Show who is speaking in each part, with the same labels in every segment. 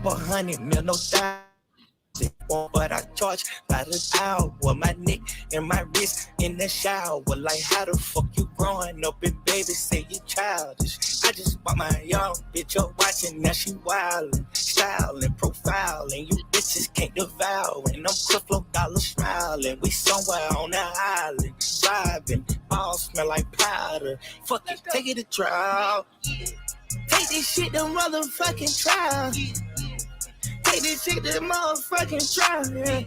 Speaker 1: couple $100 million, no style. But I charge by the hour. My neck and my wrist in the shower. Like, how the fuck you growing up and baby say you childish? I just bought my young bitch up watching, now she wildin', styling, profiling. You bitches can't devour. And I'm Clifflo Dollar smiling. We somewhere on the island, vibing. All smell like powder. Fuck it, take it to trial. Take this shit to motherfucking trial. Take this shit to motherfucking trial, yeah.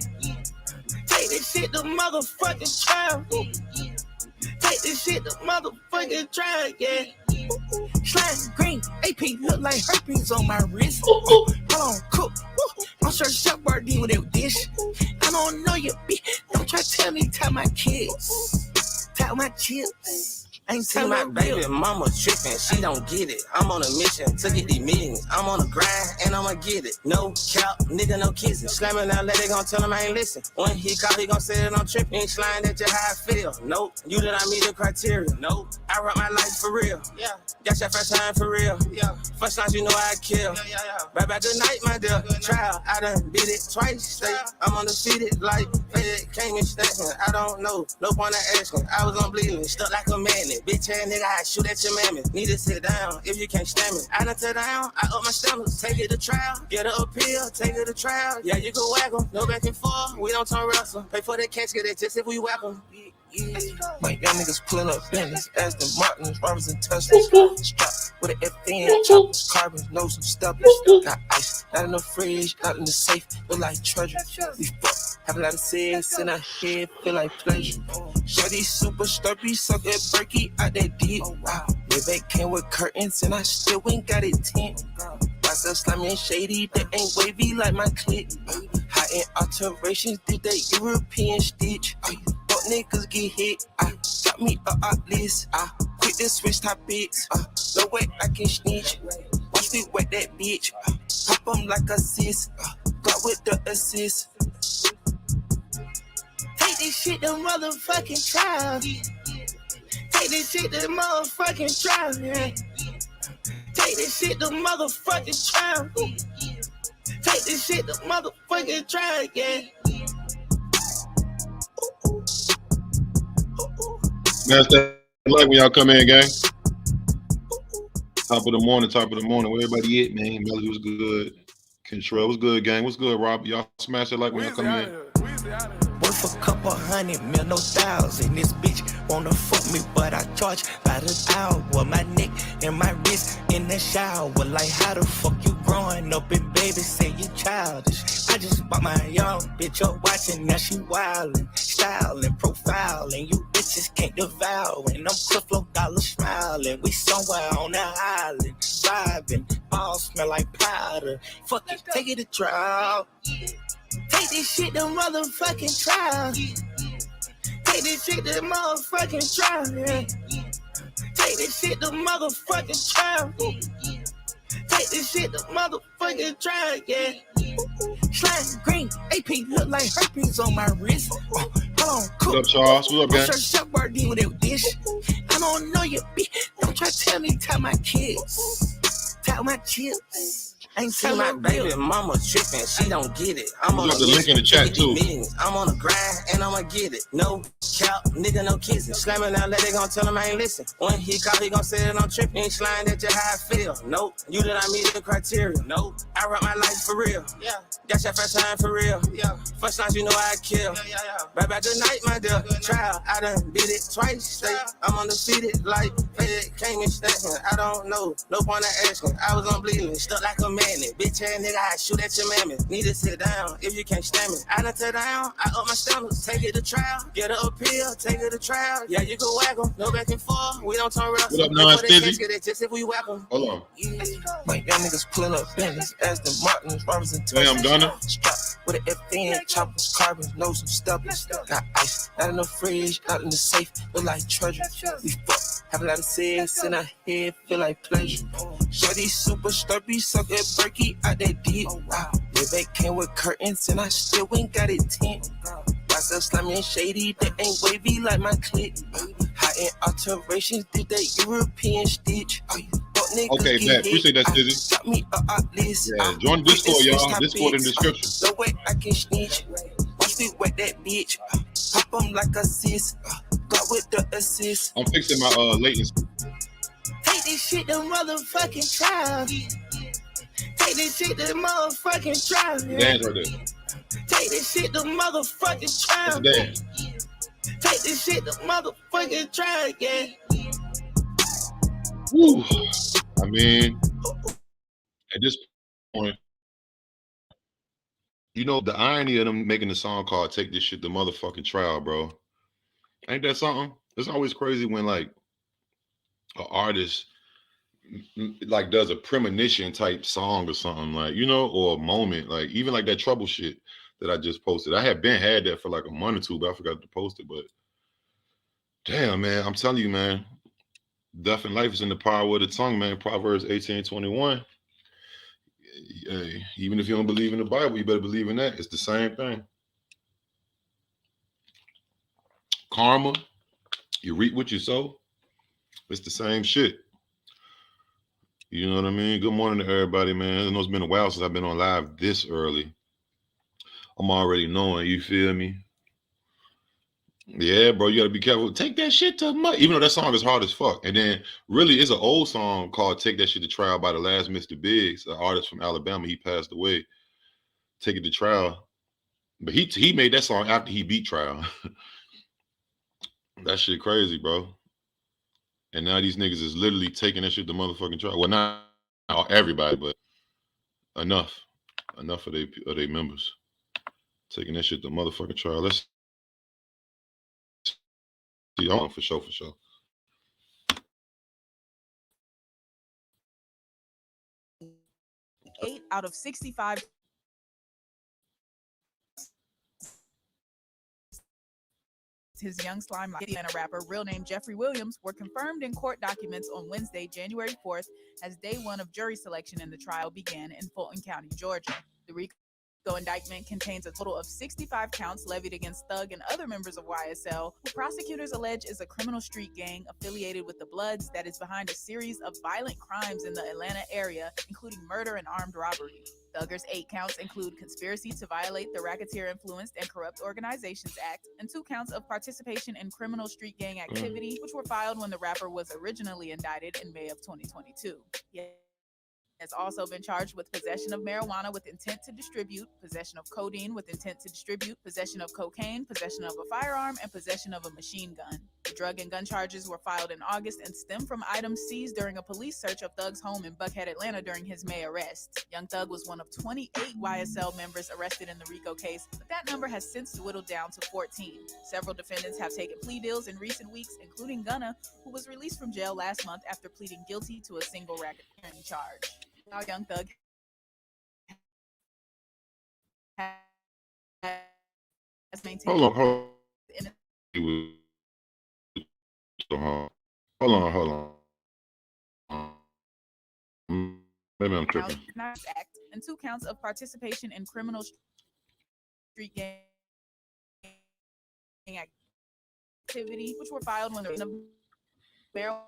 Speaker 1: Take this shit to motherfucking trial. Take this shit to motherfucking trial, yeah. Slime green, AP look like herpes on my wrist. Hold on, cook. I'm sure shop bird with that dish. I don't know you, bitch. Don't try to tell me tell my kids. Tell my chips. Ain't see my baby mama trippin', she don't get it. I'm on a mission to get these millions. I'm on a grind and I'ma get it. No cap, nigga, no kissing. Slamming out, they gon' tell him I ain't listen. When he call, he gon' say that I'm trippin'. Ain't slime that you how I feel. Nope, you did not meet the criteria. Nope, I rock my life for real. Yeah, that's your first time for real. Yeah, first time you know I kill. Yeah. Bye bye, good night, my dear. Trial, I done beat it twice. Stay, I'm undefeated like Fed came in station. I don't know, no point of asking. I was on bleeding, stuck like a magnet. Bitch ass nigga, I shoot at your mammy. Need to sit down if you can't stand me. I done sit down, I up my stomach. Take it to trial, get her appeal, take it to trial. Yeah, you can whack em, no back and forth. We don't turn wrestle. Pay for that cash, get it just if we whack em. Yeah. My young niggas pulling up Bentleys, Aston Martins, Robbers and Teslas. Strapped with an FN, choppers, carbons, know some stubblers. Got ice, not in the fridge, not in the safe, look like treasure. We fuck, have a lot of sex in our head, feel like pleasure. Shorty super slurpy, suck that Berkey out that deep. Wow, Maybach came with curtains and I still ain't got it tint. Myself slimy and shady, that ain't wavy like my clip. High-end alterations, did that European stitch. Fuck niggas get hit, got me a list. Quit the switch topics, no way I can snitch. Watch me wet that bitch, pop 'em like a sis. Got with the assist. Take this shit to motherfucking trial. Take this shit to motherfucking trial, yeah. Take this shit to motherfucking trial. Take this shit to motherfucking trial, yeah.
Speaker 2: That's that like when y'all come in, gang. Top of the morning. Where everybody at, man? Melody was good. Control was good, gang. What's good, Rob? Y'all smash it like when y'all come in.
Speaker 1: Worth a couple $100 million, no thousand. This bitch wanna fuck me, but I charge by the hour. My neck and my wrist in the shower. Like, how the fuck you growing up and baby say you childish? I just bought my young bitch up watching, now she wildin', styling, profiling. You bitches can't devour. And I'm Clifflo Dollar smiling. We somewhere on the island, vibing. All smell like powder. Fuck it, take it to trial. Take this shit to motherfucking trial. Take this shit to motherfucking trial, yeah. Take this shit to motherfucking trial. Take this shit to motherfucking trial, yeah. Slime green, AP look like herpes on my wrist. Hold on, cook.
Speaker 2: What up, Charles? What up, gang?
Speaker 1: I'm sure shop bird with that dish. I don't know you, bitch. Don't try to tell me tell my kids. Tell my chips. Ain't see my baby mama trippin', she don't get it. I'm on
Speaker 2: the link in the chat too.
Speaker 1: I'm on a grind and I'ma get it. No cap, nigga, no kissing. Slamming out, they gon' tell him I ain't listen. When he call, he gon' say that I'm trippin'. Ain't slime that you how I feel. Nope, you did not meet the criteria. Nope, I rock my life for real. Yeah, that's your first time for real. Yeah, first time you know I kill. Yeah. Bye bye, good night, my dear. Trial, I done beat it twice. Stay, I'm undefeated like Fed came in station. I don't know, no point of asking. I was on bleeding, stuck like a magnet. Bitch ass nigga, I shoot at your mammy. Need to sit down if you can't stand me. I done sit down, I up my stomach. Take it to trial, get her appeal, take it to trial. Yeah, you can whack em, no back and forth. We don't turn wrestle.
Speaker 2: What up, non-fizzy?
Speaker 1: Just if we whack em.
Speaker 2: Hold on.
Speaker 1: Yeah. My young niggas pulling up Bentleys, Aston Martins, Robbers and Teslas.
Speaker 2: Damn, Gunner.
Speaker 1: Strapped with an FN, choppers, carbons, know some stubblers. Got ice, not in the fridge, not in the safe, look like treasure. We fuck, have a lot of sex in our head, feel like pleasure. Shorty super slurpy, suck that Berkey out that deep. Wow, Maybach came with curtains and I still ain't got it tint. Myself slimy and shady, that ain't wavy like my clip. High-end alterations, did that European stitch. Fuck niggas
Speaker 2: Okay,
Speaker 1: get
Speaker 2: man.
Speaker 1: hit.
Speaker 2: Appreciate that,
Speaker 1: I
Speaker 2: Sizzy.
Speaker 1: got me a list.
Speaker 2: Yeah, join the
Speaker 1: With the
Speaker 2: Discord,
Speaker 1: switch
Speaker 2: y'all. Discord in the
Speaker 1: topics.
Speaker 2: description.
Speaker 1: No way I can snitch. Once we wet that bitch, pop 'em like a sis. Got with the assist.
Speaker 2: I'm fixing my latency.
Speaker 1: Take this shit to motherfucking trial. Take this shit to motherfucking trial.
Speaker 2: The dance right there.
Speaker 1: Take this shit to motherfucking
Speaker 2: That's
Speaker 1: trial.
Speaker 2: the dance.
Speaker 1: Take this shit to motherfucking trial, yeah.
Speaker 2: Woo. I mean, at this point, you know the irony of them making a song called "Take This Shit to Motherfucking Trial," bro. Ain't that something? It's always crazy when like an artist like does a premonition type song or something, like, you know, or a moment, like even like that trouble shit that I just posted. I had that for like a month or two, but I forgot to post it. But damn, man, I'm telling you, man, death and life is in the power of the tongue, man. Proverbs 18:21. Hey, even if you don't believe in the Bible, you better believe in that. It's the same thing. Karma, you reap what you sow. It's the same shit. You know what I mean? Good morning to everybody, man. I know it's been a while since I've been on live this early. I'm already knowing, you feel me? Yeah, bro, you gotta be careful. Take that shit to mud. Even though that song is hard as fuck. And then really it's an old song called Take That Shit to Trial by the last Mr. Biggs, an artist from Alabama. He passed away. Take It to Trial. But he made that song after he beat Trial. That shit crazy, bro. And now these niggas is literally taking that shit to motherfucking trial. Well, not everybody, but enough. Enough of they members. Taking that shit to motherfucking trial. Let's see. For sure, for sure.
Speaker 3: 8 out of 65 his young slime Atlanta rapper, real name Jeffrey Williams, were confirmed in court documents on Wednesday, January 4th, as day one of jury selection in the trial began in Fulton County, Georgia. The RICO indictment contains a total of 65 counts levied against Thug and other members of YSL, who prosecutors allege is a criminal street gang affiliated with the Bloods that is behind a series of violent crimes in the Atlanta area, including murder and armed robbery. Thugger's 8 counts include conspiracy to violate the Racketeer Influenced and Corrupt Organizations Act and 2 counts of participation in criminal street gang activity, which were filed when the rapper was originally indicted in May of 2022. He has also been charged with possession of marijuana with intent to distribute, possession of codeine with intent to distribute, possession of cocaine, possession of a firearm, and possession of a machine gun. The drug and gun charges were filed in August and stem from items seized during a police search of Thug's home in Buckhead, Atlanta during his May arrest. Young Thug was one of 28 YSL members arrested in the RICO case, but that number has since dwindled down to 14. Several defendants have taken plea deals in recent weeks, including Gunna, who was released from jail last month after pleading guilty to a single racketeering charge. Now Young Thug has maintained.
Speaker 2: Hold on. Maybe I'm tripping.
Speaker 3: Act and 2 counts of participation in criminal street gang activity, which were filed when the marijuana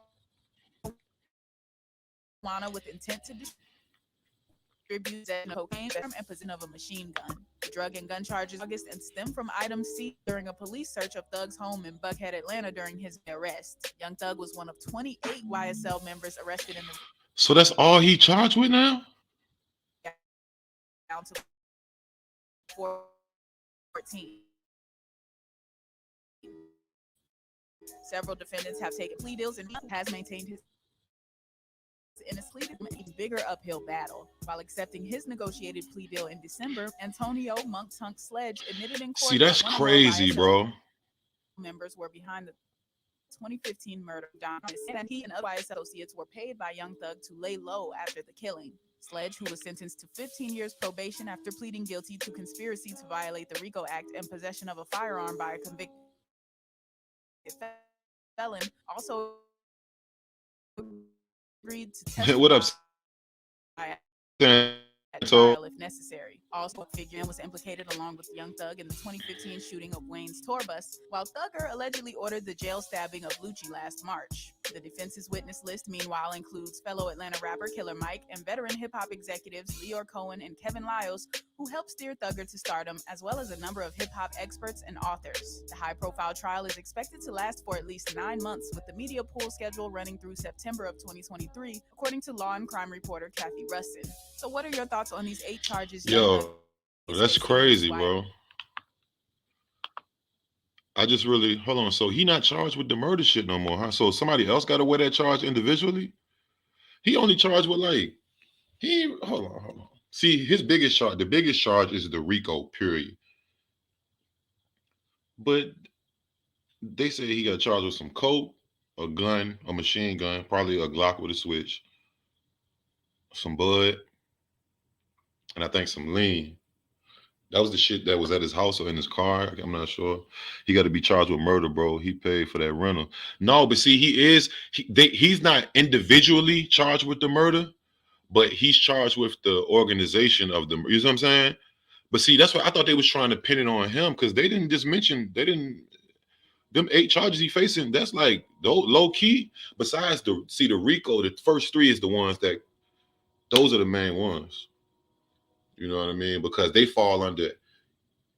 Speaker 3: with intent to distribute cocaine and possession of a machine gun. The drug and gun charges August and stem from items seized during a police search of Thug's home in Buckhead, Atlanta during his arrest. Young Thug was one of 28 YSL members arrested in the.
Speaker 2: So that's all he charged with now?
Speaker 3: Down to 14. Several defendants have taken plea deals and has maintained his plea a bigger uphill battle. While accepting his negotiated plea deal in December, Antonio Monk Tunk Sledge admitted in court.
Speaker 2: See, that's crazy, bro.
Speaker 3: Members were behind the 2015 murder of Don, and he and other associates were paid by Young Thug to lay low after the killing. Sledge, who was sentenced to 15 years probation after pleading guilty to conspiracy to violate the RICO Act and possession of a firearm by a convicted felon, also agreed to testify
Speaker 2: What up,
Speaker 3: at trial if necessary. Also, Figure was implicated along with Young Thug in the 2015 shooting of Wayne's tour bus, while Thugger allegedly ordered the jail stabbing of Lucci last March. The defense's witness list, meanwhile, includes fellow Atlanta rapper Killer Mike and veteran hip-hop executives Leor Cohen and Kevin Liles, who helped steer Thugger to stardom, as well as a number of hip-hop experts and authors. The high-profile trial is expected to last for at least 9 months, with the media pool schedule running through September of 2023, according to Law and Crime reporter Kathy Rustin. So what are your thoughts on these 8 charges Young Thug
Speaker 2: Yo, that's crazy, bro. I just really hold on. So he not charged with the murder shit no more, huh? So somebody else got to wear that charge individually. He only charged with like hold on. See, his biggest charge, the biggest charge is the RICO, period. But they say he got charged with some coke, a gun, a machine gun, probably a Glock with a switch, some bud, and I think some lean. That was the shit that was at his house or in his car. I'm not sure. He got to be charged with murder, bro. He paid for that rental. No, but see, he's not individually charged with the murder, but he's charged with the organization of the. You know what I'm saying? But see, that's why I thought they was trying to pin it on him because they didn't just mention them 8 charges he facing. That's like low key. Besides the RICO, the first 3 is the ones that those are the main ones. You know what I mean? Because they fall under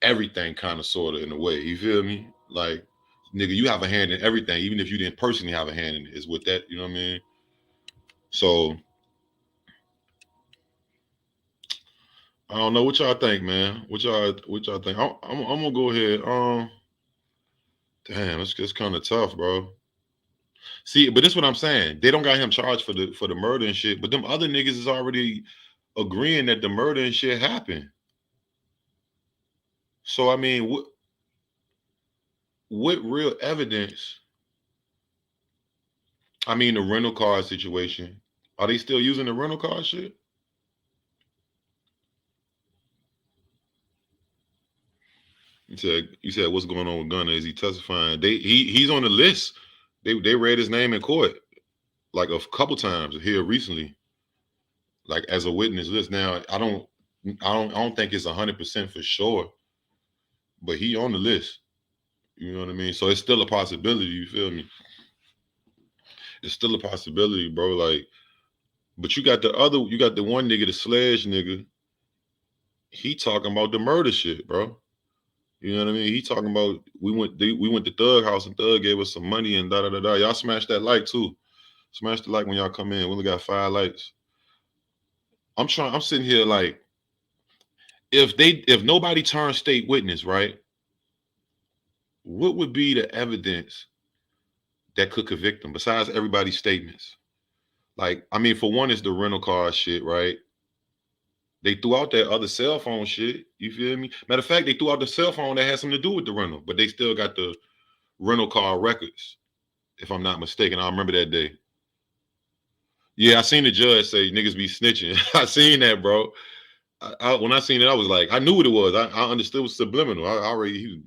Speaker 2: everything kind of sort of in a way. You feel me? Like, nigga, you have a hand in everything, even if you didn't personally have a hand in it. Is with that, you know what I mean? So I don't know what y'all think, man. What y'all think? I'm gonna go ahead. Damn, it's kind of tough, bro. See, but this is what I'm saying. They don't got him charged for the murder and shit, but them other niggas is already agreeing that the murder and shit happened. So I mean, what real evidence? I mean, the rental car situation. Are they still using the rental car shit? You said what's going on with Gunna? Is he testifying? He's on the list. They read his name in court like a couple times here recently, like as a witness list. Now I don't think it's 100% for sure, but he on the list. You know what I mean? So it's still a possibility. You feel me? It's still a possibility, bro. Like, but you got the one nigga, the Sledge nigga. He talking about the murder shit, bro. You know what I mean? He talking about we went to Thug House and Thug gave us some money and da da da da. Y'all smash that like too. Smash the like when y'all come in. We only got 5 likes. I'm sitting here like, if nobody turns state witness, right? What would be the evidence that could convict them besides everybody's statements? Like, I mean, for one, it's the rental car shit, right? They threw out that other cell phone shit. You feel me? Matter of fact, they threw out the cell phone that had something to do with the rental, but they still got the rental car records, if I'm not mistaken. I remember that day. Yeah, I seen the judge say niggas be snitching. I seen that, bro. When I seen it, I was like, I knew what it was. I understood it was subliminal. I already,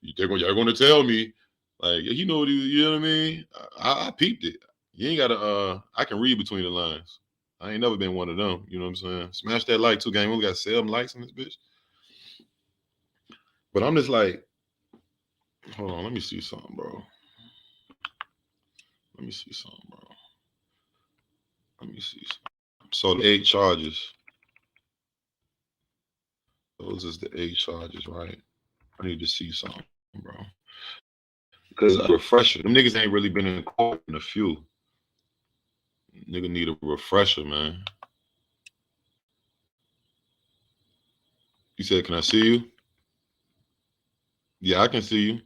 Speaker 2: you're going to tell me, like, you know what you know what I mean? I peeped it. You ain't gotta. I can read between the lines. I ain't never been one of them. You know what I'm saying? Smash that like too, gang. We only got 7 likes in this bitch. But I'm just like, hold on, let me see something, bro. Let me see something, bro. Let me see something. So the 8 charges. Those is the 8 charges, right? I need to see something, bro. Because a refresher. Them niggas ain't really been in court in a few. Nigga need a refresher, man. You said, can I see you? Yeah, I can see you.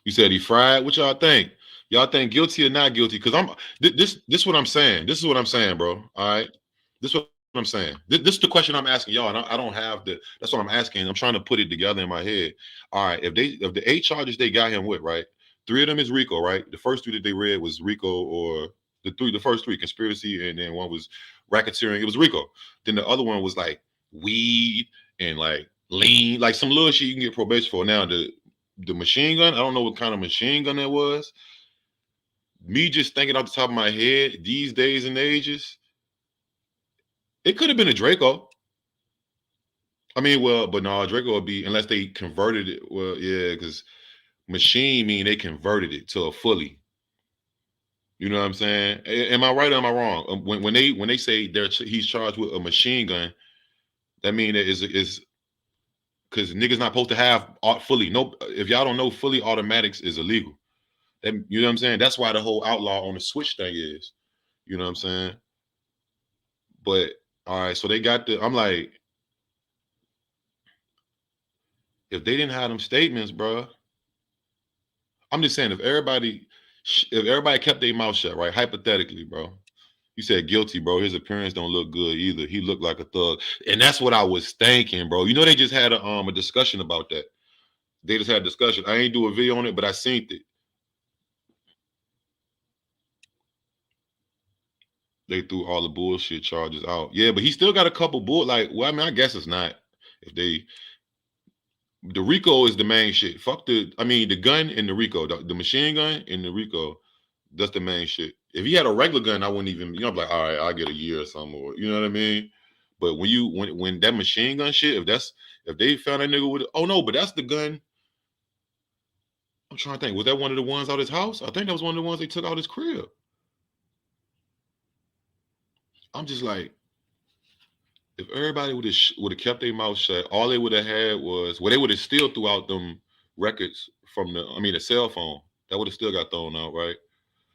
Speaker 2: You said he fried. What y'all think? Y'all think guilty or not guilty? Because this what I'm saying. This is what I'm saying, bro. All right. This is what I'm saying. This is the question I'm asking y'all. And I don't have that's what I'm asking. I'm trying to put it together in my head. All right. If the 8 charges they got him with, right? 3 of them is RICO, right? The first 3 that they read was RICO, or the first 3 conspiracy, and then one was racketeering. It was RICO. Then the other one was like weed and like lean, like some little shit you can get probation for. Now the machine gun, I don't know what kind of machine gun that was. Me just thinking off the top of my head, these days and ages, it could have been a Draco. I mean, well, but no, Draco would be unless they converted it. Well, yeah, because machine mean they converted it to a fully. You know what I'm saying? Am I right or am I wrong? When they say he's charged with a machine gun, that mean that is because niggas not supposed to have fully. No, if y'all don't know, fully automatics is illegal. That, you know what I'm saying? That's why the whole outlaw on the switch thing is. You know what I'm saying? But all right, so they got the. I'm like, if they didn't have them statements, bro. I'm just saying, if everybody kept their mouth shut, right? Hypothetically, bro. You said guilty, bro. His appearance don't look good either. He looked like a thug, and that's what I was thinking, bro. You know, they just had a discussion about that. They just had a discussion. I ain't do a video on it, but I seen it. They threw all the bullshit charges out. Yeah, but he still got a couple well, I mean, I guess it's not. If they the Rico is the main shit. Fuck the gun and the Rico, the machine gun and the Rico. That's the main shit. If he had a regular gun, I wouldn't even, I'm like, all right, I'll get a year or something, or you know what I mean? But when that machine gun shit, if they found that nigga with oh no, but that's the gun. I'm trying to think. Was that one of the ones out his house? I think that was one of the ones they took out his crib. I'm just like, if everybody would have kept their mouth shut, all they would have had was they would have still threw out them records from the cell phone. That would have still got thrown out, right?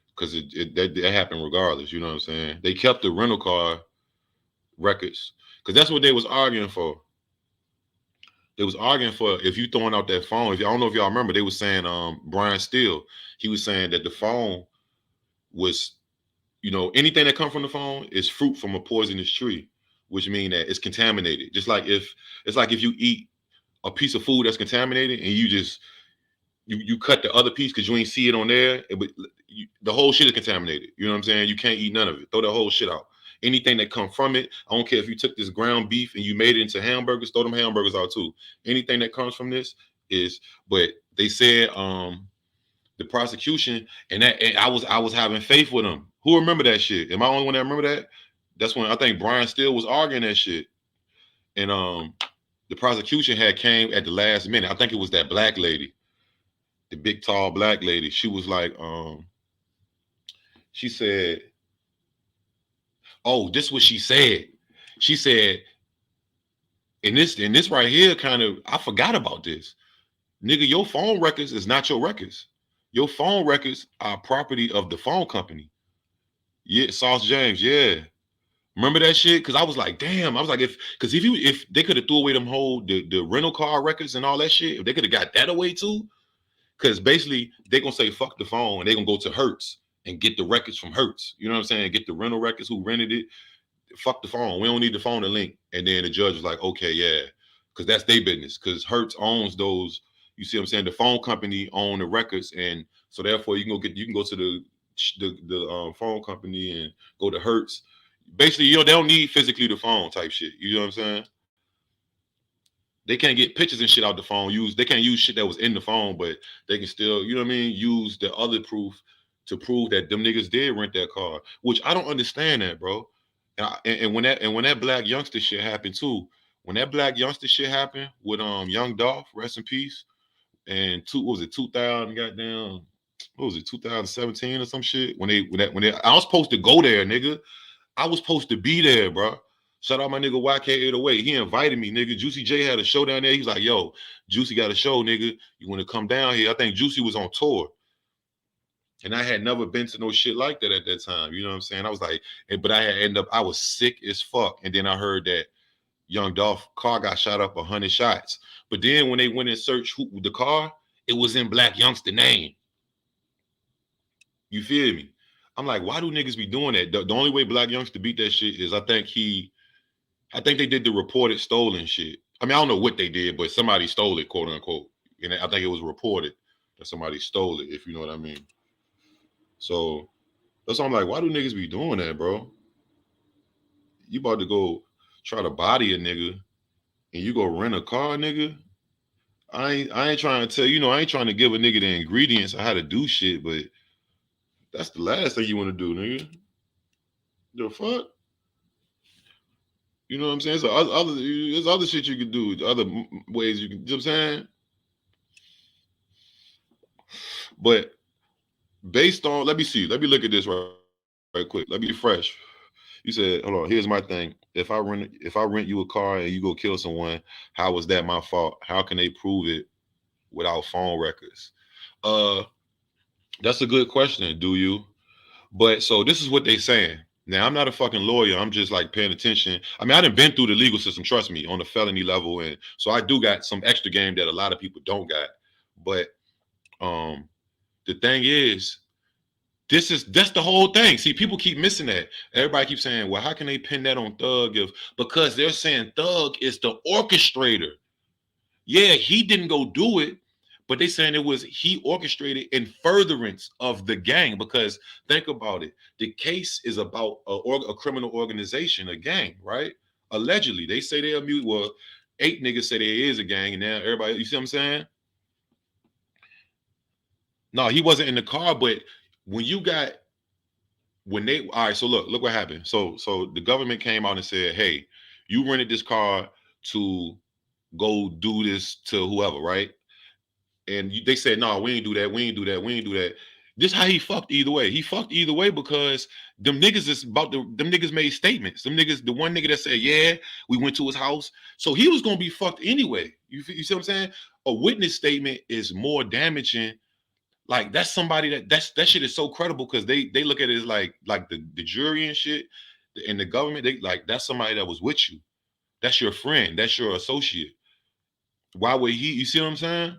Speaker 2: Because that happened regardless. You know what I'm saying? They kept the rental car records because that's what they was arguing for. They was arguing for if you throwing out that phone. If I don't know if y'all remember, they was saying Brian Steele. He was saying that the phone was, anything that come from the phone is fruit from a poisonous tree, which means that it's contaminated. Just like if you eat a piece of food that's contaminated and you just you cut the other piece because you ain't see it on there, the whole shit is contaminated. You know what I'm saying? You can't eat none of it. Throw the whole shit out. Anything that come from it, I don't care if you took this ground beef and you made it into hamburgers, throw them hamburgers out too. Anything that comes from this is, but they said the prosecution and I was having faith with them. Who remember that shit? Am I the only one that remember that? That's when I think Brian Steele was arguing that shit. And the prosecution had came at the last minute. I think it was that black lady, the big tall black lady. She was like, she said, oh, this is what she said. She said, and this right here kind of, I forgot about this. Nigga, your phone records is not your records. Your phone records are property of the phone company. Yeah, Sauce James, yeah. Remember that shit? Because I was like, damn. I was like, if they could have threw away them whole the rental car records and all that shit, if they could have got that away too, because basically they're gonna say fuck the phone and they're gonna go to Hertz and get the records from Hertz. You know what I'm saying? Get the rental records, who rented it. Fuck the phone. We don't need the phone to link. And then the judge was like, okay, yeah, because that's their business. Because Hertz owns those. You see what I'm saying? The phone company own the records, and so therefore you can go to the phone company and go to Hertz. Basically, they don't need physically the phone type shit. You know what I'm saying? They can't get pictures and shit out the phone. They can't use shit that was in the phone, but they can still, you know what I mean, use the other proof to prove that them niggas did rent that car. Which I don't understand that, bro. And when that black youngster shit happened too, when that black youngster shit happened with Young Dolph, rest in peace, and what was it, 2000 goddamn, what was it, 2017 or some shit? I was supposed to go there, nigga. I was supposed to be there, bro. Shout out my nigga YK808. He invited me, nigga. Juicy J had a show down there. He's like, yo, Juicy got a show, nigga. You want to come down here? I think Juicy was on tour. And I had never been to no shit like that at that time. You know what I'm saying? I was like, but I was sick as fuck. And then I heard that Young Dolph car got shot up 100 shots. But then when they went and searched the car, it was in Black Youngster name. You feel me? I'm like, why do niggas be doing that? The only way Black Youngster beat that shit is I think they did the reported stolen shit. I mean, I don't know what they did, but somebody stole it, quote unquote. And I think it was reported that somebody stole it, if you know what I mean. So that's why I'm like, why do niggas be doing that, bro? You about to go try to body a nigga and you go rent a car, nigga? I ain't trying to tell I ain't trying to give a nigga the ingredients of how to do shit, but that's the last thing you want to do, nigga. The fuck? You know what I'm saying? So there's other shit you could do, other ways you can. You know what I'm saying? But based on, let me see, let me look at this right quick. Let me be fresh. You said, hold on. Here's my thing. If I rent you a car and you go kill someone, how was that my fault? How can they prove it without phone records? Uh, that's a good question. Do you? But so this is what they saying. Now I'm not a fucking lawyer. I'm just like paying attention. I mean, I done been through the legal system. Trust me, on the felony level, and so I do got some extra game that a lot of people don't got. But um, the thing is, that's the whole thing. See, people keep missing that. Everybody keeps saying, "Well, how can they pin that on Thug?" If because they're saying Thug is the orchestrator. Yeah, he didn't go do it, but they saying it was he orchestrated in furtherance of the gang. Because think about it, the case is about a criminal organization, a gang, right? Allegedly, they say they're mute. Well, 8 niggas say there is a gang, and now everybody, you see what I'm saying? No, he wasn't in the car, but when you got when they all right, so look what happened. So the government came out and said, hey, you rented this car to go do this to whoever, right? And they said, no, we ain't do that, we ain't do that, we ain't do that. This how he fucked either way. He fucked either way because them niggas is about the them niggas made statements. Them niggas, the one nigga that said, yeah, we went to his house. So he was gonna be fucked anyway. You see what I'm saying? A witness statement is more damaging. Like that's somebody that shit is so credible because they look at it as like the jury and shit and the government, they like that's somebody that was with you. That's your friend, that's your associate. Why would he, you see what I'm saying?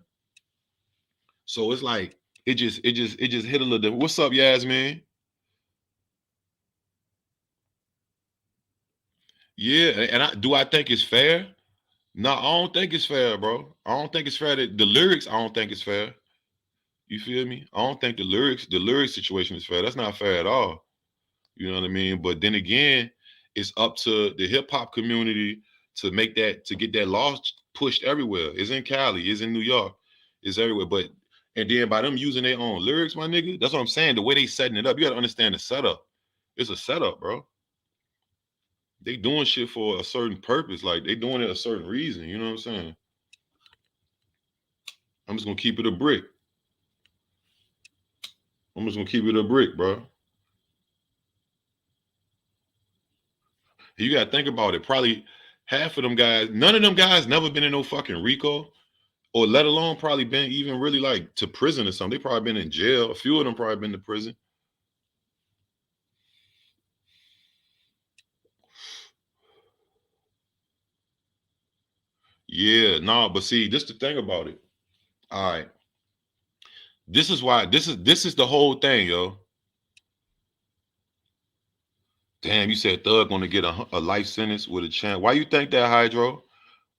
Speaker 2: So it's like it just hit a little different. What's up, Yasmin? Yeah, and I think it's fair? No, I don't think it's fair, bro. I don't think it's fair that the lyrics, I don't think it's fair. You feel me? I don't think the lyrics situation is fair. That's not fair at all. You know what I mean? But then again, it's up to the hip hop community to make that to get that law pushed everywhere. It's in Cali, it's in New York, it's everywhere. But and then by them using their own lyrics, my nigga, that's what I'm saying. The way they setting it up, you gotta understand the setup. It's a setup, bro. They doing shit for a certain purpose. Like they doing it a certain reason. You know what I'm saying? I'm just gonna keep it a brick. I'm just gonna keep it a brick, bro. You gotta think about it. Probably half of them guys, none of them guys never been in no fucking RICO, or let alone probably been even really like to prison or something. They probably been in jail. A few of them probably been to prison. Yeah, no, but see, this the thing about it. All right, this is why this is the whole thing, yo. Damn, you said Thug gonna get a life sentence with a chance. Why you think that, Hydro?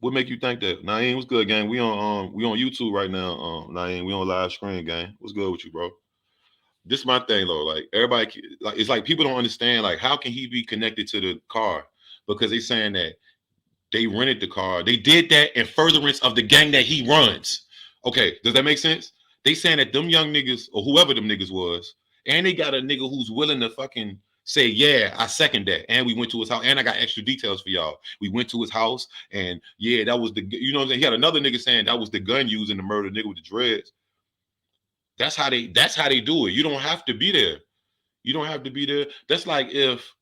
Speaker 2: What make you think that? Naeem, what's good, gang? We on YouTube right now. Naeem, we on live screen, gang. What's good with you, bro? This is my thing, though. Like everybody, like it's like people don't understand. Like, how can he be connected to the car? Because they saying that they rented the car. They did that in furtherance of the gang that he runs. Okay, does that make sense? They saying that them young niggas or whoever them niggas was, and they got a nigga who's willing to fucking say, yeah, I second that. And we went to his house, and I got extra details for y'all. We went to his house, and yeah, that was the, you know what I'm saying? He had another nigga saying that was the gun used in the murder, nigga with the dreads. That's how they do it. You don't have to be there. You don't have to be there. That's like if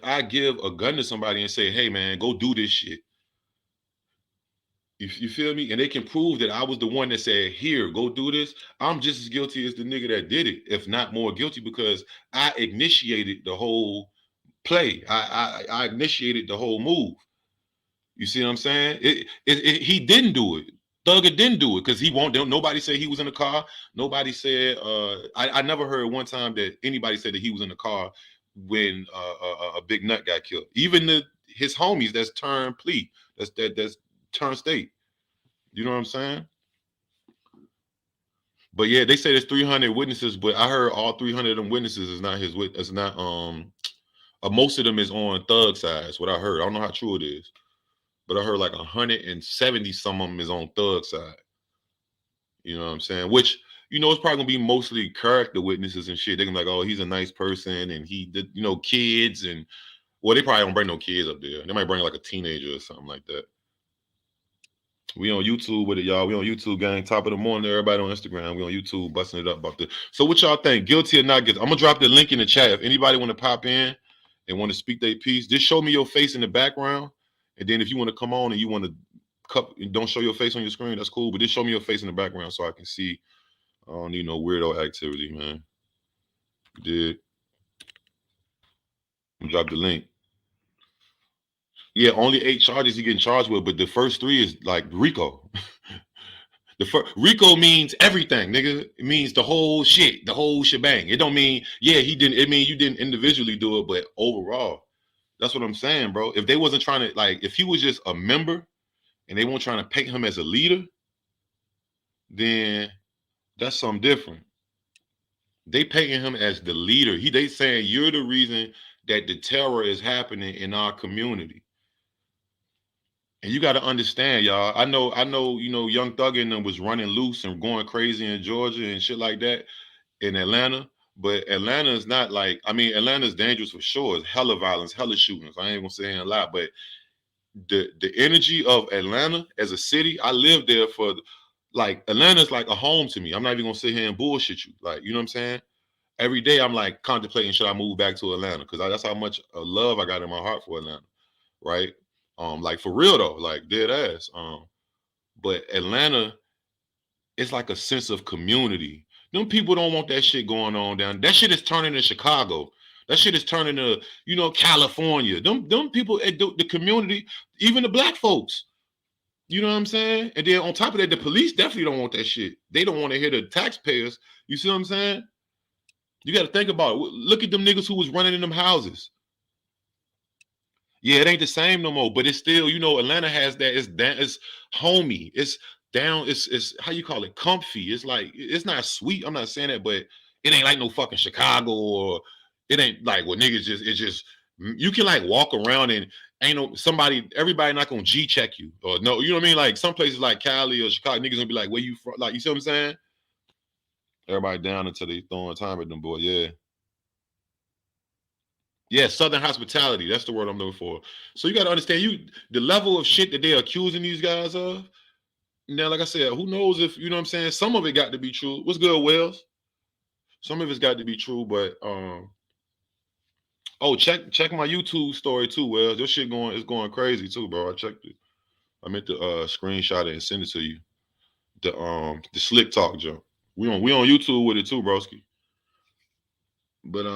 Speaker 2: I give a gun to somebody and say, hey man, go do this shit. You feel me? And they can prove that I was the one that said, here, go do this. I'm just as guilty as the nigga that did it, if not more guilty, because I initiated the whole play. I initiated the whole move. You see what I'm saying? He didn't do it. Thugger didn't do it because he won't. Nobody said he was in the car. Nobody said. I never heard one time that anybody said that he was in the car when a big nut got killed. Even his homies that's turned plea. That's turned state. You know what I'm saying? But yeah, they say there's 300 witnesses, but I heard all 300 of them witnesses is not his wit. It's not most of them is on Thug side. That's what I heard. I don't know how true it is. But I heard like 170 some of them is on Thug side. You know what I'm saying? Which, it's probably gonna be mostly character witnesses and shit. They're gonna be like, oh, he's a nice person and he did, kids and Well, they probably don't bring no kids up there. They might bring like a teenager or something like that. We on YouTube with it, y'all. We on YouTube, gang. Top of the morning, everybody on Instagram. We on YouTube, busting it up about this. So what y'all think? Guilty or not guilty? I'm gonna drop the link in the chat. If anybody want to pop in and want to speak their piece, just show me your face in the background. And then if you want to come on and you want to don't show your face on your screen, that's cool. But just show me your face in the background so I can see. I don't need no weirdo activity, man. Did drop the link. Yeah, only 8 charges you getting charged with, but the first 3 is like RICO. RICO means everything, nigga. It means the whole shit, the whole shebang. It don't mean, yeah, he didn't. It mean you didn't individually do it, but overall, that's what I'm saying, bro. If they wasn't trying to, like, if he was just a member and they weren't trying to paint him as a leader, then that's something different. They painting him as the leader. They saying you're the reason that the terror is happening in our community. And you got to understand, y'all. I know, Young Thug and them was running loose and going crazy in Georgia and shit like that in Atlanta. But Atlanta is not like, Atlanta's dangerous for sure. It's hella violence, hella shootings. I ain't gonna say a lot, but the energy of Atlanta as a city, I lived there for, like, Atlanta's like a home to me. I'm not even gonna sit here and bullshit you. Like, you know what I'm saying? Every day I'm like contemplating, should I move back to Atlanta? Because that's how much love I got in my heart for Atlanta, right? Like for real though, like dead ass. But Atlanta, it's like a sense of community. Them people don't want that shit going on down. That shit is turning to Chicago. That shit is turning to, California. Them people, the community, even the black folks. You know what I'm saying? And then on top of that, the police definitely don't want that shit. They don't want to hear the taxpayers. You see what I'm saying? You got to think about it. Look at them niggas who was running in them houses. Yeah, it ain't the same no more, but it's still, Atlanta has that. It's homey. It's down. It's how you call it, comfy. It's like, it's not sweet. I'm not saying that, but it ain't like no fucking Chicago, or it ain't like what niggas you can like walk around and ain't everybody not gonna G check you, or no, you know what I mean? Like some places like Cali or Chicago, niggas gonna be like, where you from? Like, you see what I'm saying? Everybody down until they throwing time at them, boy. Yeah. Yeah, Southern hospitality. That's the word I'm looking for. So you got to understand, the level of shit that they're accusing these guys of. Now, like I said, who knows if, you know what I'm saying? Some of it got to be true. What's good, Wells? Some of it's got to be true, but check my YouTube story too, Wells. This shit is going crazy too, bro. I checked it. I meant to screenshot it and send it to you. The slick talk jump. We on YouTube with it too, broski. But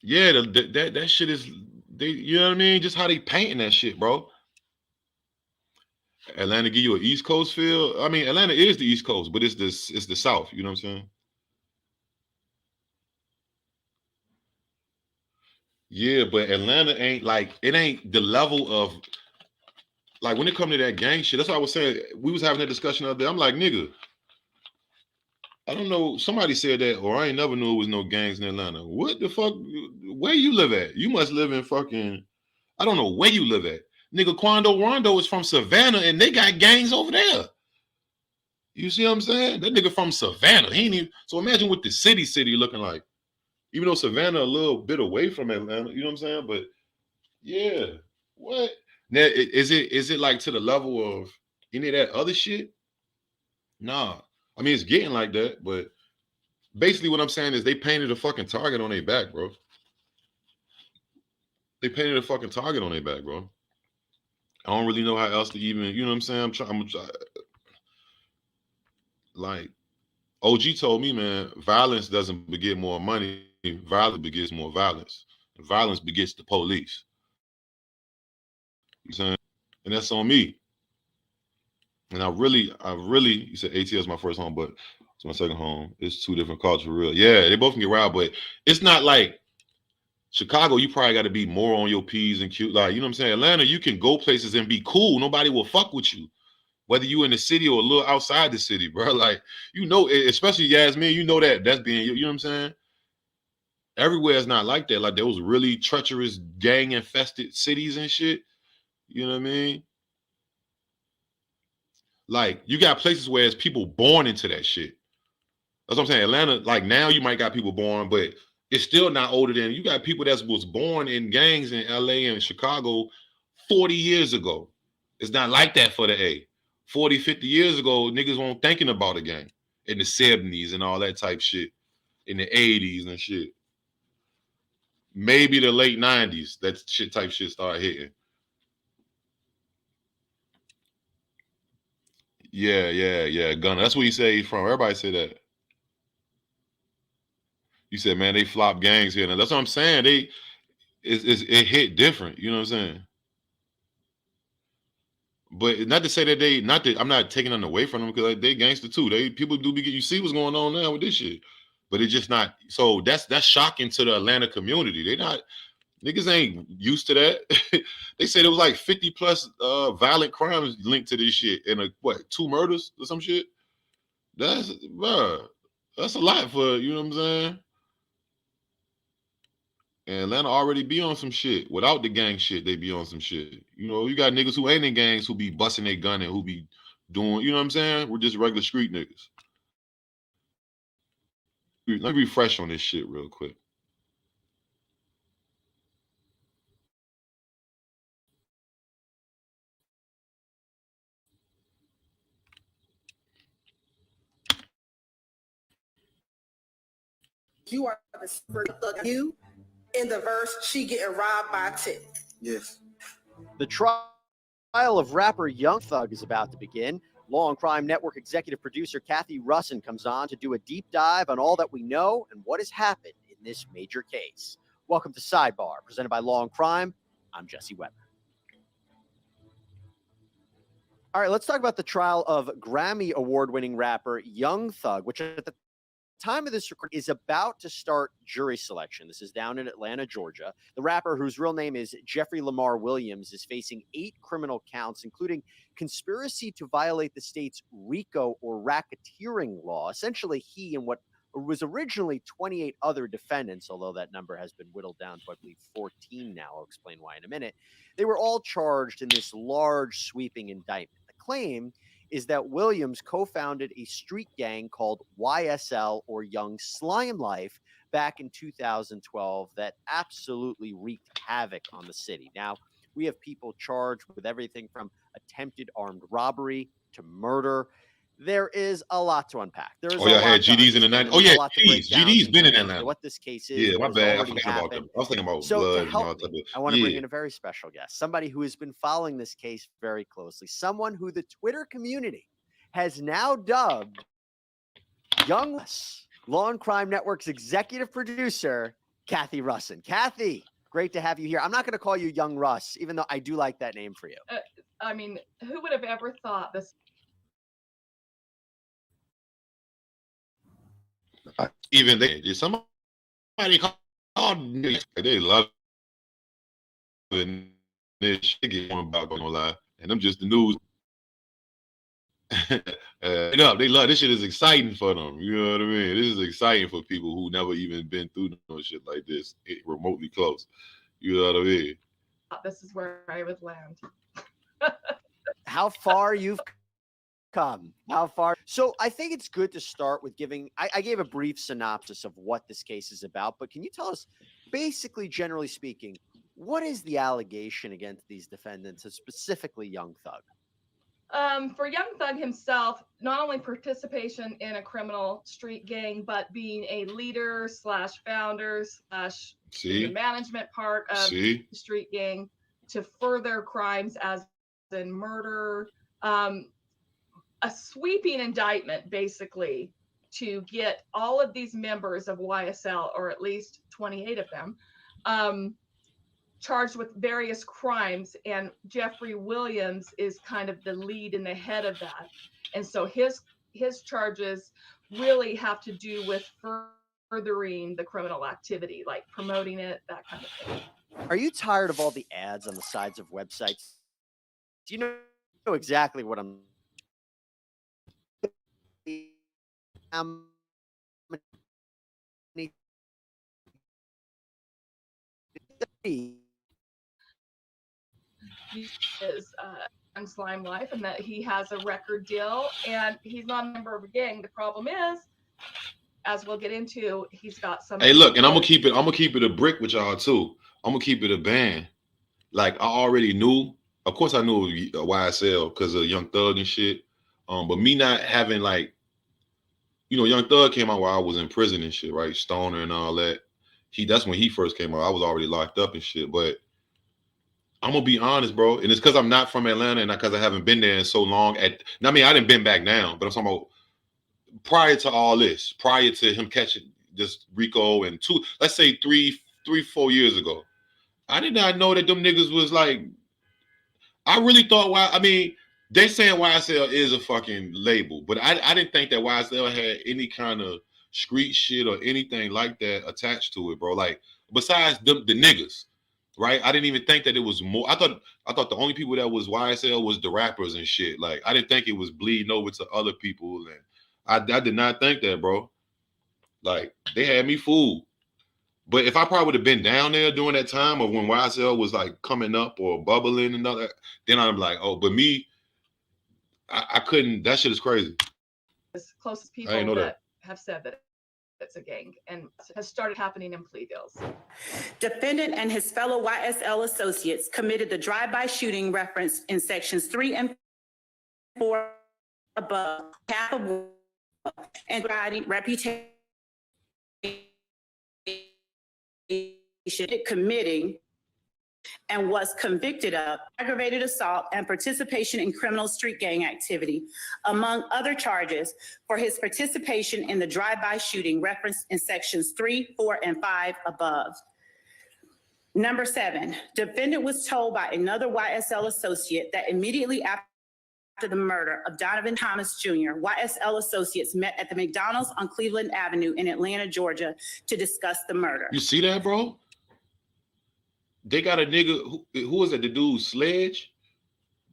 Speaker 2: yeah, that shit is, you know what I mean? Just how they painting that shit, bro. Atlanta give you an East Coast feel. I mean, Atlanta is the East Coast, but it's the South. You know what I'm saying? Yeah, but Atlanta ain't like, it ain't the level of, like, when it come to that gang shit. That's what I was saying. We was having that discussion the other day. I'm like, nigga, I don't know. Somebody said that, or I ain't never knew it was no gangs in Atlanta. What the fuck? Where you live at? You must live in fucking, I don't know where you live at. Nigga, Quando Rondo is from Savannah and they got gangs over there. You see what I'm saying? That nigga from Savannah. He ain't even, so imagine what the city looking like. Even though Savannah a little bit away from Atlanta, you know what I'm saying? But yeah, what? Now, is it like to the level of any of that other shit? Nah. I mean, it's getting like that, but basically what I'm saying is they painted a fucking target on their back, bro. They painted a fucking target on their back, bro. I don't really know how else to even, you know what I'm saying? I'm trying, like, OG told me, man, violence doesn't beget more money. Violence begets more violence. Violence begets the police. You know what I'm saying? And that's on me. And I really, you said ATL is my first home, but it's my second home. It's two different cultures for real. Yeah, they both can get wild, but it's not like Chicago. You probably got to be more on your P's and Q's. Like, you know what I'm saying? Atlanta, you can go places and be cool. Nobody will fuck with you. Whether you in the city or a little outside the city, bro. Like, especially Yasmin, that's being, you know what I'm saying? Everywhere is not like that. Like, those really treacherous, gang-infested cities and shit. You know what I mean? Like, you got places where it's people born into that shit. That's what I'm saying. Atlanta, like, now you might got people born, but It's still not older than you got people that was born in gangs in LA and Chicago 40 years ago. It's not like that for the A. 40, 50 years ago, niggas weren't thinking about a gang in the 70s and all that type shit, in the 80s and shit. Maybe the late 90s, that shit type shit started hitting. Yeah. Gunner. That's what you say he's from. Everybody say that. You said, man, they flop gangs here. Now that's what I'm saying. It hit different. You know what I'm saying? But not to say that not that I'm not taking them away from them because like, they gangster too. People do be you see what's going on now with this shit. But it's just not so that's shocking to the Atlanta community. They not niggas ain't used to that. They said it was like 50 plus violent crimes linked to this shit and what 2 murders or some shit. That's bruh, that's a lot for you know what I'm saying. And Atlanta already be on some shit. Without the gang shit, they be on some shit. You know, you got niggas who ain't in gangs who be busting their gun and who be doing, you know what I'm saying? We're just regular street niggas. Let me refresh on this shit real quick.
Speaker 4: You are the super thug. You in the verse, she getting robbed by 10.
Speaker 5: Yes.
Speaker 6: The trial of rapper Young Thug is about to begin. Law and Crime Network executive producer Kathy Russin comes on to do a deep dive on all that we know and what has happened in this major case. Welcome to Sidebar, presented by Law and Crime. I'm Jesse Weber. All right, let's talk about the trial of Grammy award-winning rapper Young Thug, which at the time of this record is about to start jury selection. This is down in Atlanta, Georgia. The rapper, whose real name is Jeffrey Lamar Williams, is facing 8 criminal counts, including conspiracy to violate the state's RICO or racketeering law. Essentially, he and what was originally 28 other defendants, although that number has been whittled down to, I believe, 14 now. I'll explain why in a minute. They were all charged in this large, sweeping indictment. The claim is that Williams co-founded a street gang called YSL, or Young Slime Life, back in 2012 that absolutely wreaked havoc on the city. Now, we have people charged with everything from attempted armed robbery to murder. There is a lot to unpack. There is
Speaker 2: y'all had GDs in the 90s. Oh yeah, GD's been in Atlanta.
Speaker 6: What this case is.
Speaker 2: Yeah, my bad. I forgot about them. I was thinking about blood and all type of.
Speaker 6: I want to bring in a very special guest, somebody who has been following this case very closely, someone who the Twitter community has now dubbed Young Law and Crime Network's executive producer, Kathy Russin. Kathy, great to have you here. I'm not going to call you Young Russ, even though I do like that name for you.
Speaker 7: I mean, who would have ever thought this?
Speaker 2: Even somebody called me. They love it. This shit get on about going live, and I'm just the news. They love this shit. Is exciting for them. You know what I mean? This is exciting for people who never even been through no shit like this, remotely close. You know what I mean?
Speaker 7: This is where I would land.
Speaker 6: How far you've come? How far? So I think it's good to start with giving. I gave a brief synopsis of what this case is about, but can you tell us, basically, generally speaking, what is the allegation against these defendants, and specifically Young Thug?
Speaker 7: For Young Thug himself, not only participation in a criminal street gang, but being a leader / founder / the management part of the street gang to further crimes as in murder, a sweeping indictment basically to get all of these members of YSL, or at least 28 of them, charged with various crimes, and Jeffrey Williams is kind of the lead and the head of that. And so his charges really have to do with furthering the criminal activity, like promoting it, that kind of thing.
Speaker 6: Are you tired of all the ads on the sides of websites? Do you know exactly what I'm
Speaker 7: His Slime Life, and that he has a record deal, and he's not a member of a gang. The problem is, as we'll get into, he's got some.
Speaker 2: Hey, look, and I'm gonna keep it a brick with y'all too. I'm gonna keep it a band. Like I already knew. Of course, I knew YSL because of Young Thug and shit. But me not having like, Young Thug came out while I was in prison and shit, right? Stoner and all that. That's when he first came out. I was already locked up and shit. But I'm gonna be honest, bro, and it's because I'm not from Atlanta and because I haven't been there in so long. I didn't been back now, but I'm talking about prior to all this, prior to him catching this Rico and let's say 4 years ago. I did not know that them niggas was like. I really thought they saying YSL is a fucking label, but I didn't think that YSL had any kind of street shit or anything like that attached to it, bro. Like besides the niggas, right? I didn't even think that it was more. I thought the only people that was YSL was the rappers and shit. Like I didn't think it was bleeding over to other people, and I did not think that, bro. Like they had me fooled. But if I probably would have been down there during that time of when YSL was like coming up or bubbling and all that, then I'm like, oh, but me, I couldn't. That shit is crazy.
Speaker 7: As closest people that have said that it's a gang and has started happening in plea deals.
Speaker 5: Defendant and his fellow YSL associates committed the drive-by shooting referenced in sections 3 and 4 above, half of and providing reputation committing and was convicted of aggravated assault and participation in criminal street gang activity, among other charges, for his participation in the drive-by shooting referenced in sections 3, 4, and 5 above. Number 7, defendant was told by another YSL associate that immediately after the murder of Donovan Thomas Jr., YSL associates met at the McDonald's on Cleveland Avenue in Atlanta, Georgia, to discuss the murder.
Speaker 2: You see that, bro? They got a nigga who was it? The dude Sledge,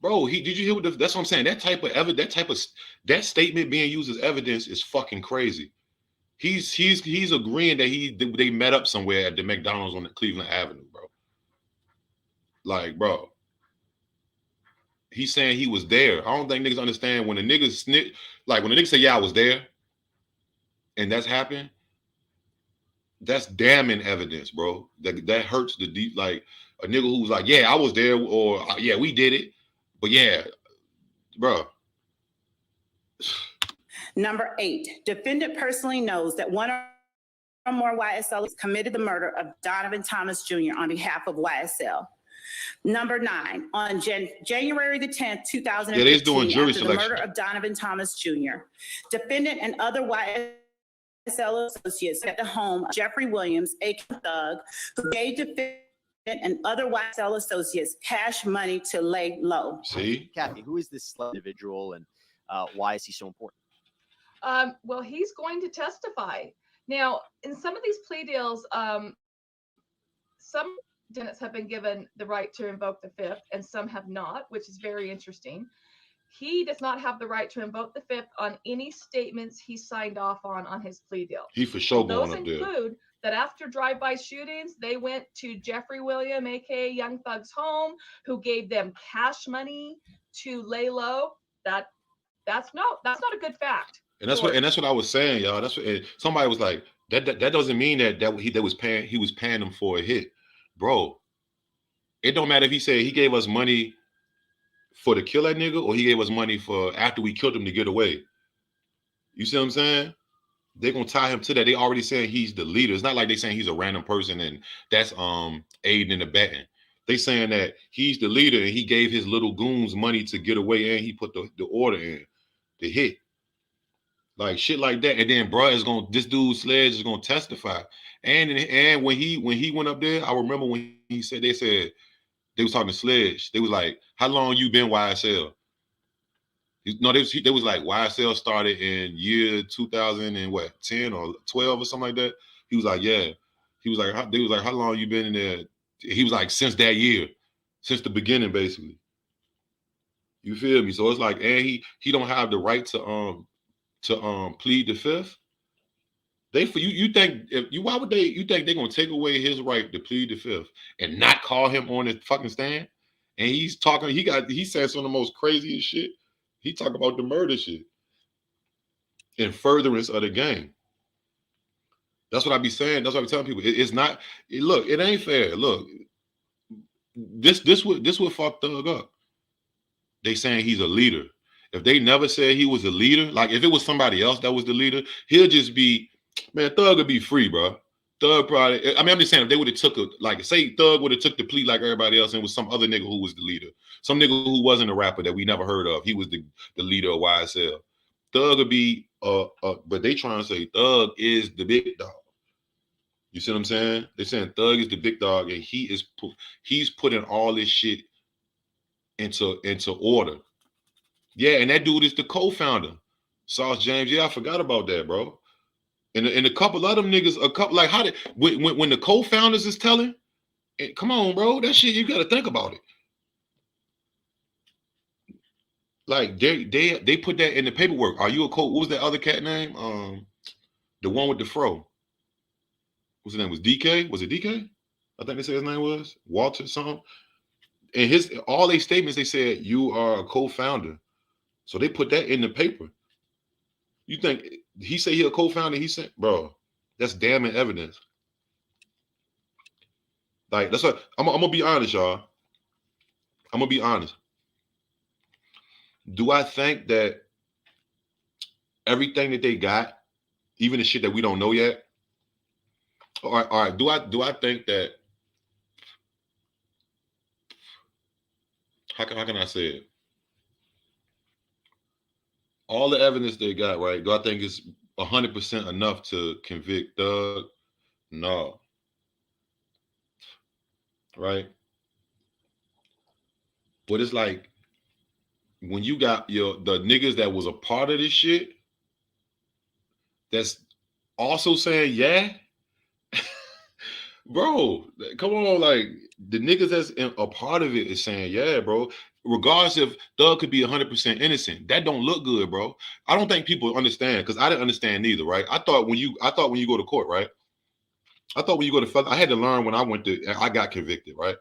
Speaker 2: bro. Did you hear what? That's what I'm saying. That type of evidence, that statement being used as evidence is fucking crazy. He's agreeing that they met up somewhere at the McDonald's on the Cleveland Avenue, bro. Like, bro, he's saying he was there. I don't think niggas understand when the niggas like when the niggas say, yeah, I was there, and that's happened. That's damning evidence, bro. That hurts the deep, like a nigga who's like, yeah, I was there, or yeah, we did it, but yeah, bro.
Speaker 5: Number 8, defendant personally knows that one or more YSLs committed the murder of Donovan Thomas Jr. on behalf of YSL. Number 9, on January the 10th, 2015, after the murder of Donovan Thomas Jr., defendant and other YSL associates at the home of Jeffrey Williams, aka Thug, who gave defendant and other YSL associates cash money to lay low.
Speaker 2: See?
Speaker 6: Kathy, who is this individual and why is he so important?
Speaker 7: Well, he's going to testify. Now, in some of these plea deals, some defendants have been given the right to invoke the Fifth and some have not, which is very interesting. He does not have the right to invoke the Fifth on any statements he signed off on his plea deal.
Speaker 2: He for sure going up there.
Speaker 7: Those include that after drive-by shootings, they went to Jeffrey Williams, aka Young Thug's home, who gave them cash money to lay low. That's not a good fact.
Speaker 2: And that's what I was saying, y'all. That's what somebody was like, that doesn't mean that he was paying them for a hit, bro. It don't matter if he said he gave us money for to kill that nigga or he gave us money for after we killed him to get away. You see what I'm saying? They're gonna tie him to that. They already saying he's the leader. It's not like they saying he's a random person and that's aiding and abetting. They saying that he's the leader and he gave his little goons money to get away and he put the order in the hit. Like shit like that. And then bro this dude Sledge is gonna testify. And when he went up there, I remember when they said they was talking to Sledge. They was like, how long you been YSL? No, they was like, YSL started in year 2010 or 12 or something like that. He was like, yeah. He was like, they was like, how long you been in there? He was like, since that year, since the beginning, basically. You feel me? So it's like, and he don't have the right to plead the Fifth. You think they're gonna take away his right to plead the Fifth and not call him on the fucking stand? And he's talking, he said some of the most craziest shit. He talked about the murder shit in furtherance of the gang. That's what I be saying. That's what I be telling people. It's not. Look, it ain't fair. Look, this would fuck Thug up. They saying he's a leader. If they never said he was a leader, like if it was somebody else that was the leader, he'll just be, man, Thug would be free, bro. Thug probably, I mean, I'm just saying if they would have took a, like say Thug would have took the plea like everybody else and was some other nigga who was the leader. Some nigga who wasn't a rapper that we never heard of. He was the leader of YSL. Thug would be, but they trying to say Thug is the big dog. You see what I'm saying? They're saying Thug is the big dog and he's putting all this shit into order. Yeah, and that dude is the co-founder, Sauce James. Yeah, I forgot about that, bro. And a couple of them niggas, like how did when the co-founders is telling, come on, bro, that shit you got to think about it. Like they put that in the paperwork. Are you a co? What was that other cat name? The one with the fro. What's his name? Was DK? Was it DK? I think they said his name was Walter something. And all their statements, they said you are a co-founder. So they put that in the paper. You think he say he a co-founder? He said, bro, that's damning evidence. Like that's what I'm gonna be honest, y'all. I'm gonna be honest. Do I think that everything that they got, even the shit that we don't know yet? All right. Do I think that? How can I say it? All the evidence they got, right? Do I think it's 100% enough to convict Thug? No. Right? But it's like when you got the niggas that was a part of this shit that's also saying, yeah, bro, come on, like the niggas that's a part of it is saying, yeah, bro. Regardless if Thug could be 100% innocent, that don't look good, bro. I don't think people understand because I didn't understand neither, right? I thought when you go to court, right? I thought when you go to I had to learn when I got convicted, right?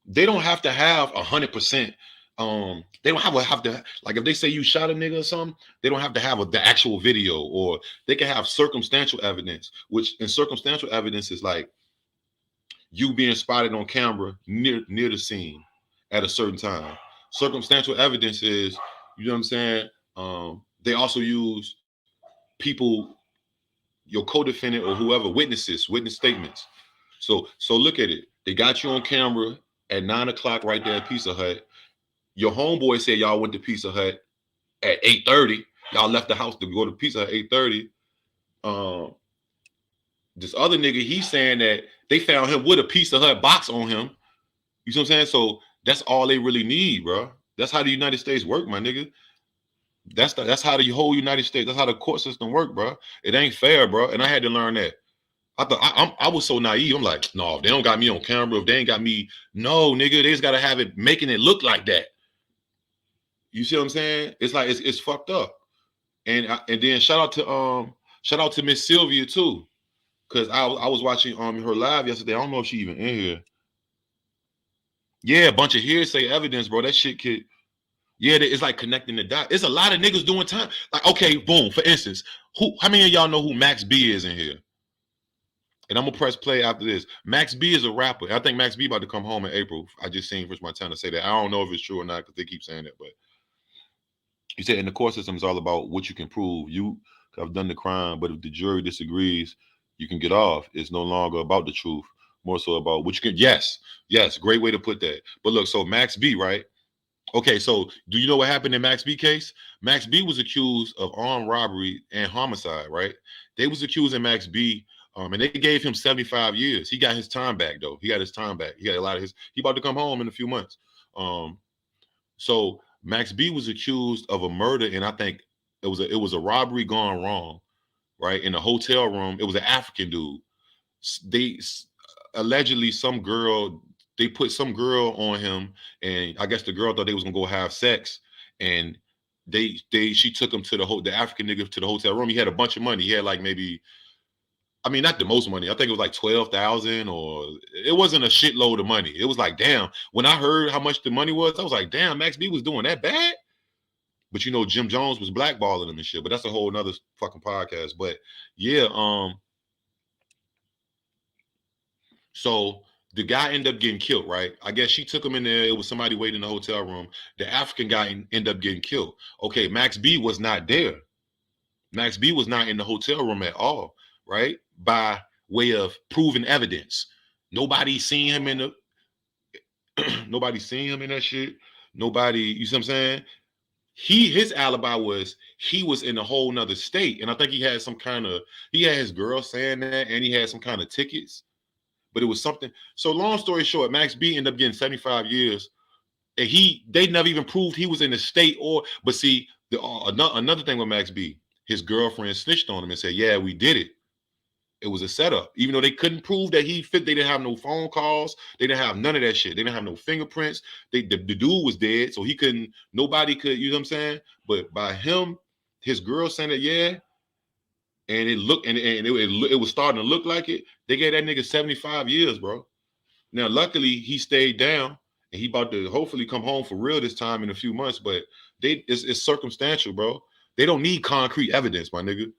Speaker 2: They don't have to have 100%. They don't have to like if they say you shot a nigga or something, they don't have to have the actual video, or they can have circumstantial evidence, which in circumstantial evidence is like you being spotted on camera near the scene at a certain time. Circumstantial evidence is, you know what I'm saying? They also use people, your co-defendant or whoever, witness statements. So look at it. They got you on camera at 9:00 right there at Pizza Hut. Your homeboy said y'all went to Pizza Hut at 8:30. Y'all left the house to go to Pizza Hut at 8:30. This other nigga, he's saying that they found him with a Pizza Hut box on him. You see what I'm saying? So that's all they really need, bro. That's how the United States work, my nigga. That's how the whole United States, that's how the court system work, bro. It ain't fair, bro. And I had to learn that. I thought I was so naive. I'm like, no, if they don't got me on camera, if they ain't got me, no, nigga, they just gotta have it making it look like that. You see what I'm saying? It's like it's fucked up. And then shout out to Miss Sylvia too, because I was watching her live yesterday. I don't know if she even in here. Yeah, a bunch of hearsay evidence, bro. That shit could. Yeah, it's like connecting the dots. It's a lot of niggas doing time. Like, okay, boom. For instance, how many of y'all know who Max B is in here? And I'm gonna press play after this. Max B is a rapper. I think Max B about to come home in April. I just seen Rich Montana say that. I don't know if it's true or not because they keep saying that, but he said in the court system is all about what you can prove. You have done the crime, but if the jury disagrees, you can get off. It's no longer about the truth, more so about what you can. Yes, great way to put that. But look, so Max B, right? Okay, so do you know what happened in Max B case? Max B was accused of armed robbery and homicide, right? They was accusing Max B, and they gave him 75 years. He got his time back, though. He got his time back. He got a lot of he about to come home in a few months. So Max B was accused of a murder, and I think it was a robbery gone wrong, right? In a hotel room. It was an African dude. They allegedly they put some girl on him, and I guess the girl thought they was gonna go have sex, and she took him to the African nigga to the hotel room. He had a bunch of money. He had like maybe, I mean, not the most money. I think it was like 12,000, or it wasn't a shitload of money. It was like, damn. When I heard how much the money was, I was like, damn, Max B was doing that bad. But you know, Jim Jones was blackballing him and shit. But that's a whole nother fucking podcast. But yeah, so the guy ended up getting killed, right? I guess she took him in there. It was somebody waiting in the hotel room. The African guy ended up getting killed. Okay, Max B was not there. Max B was not in the hotel room at all, right? By way of proven evidence. Nobody seen him in the nobody seen him in that shit. Nobody, you see what I'm saying? His alibi was he was in a whole nother state. And I think he had his girl saying that, and he had some kind of tickets. But it was something. So long story short, Max B ended up getting 75 years. And they never even proved he was in the state but see, another thing with Max B, his girlfriend snitched on him and said, yeah, we did it. It was a setup. Even though they couldn't prove that he fit, they didn't have no phone calls. They didn't have none of that shit. They didn't have no fingerprints. The dude was dead, so nobody could, you know what I'm saying? But by him, his girl saying that, yeah, and it looked, and it was starting to look like it, they gave that nigga 75 years, bro. Now, luckily, he stayed down, and he about to hopefully come home for real this time in a few months, but it's circumstantial, bro. They don't need concrete evidence, my nigga.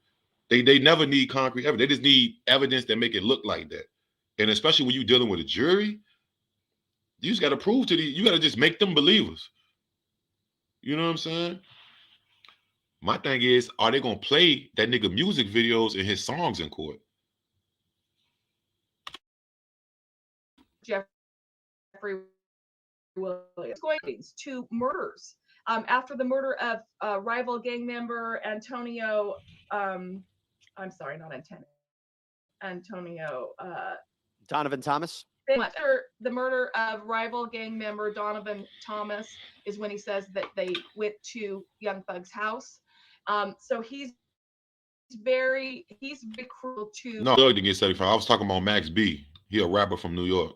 Speaker 2: They never need concrete evidence. They just need evidence that make it look like that. And especially when you're dealing with a jury, you just got to prove you got to just make them believers. You know what I'm saying? My thing is, are they going to play that nigga music videos and his songs in court?
Speaker 7: Jeffrey Williams going to murders after the murder of rival gang member Antonio. I'm sorry, not Antonio.
Speaker 6: Donovan Thomas.
Speaker 7: After the murder of rival gang member Donovan Thomas is when he says that they went to Young Thug's house. So he's very cruel to.
Speaker 2: No, Thug didn't get 75. I was talking about Max B. He a rapper from New York.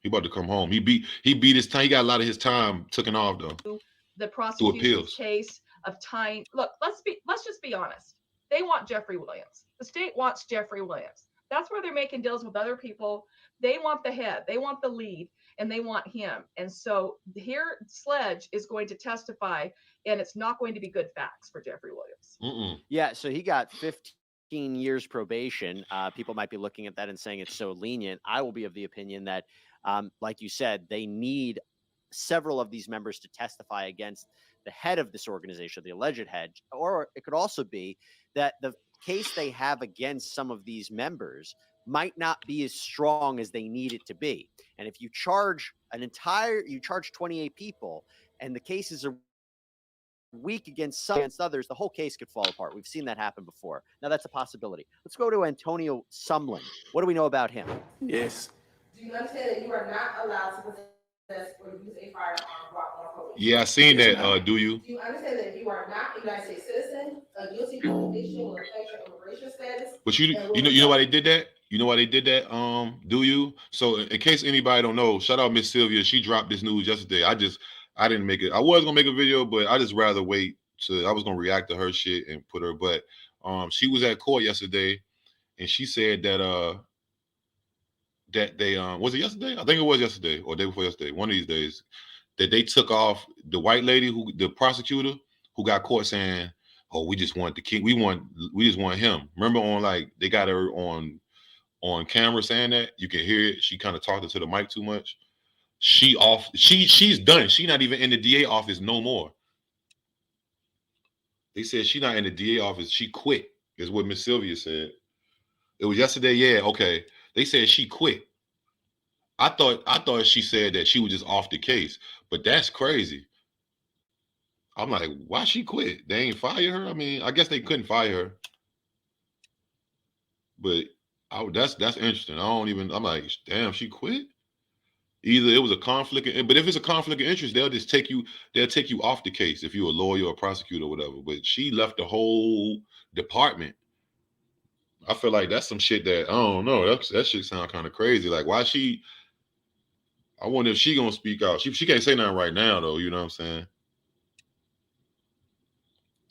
Speaker 2: He about to come home. He beat his time. He got a lot of his time taken off though.
Speaker 7: The prosecution's case of tying. Look, let's just be honest. They want Jeffrey Williams. The state wants Jeffrey Williams. That's where they're making deals with other people. They want the head, they want the lead, and they want him. And so here Sledge is going to testify, and it's not going to be good facts for Jeffrey Williams.
Speaker 6: Yeah, so he got 15 years probation. People might be looking at that and saying it's so lenient. I will be of the opinion that, like you said, they need several of these members to testify against the head of this organization, the alleged head, or it could also be that the case they have against some of these members might not be as strong as they need it to be. And if you charge 28 people and the cases are weak against some against others, the whole case could fall apart. We've seen that happen before. Now that's a possibility. Let's go to Antonio Sumlin. What do we know about him?
Speaker 4: Yes. Do you understand that you are not allowed to possess or use a firearm while on probation?
Speaker 2: Yeah, I seen that. Do you?
Speaker 4: Do you understand that you are not a United States citizen? A guilty conviction will affect your immigration status.
Speaker 2: But you know why they did that? You know why they did that? Do you? So in case anybody don't know, shout out Miss Sylvia. She dropped this news yesterday. I didn't make it. I was gonna make a video, but I just rather wait I was gonna react to her shit and put her. But she was at court yesterday, and she said that that they was it yesterday? I think it was yesterday or day before yesterday. One of these days that they took off the white lady the prosecutor who got caught saying, "Oh, we just want the king. We just want him." Remember they got her on camera saying that. You can hear it. She kind of talked to the mic too much. She's done. She's not even in the DA office no more. They said she's not in the DA office. She quit, is what Miss Sylvia said. It was yesterday. Yeah, okay. They said she quit. I thought she said that she was just off the case, but that's crazy. I'm like, why she quit? They ain't fire her? I mean, I guess they couldn't fire her. But that's interesting. I'm like, damn, she quit? Either it was a conflict, but if it's a conflict of interest, they'll take you off the case if you're a lawyer or a prosecutor or whatever. But she left the whole department. I feel like that's some shit that I don't know. That shit sound kind of crazy. Like, why she? I wonder if she gonna speak out. She can't say nothing right now though. You know what I'm saying?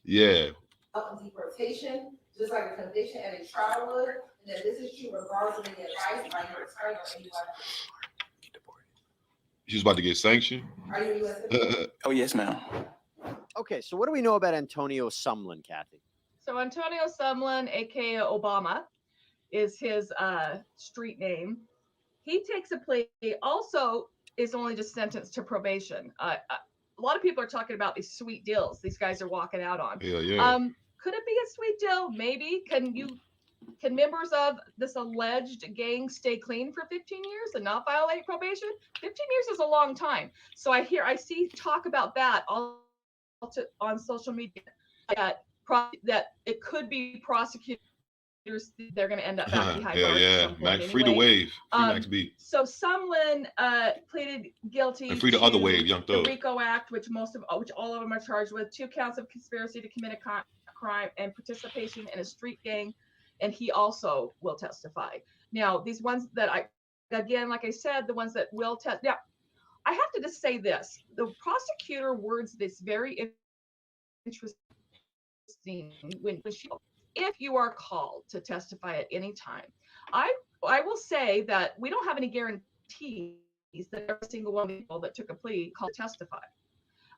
Speaker 2: Yeah.
Speaker 4: Deportation, just like a conviction at a trial would, and that this is true regardless of the advice by your attorney or anyone else.
Speaker 2: She's about to get sanctioned.
Speaker 4: Are you a U.S. citizen?
Speaker 8: Oh, yes, ma'am.
Speaker 6: Okay, so what do we know about Antonio Sumlin, Kathy?
Speaker 7: So Antonio Sumlin, aka Obama, is his street name. He takes a plea. Also, is only just sentenced to probation. A lot of people are talking about these sweet deals these guys are walking out on.
Speaker 2: Yeah.
Speaker 7: Could it be a sweet deal? Maybe. Can members of this alleged gang stay clean for 15 years and not violate probation? 15 years is a long time. So I see talk about that all on social media that it could be prosecutors. They're going to end up back behind bars at some point
Speaker 2: Max,
Speaker 7: anyway.
Speaker 2: free the wave. Free Max B.
Speaker 7: So Sumlin pleaded guilty
Speaker 2: And free the
Speaker 7: to
Speaker 2: other wave, Young Thug.
Speaker 7: the RICO Act, which all of them are charged with 2 counts of conspiracy to commit a crime and participation in a street gang, and he also will testify. Now, these ones that like I said, the ones that will test. Now, I have to just say this: the prosecutor words this very interesting when she, if you are called to testify at any time. I will say that we don't have any guarantees that every single one of the people that took a plea called to testify.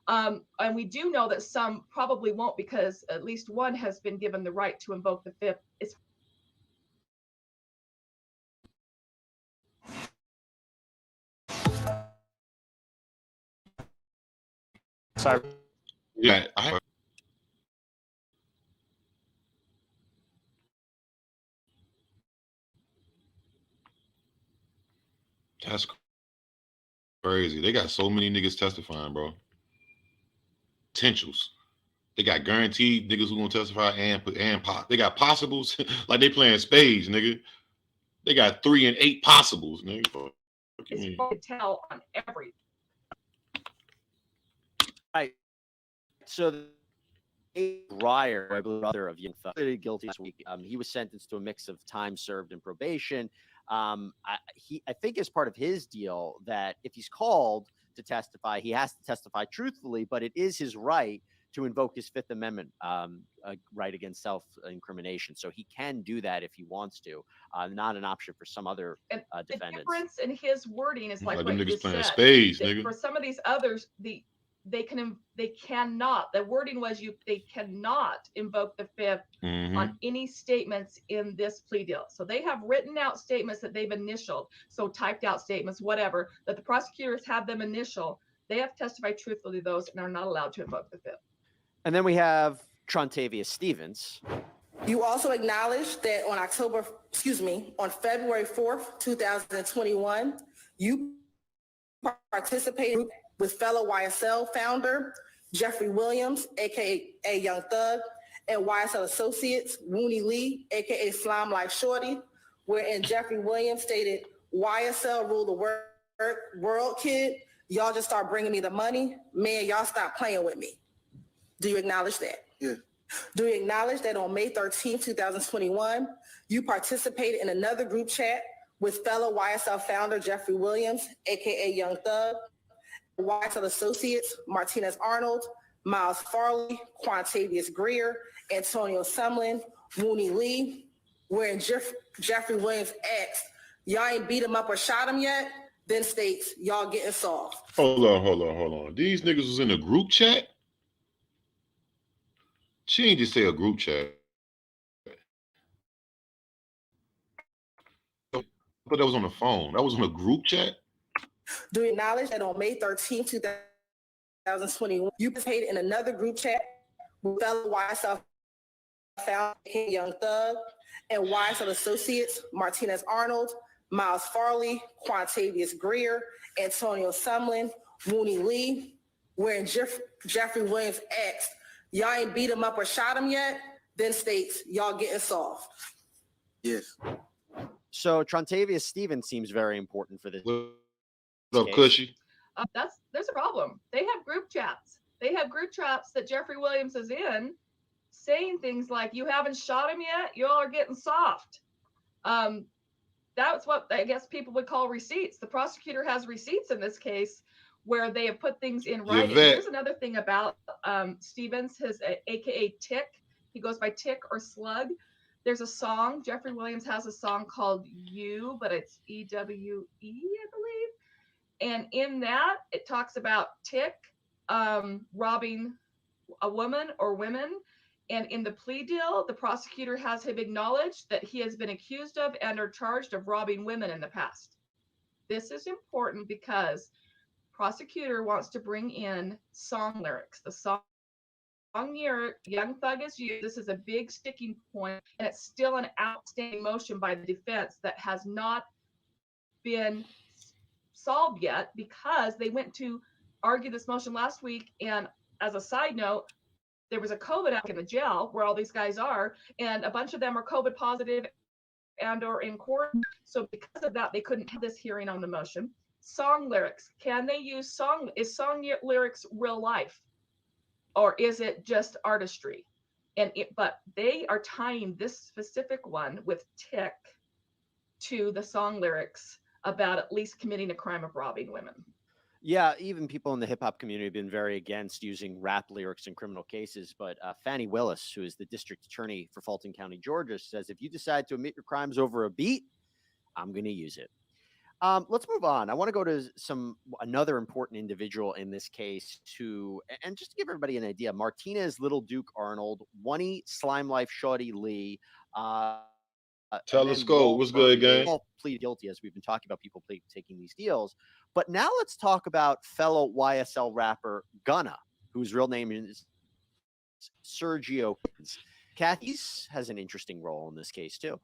Speaker 7: And we do know that some probably won't, because at least one has been given the right to invoke the Fifth. It's
Speaker 6: Sorry.
Speaker 2: Yeah, that's crazy. They got so many niggas testifying, bro. Potentials. They got guaranteed niggas who gonna testify and they got possibles. Like they playing spades, nigga. They got 3 and 8 possibles, nigga.
Speaker 7: it's hard to tell on every.
Speaker 6: Right. So Breyer, I believe, brother of Young Thug, pleaded guilty last week. He was sentenced to a mix of time served and probation. I think as part of his deal that if he's called to testify, he has to testify truthfully, but it is his right to invoke his Fifth Amendment right against self-incrimination. So he can do that if he wants to, not an option for some other defendants.
Speaker 7: The difference in his wording is like what
Speaker 2: them
Speaker 7: you
Speaker 2: niggas
Speaker 7: just
Speaker 2: playing
Speaker 7: said.
Speaker 2: spades, nigga.
Speaker 7: For some of these others, they cannot. The wording was they cannot invoke the Fifth on any statements in this plea deal. So they have written out statements that they've initialed, so typed out statements, whatever, that the prosecutors have them initial. They have to testify truthfully to those and are not allowed to invoke the Fifth.
Speaker 6: And then we have Trontavious Stevens.
Speaker 4: You also acknowledged that on February 4th, 2021, you participated with fellow YSL founder Jeffrey Williams, aka Young Thug, and YSL associates Wooney Lee, aka Slime Life Shorty, wherein Jeffrey Williams stated, "YSL rule the world, kid. Y'all just start bringing me the money. Man, y'all stop playing with me." Do you acknowledge that?
Speaker 8: Yeah.
Speaker 4: Do you acknowledge that on May 13, 2021, you participated in another group chat with fellow YSL founder Jeffrey Williams, aka Young Thug, YSL associates Martinez Arnold, Miles Farley, Quantavious Greer, Antonio Sumlin, Wooney Lee, wherein Jeffrey Williams asked, "Y'all ain't beat him up or shot him yet?" Then states, "Y'all getting soft."
Speaker 2: Hold on. These niggas was in a group chat? She ain't just say a group chat. But that was on the phone. That was on a group chat?
Speaker 4: Do you acknowledge that on May 13, 2021, you participated in another group chat with fellow YSL founder Young Thug and YSL associates Martinez Arnold, Miles Farley, Quantavious Greer, Antonio Sumlin, Wooney Lee, wherein Jeffrey Williams asked, "Y'all ain't beat him up or shot him yet?" Then states, "Y'all getting soft."
Speaker 8: Yes.
Speaker 6: So Trontavious Stevens seems very important for this.
Speaker 2: What up, Cushy?
Speaker 7: There's a problem. They have group chats. They have group chats that Jeffrey Williams is in, saying things like, "You haven't shot him yet? Y'all are getting soft." That's what I guess people would call receipts. The prosecutor has receipts in this case where they have put things in writing. Here's another thing about Stevens, his AKA Tick. He goes by Tick or Slug. There's a song. Jeffrey Williams has a song called "You," but it's EWE, I believe. And in that, it talks about Tick robbing a woman or women. And in the plea deal, the prosecutor has him acknowledge that he has been accused of and are charged of robbing women in the past. This is important because prosecutor wants to bring in song lyrics. The song Young Thug is used. This is a big sticking point, and it's still an outstanding motion by the defense that has not been solved yet because they went to argue this motion last week. And as a side note, there was a COVID outbreak in the jail where all these guys are, and a bunch of them are COVID positive and or in court. So because of that, they couldn't have this hearing on the motion. Song lyrics. Can they use song? Is song lyrics real life? Or is it just artistry? But they are tying this specific one with Tick to the song lyrics about at least committing a crime of robbing women.
Speaker 6: Yeah, even people in the hip hop community have been very against using rap lyrics in criminal cases. But Fannie Willis, who is the district attorney for Fulton County, Georgia, says if you decide to admit your crimes over a beat, I'm going to use it. Let's move on. I want to go to another important individual in this case and just to give everybody an idea, Martinez Little Duke Arnold, Wunny Slime Life Shawty Lee,
Speaker 2: Telescope, what's good, gang?
Speaker 6: All plead guilty, as we've been talking about people taking these deals. But now let's talk about fellow YSL rapper Gunna, whose real name is Sergio. Kathy has an interesting role in this case too.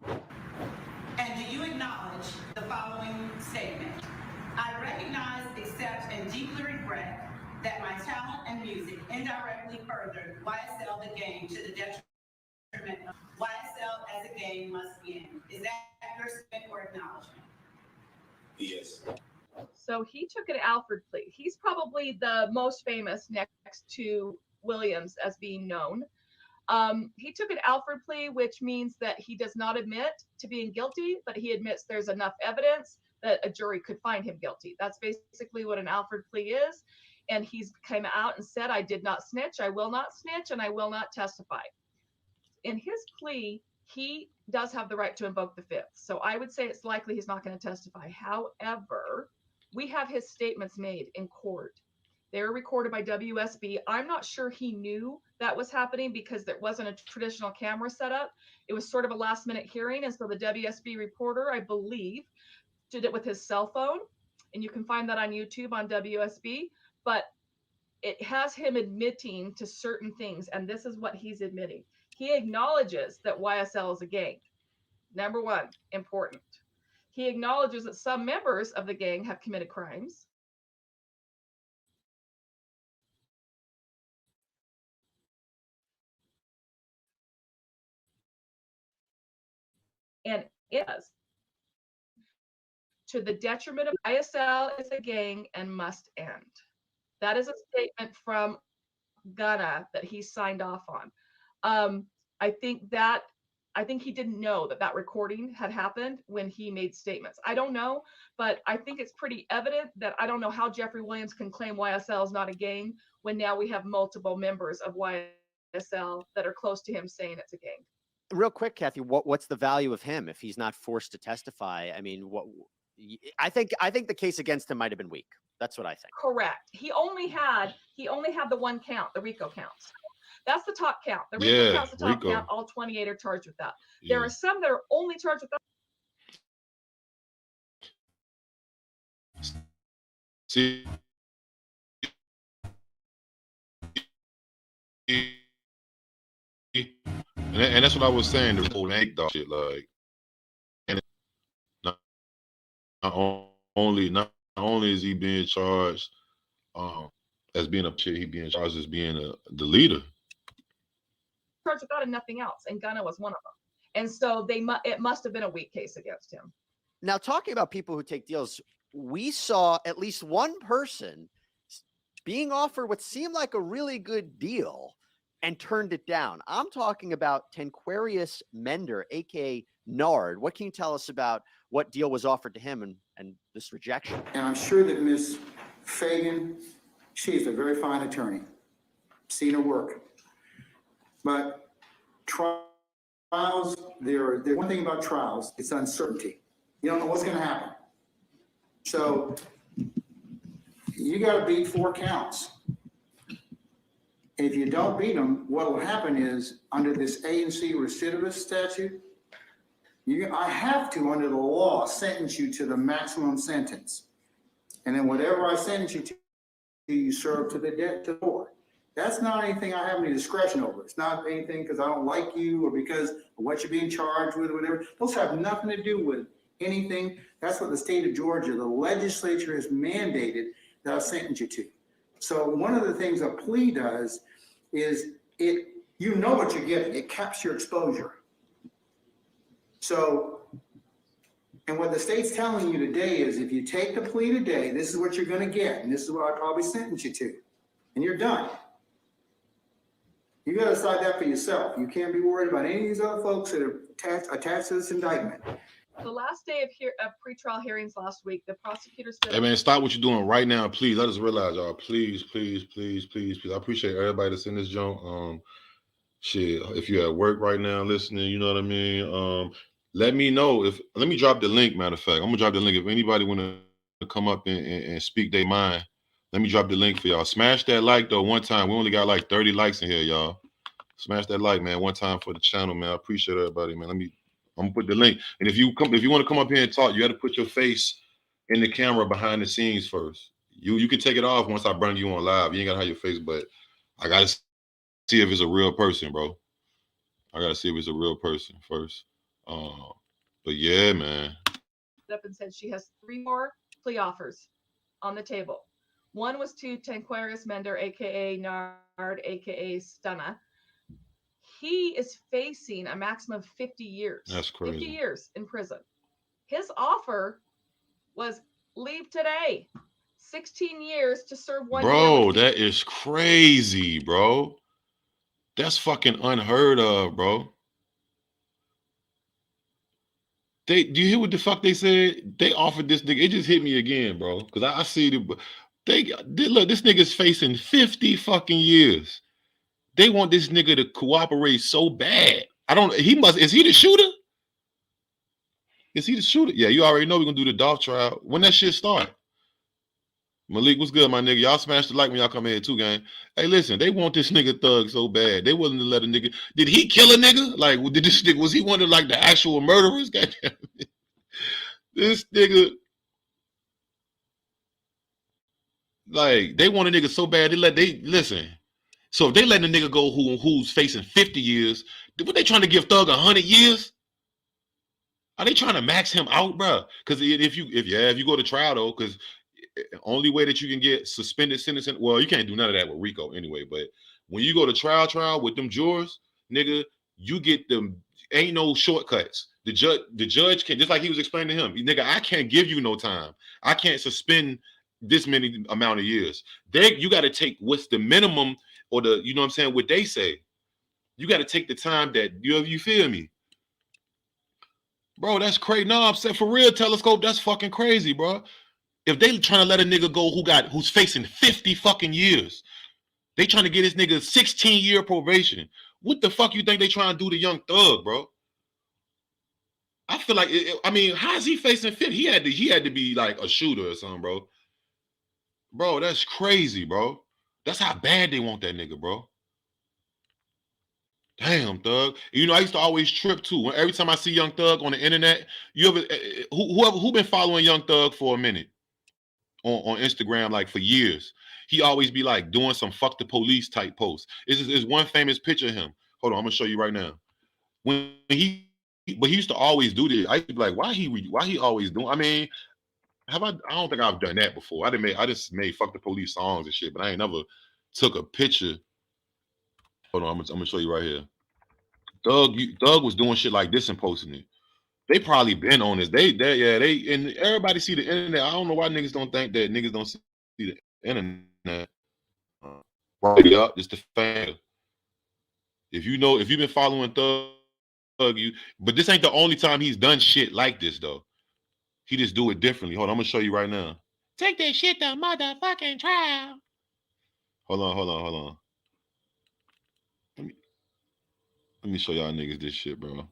Speaker 5: And do you acknowledge the following statement? I recognize, accept, and deeply regret that my talent and music indirectly furthered YSL the game to the detriment of YSL as a game must end. Is that your statement or acknowledgement?
Speaker 2: Yes.
Speaker 7: So he took an Alford plea. He's probably the most famous next to Williams as being known. He took an Alford plea, which means that he does not admit to being guilty, but he admits there's enough evidence that a jury could find him guilty. That's basically what an Alford plea is. And he's come out and said, I did not snitch, I will not snitch, and I will not testify. In his plea, he does have the right to invoke the fifth. So I would say it's likely he's not going to testify. However, we have his statements made in court. They were recorded by WSB. I'm not sure he knew that was happening because there wasn't a traditional camera setup. It was sort of a last minute hearing. And so the WSB reporter, I believe, did it with his cell phone. And you can find that on YouTube on WSB. But it has him admitting to certain things. And this is what he's admitting. He acknowledges that YSL is a gang. Number one, important. He acknowledges that some members of the gang have committed crimes. And it is to the detriment of YSL is a gang and must end. That is a statement from Gunna that he signed off on. I think he didn't know that recording had happened when he made statements. I don't know, but I think it's pretty evident that I don't know how Jeffrey Williams can claim YSL is not a gang when now we have multiple members of YSL that are close to him saying it's a gang.
Speaker 6: Real quick, Kathy, what's the value of him if he's not forced to testify? I mean, I think the case against him might have been weak. That's what I think.
Speaker 7: Correct. He only had the one count, the RICO counts. That's the top count. The RICO count's the top count. All 28 are charged with that. There are some that are only charged with that.
Speaker 2: See, and that's what I was saying. The whole Hank dog shit, like, and not only is he being charged as being a shit, he being charged as being the leader.
Speaker 7: Charged with that and nothing else, and Gunna was one of them. And so it must have been a weak case against him.
Speaker 6: Now, talking about people who take deals, we saw at least one person being offered what seemed like a really good deal and turned it down. I'm talking about Tanquarius Mender, aka Nard. What can you tell us about what deal was offered to him and this rejection?
Speaker 8: And I'm sure that Ms. Fagan, she's a very fine attorney. Seen her work. But trials, there's one thing about trials, it's uncertainty. You don't know what's going to happen. So you got to beat 4 counts. If you don't beat them, what will happen is under this A&C recidivist statute, I have to, under the law, sentence you to the maximum sentence. And then whatever I sentence you to, you serve to the death to the court. That's not anything I have any discretion over. It's not anything because I don't like you or because of what you're being charged with or whatever. Those have nothing to do with anything. That's what the state of Georgia, the legislature has mandated that I sentence you to. So one of the things a plea does is you know what you're getting. It caps your exposure. So, and what the state's telling you today is if you take the plea today, this is what you're going to get. And this is what I probably sentence you to. And you're done. You got to decide that for yourself. You can't be worried about any of these other folks that are attached to this indictment.
Speaker 7: The last day of pretrial hearings last week, the prosecutor said,
Speaker 2: "Hey man, stop what you're doing right now, please. Let us realize, y'all. Please, please, please, please, please. I appreciate everybody that's in this joint. Shit, if you're at work right now listening, you know what I mean. Let me know let me drop the link. Matter of fact, I'm gonna drop the link. If anybody want to come up and speak their mind, let me drop the link for y'all. Smash that like though one time. We only got like 30 likes in here, y'all. Smash that like, man, one time for the channel, man. I appreciate everybody, man. I'm gonna put the link. And if you want to come up here and talk, you got to put your face in the camera behind the scenes first. You can take it off once I bring you on live. You ain't gotta have your face, but I gotta see if it's a real person, bro. I gotta see if it's a real person first. But yeah, man.
Speaker 7: Up and said she has 3 more plea offers on the table. One was to Tanquarius Mender, aka Nard, aka Stunna. He is facing a maximum of 50 years.
Speaker 2: That's crazy.
Speaker 7: 50 years in prison. His offer was leave today. 16 years to serve 1 year.
Speaker 2: Bro, that is crazy, bro. That's fucking unheard of, bro. Do you hear what the fuck they said? They offered this nigga. It just hit me again, bro. Because I see look, this nigga's facing 50 fucking years. They want this nigga to cooperate so bad. Is he the shooter? Is he the shooter? Yeah, you already know we're gonna do the Dolph trial. When that shit start? Malik, what's good, my nigga? Y'all smash the like when y'all come here too, gang. Hey, listen, they want this nigga thug so bad. They willing to let a nigga. Did he kill a nigga? Like, did this nigga, was he one of like the actual murderers? This nigga, like, they want a nigga so bad. Listen. So if they letting a nigga go who's facing 50 years, what they trying to give Thug 100 years? Are they trying to max him out, bro? Because if you go to trial though, because only way that you can get suspended sentence, well, you can't do none of that with Rico anyway. But when you go to trial with them jurors, nigga, you get them. Ain't no shortcuts. The judge can, just like he was explaining to him, nigga, I can't give you no time. I can't suspend this many amount of years. You got to take what's the minimum or the, you know what I'm saying, what they say. You got to take the time that you feel me, bro. That's crazy. No, I'm saying for real, Telescope. That's fucking crazy, bro. If they trying to let a nigga go who's facing 50 fucking years, they trying to get this nigga 16-year probation. What the fuck you think they trying to do to Young Thug, bro? I feel like, how is he facing 50? He had to be like a shooter or something, bro. Bro, that's crazy, bro. That's how bad they want that nigga, bro. Damn, Thug. You know, I used to always trip too. Every time I see Young Thug on the internet, who been following Young Thug for a minute on Instagram, like for years, he always be like doing some fuck the police type posts. It's one famous picture of him. Hold on, I'm gonna show you right now. But he used to always do this. I used to be like, why he always doing? I mean, I don't think I've done that before. I just made fuck the police songs and shit, but I ain't never took a picture. Hold on, I'm gonna show you right here. Doug was doing shit like this and posting it. They probably been on this. They and everybody see the internet. I don't know why niggas don't think that niggas don't see the internet. Right up, just the fan. If you've been following Thug, but this ain't the only time he's done shit like this though. He just do it differently. Hold on, I'm gonna show you right now. Take that shit to motherfucking trial. Hold on. Let me show y'all niggas this shit, bro.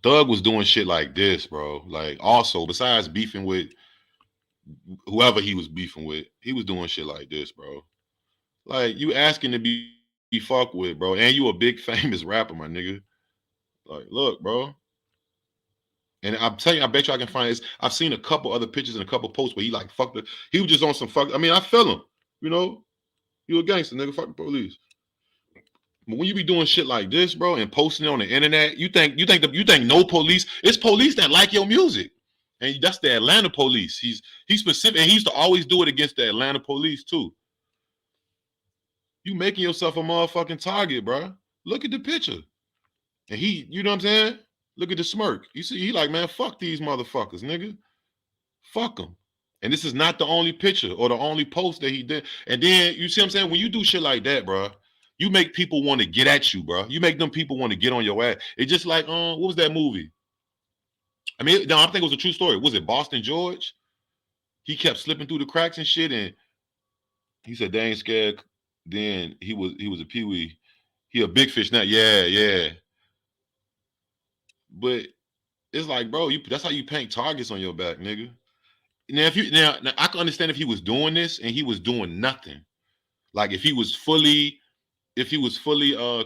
Speaker 2: Thug was doing shit like this, bro. Like, also, besides beefing with whoever he was beefing with, he was doing shit like this, bro. Like, you asking to be be fucked with, bro. And you a big famous rapper, my nigga. Like, look, bro. And I'm telling you, I bet you I can find this. I've seen a couple other pictures and a couple posts where he like fucked it. He was just on some fuck. I mean, I feel him. You know, you a gangster, nigga. Fuck the police. But when you be doing shit like this, bro, and posting it on the internet, you think no police. It's police that like your music, and that's the Atlanta police. He's specific, and he used to always do it against the Atlanta police too. You making yourself a motherfucking target, bro. Look at the picture, and he, you know what I'm saying? Look at the smirk. You see, he like, man, fuck these motherfuckers, nigga. Fuck them. And this is not the only picture or the only post that he did. And then you see what I'm saying? When you do shit like that, bro, you make people want to get at you, bro. You make them people want to get on your ass. It's just like, what was that movie? I mean, no, I think it was a true story. Was it Boston George? He kept slipping through the cracks and shit, and he said they ain't scared. Then he was a peewee. He a big fish now. Yeah. But it's like, bro, that's how you paint targets on your back, nigga. Now, now I can understand if he was doing this and he was doing nothing. Like if he was fully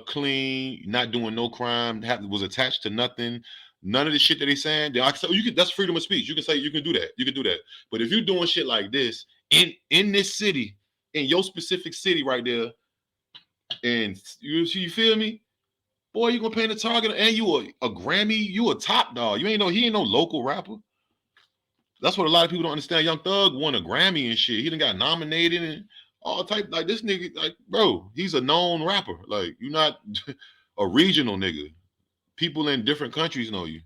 Speaker 2: clean, not doing no crime, was attached to nothing, none of the shit that they saying, then that's freedom of speech. You can say you can do that. But if you're doing shit like this in this city, in your specific city right there, and you feel me? Boy, you gonna paint a target, and you a Grammy, you a top dog. He ain't no local rapper. That's what a lot of people don't understand. Young Thug won a Grammy and shit. He done got nominated and all type. Like this nigga, like, bro, he's a known rapper. Like, you're not a regional nigga. People in different countries know you.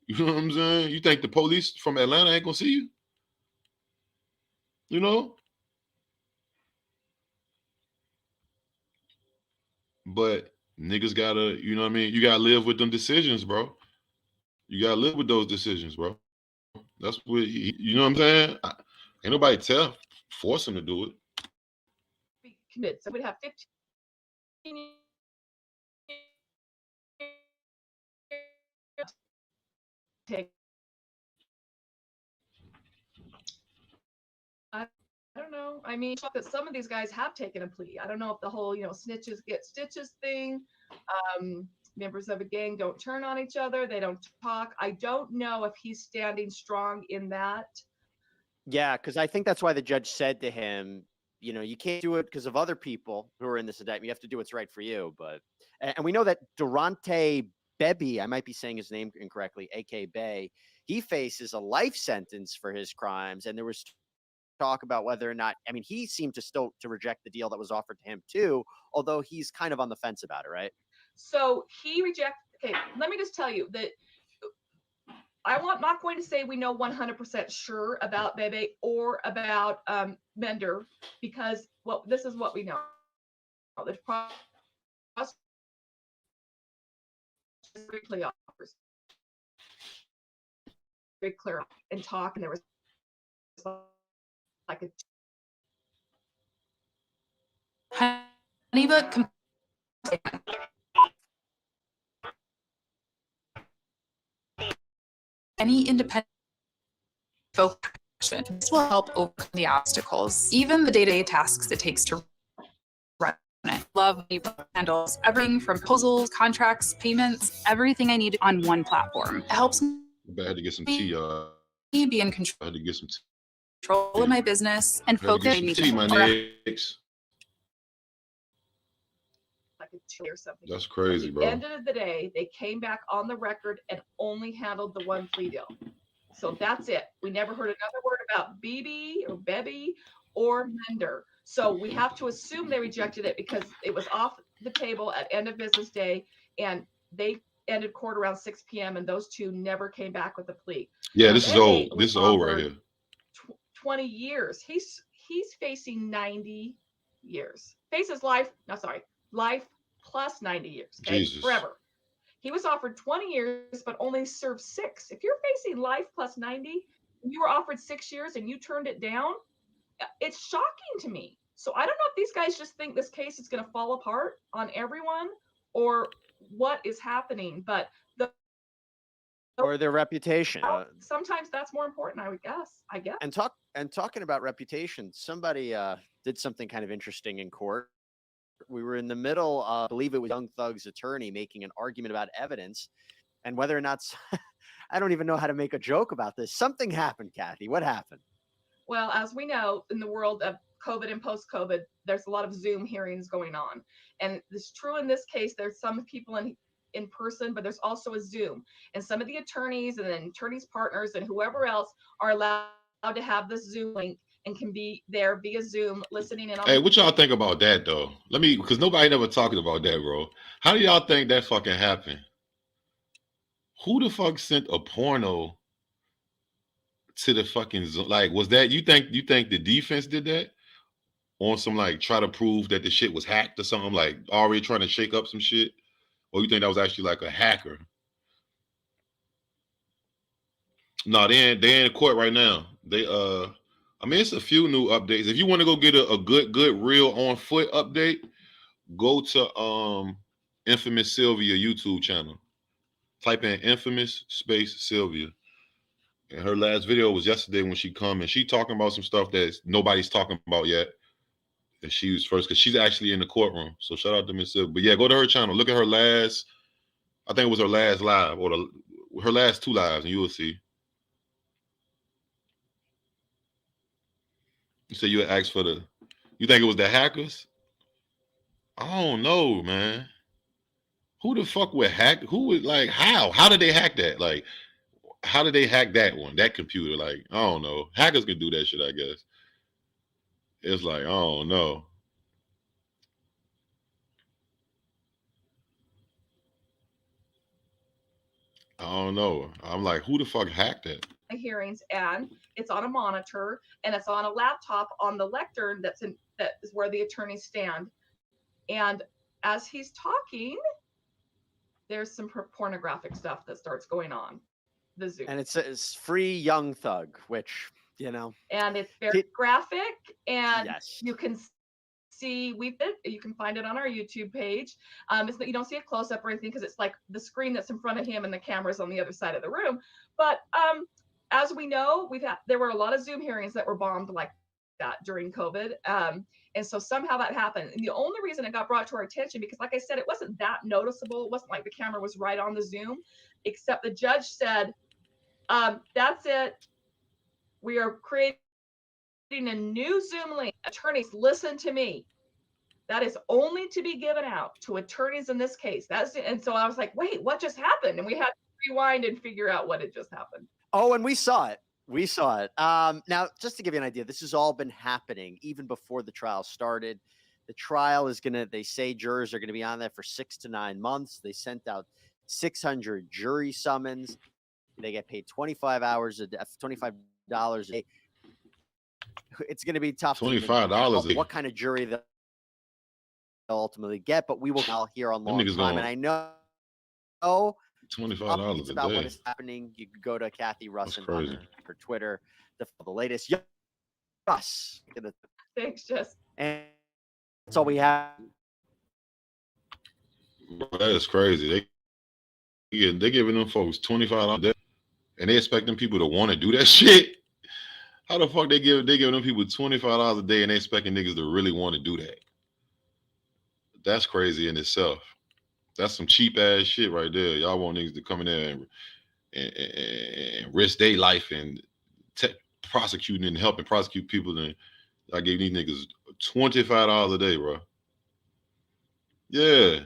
Speaker 2: You know what I'm saying? You think the police from Atlanta ain't gonna see you? You know? But niggas gotta, you know what I mean? You gotta live with them decisions, bro. You gotta live with those decisions, bro. That's what you know what I'm saying? Ain't nobody force him to do it.
Speaker 7: Commit. So we'd have 15 take. I don't know. I mean, that some of these guys have taken a plea. I don't know if the whole, snitches get stitches thing. Members of a gang don't turn on each other. They don't talk. I don't know if he's standing strong in that.
Speaker 6: Yeah, because I think that's why the judge said to him, you can't do it because of other people who are in this indictment. You have to do what's right for you. And we know that Durante Bebby, I might be saying his name incorrectly, A.K. Bay, he faces a life sentence for his crimes. And there was talk about whether or not, I mean, he seemed to reject the deal that was offered to him too, although he's kind of on the fence about it, right?
Speaker 7: So he rejected. Okay, let me just tell you that I'm not going to say we know 100% sure about Bebe or about Mender, because this is what we know. The process very clear and talk, and there was like a
Speaker 9: Honeybook. Any independent focus. This will help overcome the obstacles, even the day-to-day tasks it takes to run it. Love handles everything from proposals, contracts, payments, everything I need on one platform. It helps me
Speaker 2: had to get some tea,
Speaker 9: be in control.
Speaker 2: I had to get some
Speaker 9: Control of my business and focus.
Speaker 2: My next.
Speaker 7: or something.
Speaker 2: That's crazy, bro.
Speaker 7: At the end of the day, they came back on the record and only handled the one plea deal. So that's it. We never heard another word about BB or Bebby or Mender. So we have to assume they rejected it because it was off the table at end of business day, and they ended court around 6 p.m. and those two never came back with a plea.
Speaker 2: Yeah, this is old. This is old right here.
Speaker 7: 20 years. He's facing 90 years. Faces life. No, sorry, life plus 90 years. Okay,
Speaker 2: Jesus.
Speaker 7: Forever. He was offered 20 years, but only served 6. If you're facing life plus 90, and you were offered 6 years and you turned it down, it's shocking to me. So I don't know if these guys just think this case is going to fall apart on everyone or what is happening, but
Speaker 6: or their reputation.
Speaker 7: Sometimes that's more important, I guess.
Speaker 6: And talking about reputation, somebody did something kind of interesting in court we were in the middle, I believe it was Young Thug's attorney making an argument about evidence and whether or not, I don't even know how to make a joke about this. Something happened, Kathy. What happened?
Speaker 7: Well, as we know, in the world of COVID and post-COVID, there's a lot of Zoom hearings going on. And it's true in this case, there's some people in person, but there's also a Zoom. And some of the attorneys and then attorneys' partners and whoever else are allowed to have this Zoom link and can be there via Zoom listening in on.
Speaker 2: Hey, what y'all think about that though? Because nobody never talking about that, bro. How do y'all think that fucking happened? Who the fuck sent a porno to the fucking like? Was that you think the defense did that on some like try to prove that the shit was hacked or something, like already trying to shake up some shit, or you think that was actually like a hacker? No, they're in court right now. I mean, it's a few new updates. If you want to go get a good real on foot update, go to Infamous Sylvia YouTube channel. Type in Infamous space Sylvia. And her last video was yesterday when she come and she talking about some stuff that nobody's talking about yet. And she was first because she's actually in the courtroom. So shout out to Miss Sylvia. But yeah, go to her channel. Look at her last, I think it was her last live or her last 2 lives, and you will see. You say you would ask for you think it was the hackers? I don't know, man. Who the fuck would hack? Who would like how? How did they hack that? Like, how did they hack that one? That computer? Like, I don't know. Hackers can do that shit, I guess. It's like, I don't know. I don't know. I'm like, who the fuck hacked that?
Speaker 7: Hearings, and it's on a monitor and it's on a laptop on the lectern that is where the attorneys stand. And as he's talking, there's some pornographic stuff that starts going on the Zoom.
Speaker 6: And it says free Young Thug, which, you know.
Speaker 7: And it's very graphic, and
Speaker 6: yes,
Speaker 7: you can see you can find it on our YouTube page. You don't see a close up or anything because it's like the screen that's in front of him and the camera's on the other side of the room. But as we know, there were a lot of Zoom hearings that were bombed like that during COVID. And so somehow that happened. And the only reason it got brought to our attention, because like I said, it wasn't that noticeable. It wasn't like the camera was right on the Zoom, except the judge said, that's it. We are creating a new Zoom link. Attorneys, listen to me. That is only to be given out to attorneys in this case. And so I was like, wait, what just happened? And we had to rewind and figure out what had just happened.
Speaker 6: Oh, and we saw it. We saw it. Now, just to give you an idea, this has all been happening even before the trial started. The trial is they say jurors are going to be on there for 6 to 9 months. They sent out 600 jury summons. They get paid $25 a day. It's going to be tough.
Speaker 2: $25.
Speaker 6: What kind of jury they'll ultimately get, but we will all hear on long time. And I know
Speaker 2: $25
Speaker 6: about
Speaker 2: a
Speaker 6: what
Speaker 2: day.
Speaker 6: is happening. You can go to Kathy Russin
Speaker 2: crazy.
Speaker 6: on her Twitter for the latest. Russ.
Speaker 7: Thanks, Jess.
Speaker 6: And that's all we have.
Speaker 2: That is crazy. They're giving them folks $25 a day, and they expect them people to want to do that shit. How the fuck they giving them people $25 a day and they expecting niggas to really want to do that? That's crazy in itself. That's some cheap ass shit right there. Y'all want niggas to come in there and risk their life and prosecuting and helping prosecute people. And I gave these niggas $25 a day, bro. Yeah.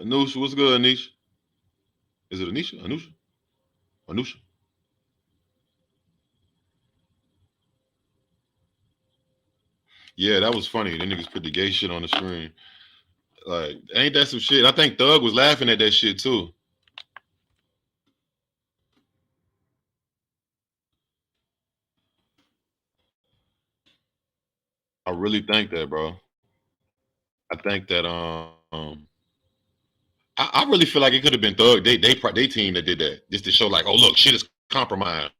Speaker 2: Anusha, what's good, Anisha? Is it Anisha? Anusha? Yeah, that was funny. Them niggas put the gay shit on the screen. Like, ain't that some shit? I think Thug was laughing at that shit too. I really think that, bro. I think that I really feel like it could have been Thug. They team that did that just to show like, oh look, shit is compromised.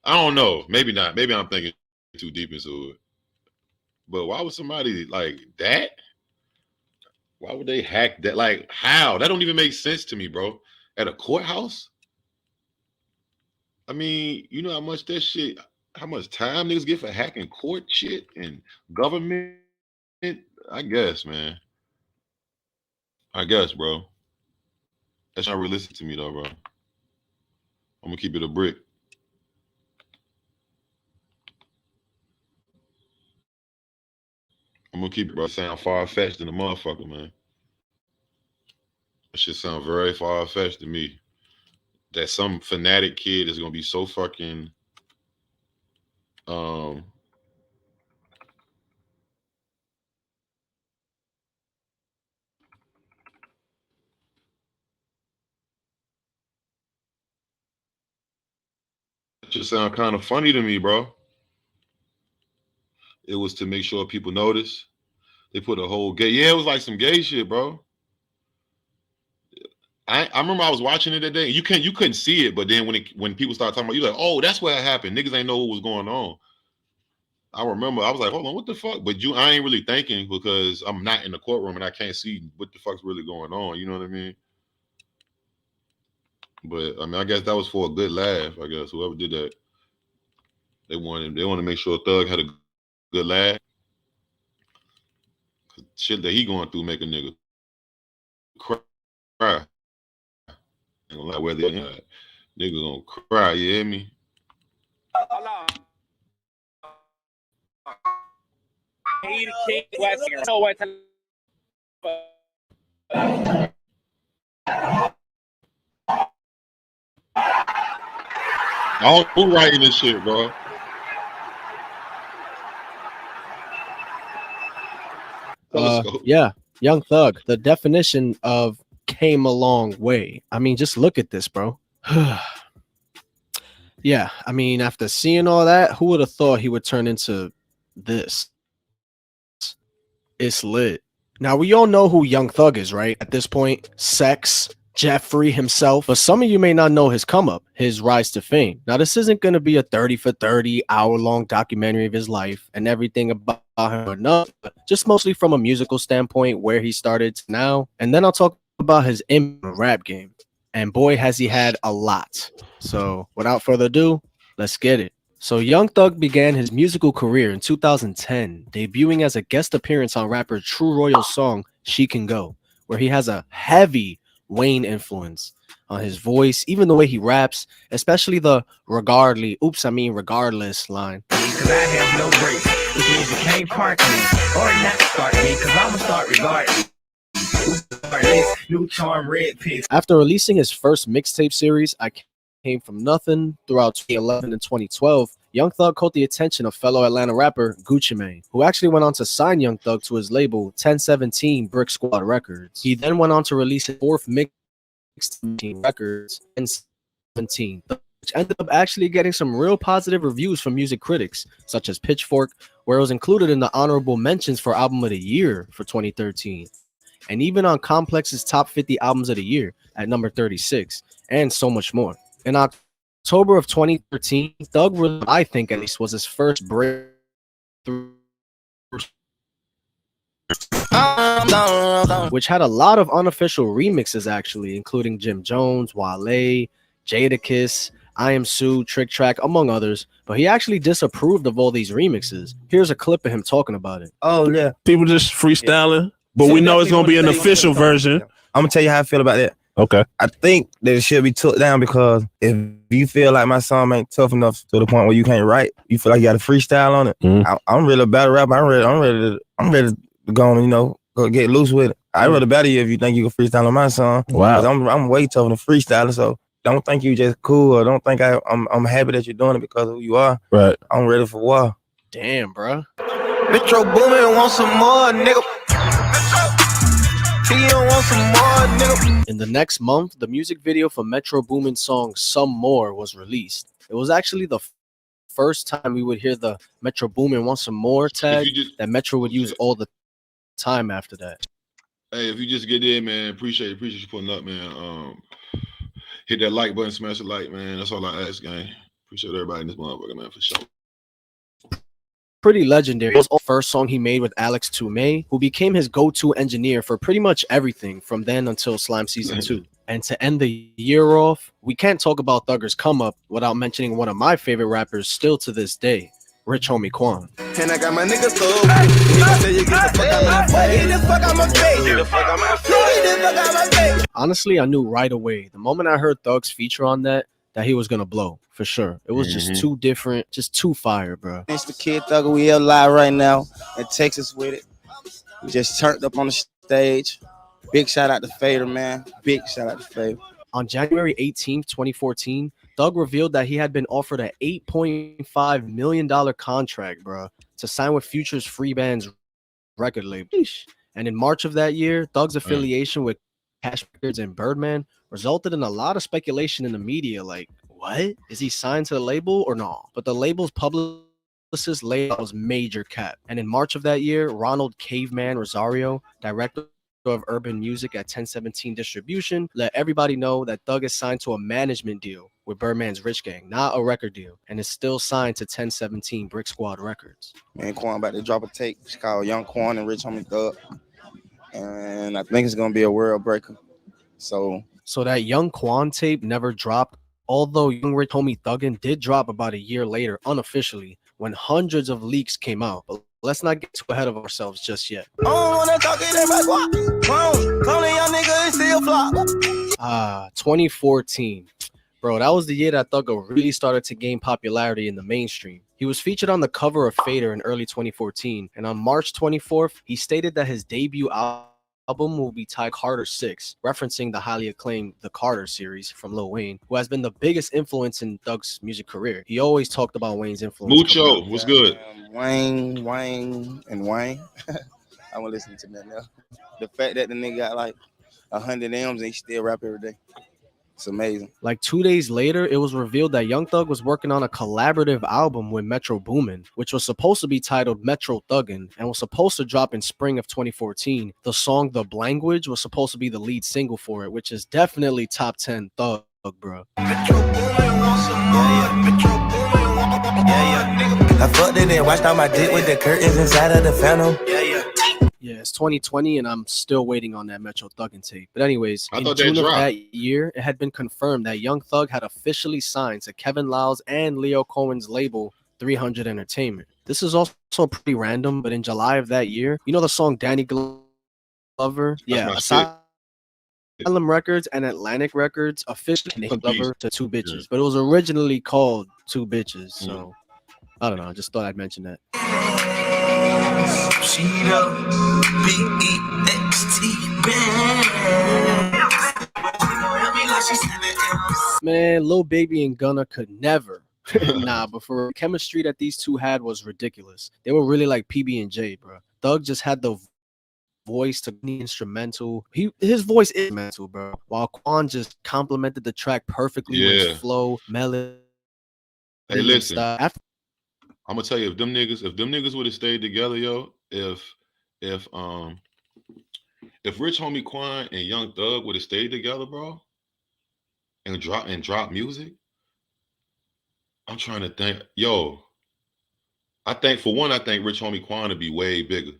Speaker 2: I don't know. Maybe not. Maybe I'm thinking too deep into it. But why would somebody like that? Why would they hack that? Like, how? That don't even make sense to me, bro. At a courthouse? I mean, you know how much that shit, how much time niggas get for hacking court shit and government. I guess, man. I guess, bro. That's not realistic to me, though, bro. I'm gonna keep it a brick. I'm gonna keep it, bro. Sound far-fetched than a motherfucker, man. That shit sound very far-fetched to me. That some fanatic kid is gonna be so fucking that shit sound kind of funny to me, bro. It was to make sure people notice. They put a whole gay, yeah, it was like some gay shit, bro. I remember I was watching it that day. You couldn't see it, but then when people start talking about, you like, oh, that's what happened. Niggas ain't know what was going on. I remember I was like, hold on, what the fuck? But I ain't really thinking because I'm not in the courtroom and I can't see what the fuck's really going on. You know what I mean? But I mean, I guess that was for a good laugh. I guess whoever did that, they wanted to make sure Thug had a good laugh. Shit that he going through make a nigga cry. Ain't gonna lie, whether nigga gonna cry. You hear me? Who writing this shit, bro?
Speaker 10: Yeah, Young Thug. The definition of came a long way. I mean, just look at this, bro. Yeah, I mean, after seeing all that, who would have thought he would turn into this? It's lit. Now, we all know who Young Thug is, right? At this point, Sex, Jeffrey himself. But some of you may not know his come up, his rise to fame. Now, this isn't going to be a 30 for 30 hour-long documentary of his life and everything about him or not, but just mostly from a musical standpoint, where he started to now. And then I'll talk about his rap game. And boy, has he had a lot. So without further ado, let's get it. So Young Thug began his musical career in 2010, debuting as a guest appearance on rapper True Royal's song She Can Go, where he has a heavy Wayne influence on his voice, even the way he raps, especially the regardless line.
Speaker 1: Cause I have no brakes, which means you can't park me or not start me, cause I'ma start regardless. New charm, red pigs.
Speaker 10: After releasing his first mixtape series, I Came From Nothing, throughout 2011 and 2012, Young Thug caught the attention of fellow Atlanta rapper Gucci Mane, who actually went on to sign Young Thug to his label 1017 Brick Squad Records. He then went on to release his fourth mixtape records in 2017, which ended up actually getting some real positive reviews from music critics, such as Pitchfork, where it was included in the honorable mentions for Album of the Year for 2013, and even on Complex's Top 50 Albums of the Year at number 36, and so much more. In October of 2013, Thug, I think at least, was his first breakthrough, which had a lot of unofficial remixes, actually, including Jim Jones, Wale, Jadakiss, I Am Sue, Trick Track, among others. But he actually disapproved of all these remixes. Here's a clip of him talking about it.
Speaker 11: Oh, yeah.
Speaker 12: People just freestyling, but we know it's going to be an official version.
Speaker 11: I'm going to tell you how I feel about that.
Speaker 12: Okay.
Speaker 11: I think that it should be took down because if you feel like my song ain't tough enough to the point where you can't write, you feel like you got a freestyle on it. I'm really a battle rapper. I'm ready to go on, go get loose with it. I'd rather battle you if you think you can freestyle on my song.
Speaker 12: Wow.
Speaker 11: I'm way tougher than freestyler, so don't think you just cool or don't think I'm happy that you're doing it because of who you are.
Speaker 12: Right.
Speaker 11: I'm ready for war.
Speaker 10: Damn, bro.
Speaker 1: Metro Boomin want some more, nigga.
Speaker 10: In the next month, the music video for Metro Boomin's song Some More was released. It was actually the first time we would hear the Metro Boomin Want Some More tag that Metro would use all the time after that.
Speaker 2: Hey, if you just get in, man, appreciate you putting up, man. Hit that like button, smash the like, man. That's all I ask, gang. Appreciate everybody in this motherfucker, man, for sure.
Speaker 10: Pretty legendary. It was the first song he made with Alex Toomey, who became his go-to engineer for pretty much everything from then until Slime Season 2. And to end the year off, we can't talk about Thugger's come up without mentioning one of my favorite rappers still to this day, Rich Homie Quan.
Speaker 1: And I got my niggas so get the fuck out my face. Get the fuck out my face. Get the fuck out my face.
Speaker 10: Honestly, I knew right away, the moment I heard Thug's feature on that he was gonna blow for sure. It was just too different, just too fire, bro.
Speaker 13: It's the Kid Thugger. We here live right now in Texas with it. We just turned up on the stage. Big shout out to Fader, man. Big shout out to Fader.
Speaker 10: On January 18th, 2014, Thug revealed that he had been offered an $8.5 million contract, bro, to sign with Future's Free Band's record label. And in March of that year, Thug's affiliation with Cash Records and Birdman resulted in a lot of speculation in the media, like, what? Is he signed to the label or no? But the label's publicist laid out was major cap. And in March of that year, Ronald Caveman Rosario, director of urban music at 1017 Distribution, let everybody know that Thug is signed to a management deal with Birdman's Rich Gang, not a record deal, and is still signed to 1017 Brick Squad Records.
Speaker 13: Me and Quan about to drop a tape. It's called Young Quan and Rich Homie Thug, and I think it's gonna be a world breaker. So
Speaker 10: that Young Quan tape never dropped, although Young Rich Homie Thuggin' did drop about a year later unofficially when hundreds of leaks came out. But let's not get too ahead of ourselves just yet. 2014. Bro, that was the year that Thugger really started to gain popularity in the mainstream. He was featured on the cover of Fader in early 2014, and on March 24th, he stated that his debut album will be titled Carter 6, referencing the highly acclaimed The Carter series from Lil Wayne, who has been the biggest influence in Thug's music career. He always talked about Wayne's influence.
Speaker 2: Mucho, what's good?
Speaker 13: Wayne. I'm gonna listen to that now. The fact that the nigga got like 100 M's and he still rap every day. It's amazing.
Speaker 10: Like 2 days later, it was revealed that Young Thug was working on a collaborative album with Metro Boomin, which was supposed to be titled Metro Thuggin' and was supposed to drop in spring of 2014. The song The Blanguage was supposed to be the lead single for it, which is definitely top 10 Thug, bro.
Speaker 1: I fucked it and washed out my dick with the curtains inside of the Phantom.
Speaker 10: Yeah, it's 2020 and I'm still waiting on that Metro Thuggin' tape. But anyways,
Speaker 2: I
Speaker 10: in
Speaker 2: thought
Speaker 10: June
Speaker 2: that
Speaker 10: of
Speaker 2: dropped.
Speaker 10: that year, it had been confirmed that Young Thug had officially signed to Kevin Lyle's and Leo Cohen's label 300 Entertainment. This is also pretty random, but in July of that year, you know the song Danny Glover? Yeah, Asylum Records and Atlantic Records officially named Glover to Two Bitches, but it was originally called Two Bitches, so I don't know, I just thought I'd mention that. Man, Lil Baby and Gunna could never. But for the chemistry that these two had was ridiculous. They were really like PB&J, bro. Thug just had the voice to be instrumental. His voice is instrumental, bro. While Quan just complimented the track perfectly with his flow, melody.
Speaker 2: Hey, listen. I'm gonna tell you, if them niggas would have stayed together, yo, if Rich Homie Quan and Young Thug would have stayed together, bro, and drop music, I'm trying to think. Yo, I think Rich Homie Quan would be way bigger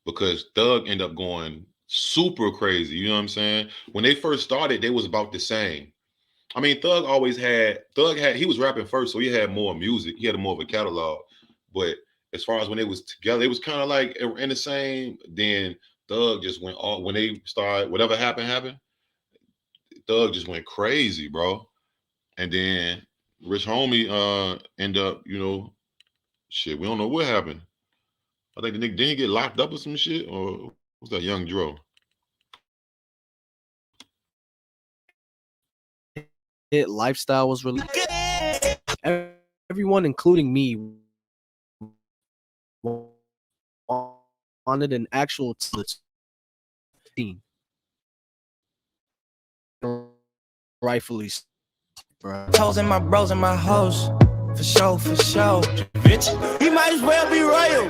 Speaker 2: because Thug ended up going super crazy. You know what I'm saying? When they first started, they was about the same. I mean, he was rapping first, so he had more music. He had more of a catalog. But as far as when they was together, it was kind of like in the same. Then Thug just went all, when they started, whatever happened. Thug just went crazy, bro. And then Rich Homie end up, shit, we don't know what happened. I think the nigga didn't get locked up or some shit, or what's that, Young Dro?
Speaker 10: Lifestyle was really everyone, including me, wanted an actual team. Rightfully, bro.
Speaker 1: Toes and my bros and my hoes. For sure. Bitch, he might as well be royal.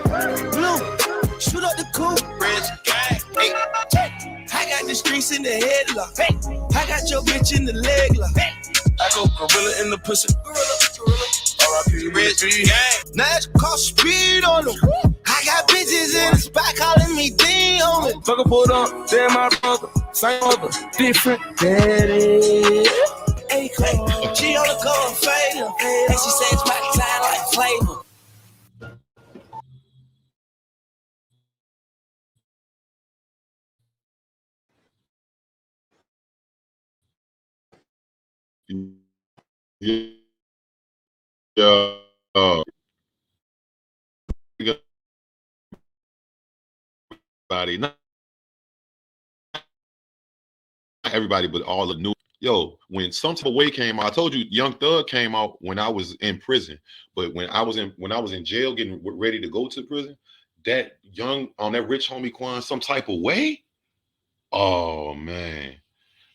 Speaker 1: Blue, shoot up the coupe. Rich gang. Hey. I got the streets in the headlock. Hey. I got your bitch in the leg lock. Hey. I go gorilla in the pussy. Gorilla. R.I.P. Rich gang. Now it's called speed on them. I got bitches in the spot calling me D on it.
Speaker 14: Fuck a pulled up, damn my brother.
Speaker 1: Same other, different daddy. Hey, she on the go and fader. And she says it's my time like flavor.
Speaker 2: Yeah. Everybody, not everybody, but all the new. Yo, when Some Type of Way came out, I told you Young Thug came out when I was in prison. But when I was in jail getting ready to go to prison, that young on that Rich Homie Quan, Some Type of Way. Oh man,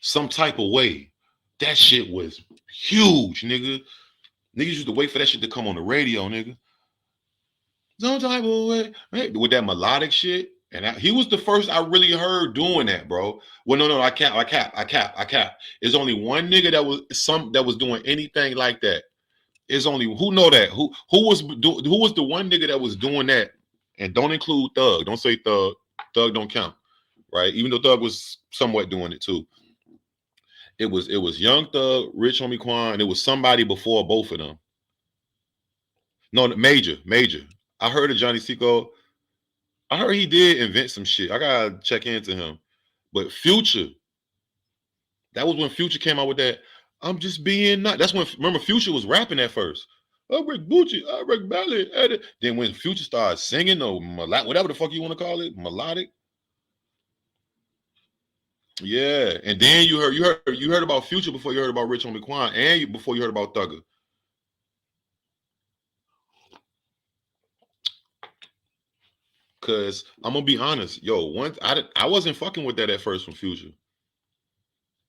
Speaker 2: Some Type of Way. That shit was huge, nigga. Niggas used to wait for that shit to come on the radio, nigga. Some type of way, right? With that melodic shit. And he was the first I really heard doing that, bro. Well, no, I cap. There's only one nigga that was doing anything like that. It's only who know that who was the one nigga that was doing that, and don't include Thug. Don't say Thug. Thug don't count, right? Even though Thug was somewhat doing it too. It was Young Thug, Rich Homie Quan, and it was somebody before both of them. No, Major. I heard of Johnny Seco. I heard he did invent some shit. I gotta check into him. But Future, that was when Future came out with that. I'm just being not. That's when remember Future was rapping at first. I break Gucci, I break Belly. Then when Future started singing or whatever the fuck you want to call it, melodic. Yeah, and then you heard about Future before you heard about Rich Homie Quan, and before you heard about Thugger. Cause I'm gonna be honest, yo, once I wasn't fucking with that at first from Future.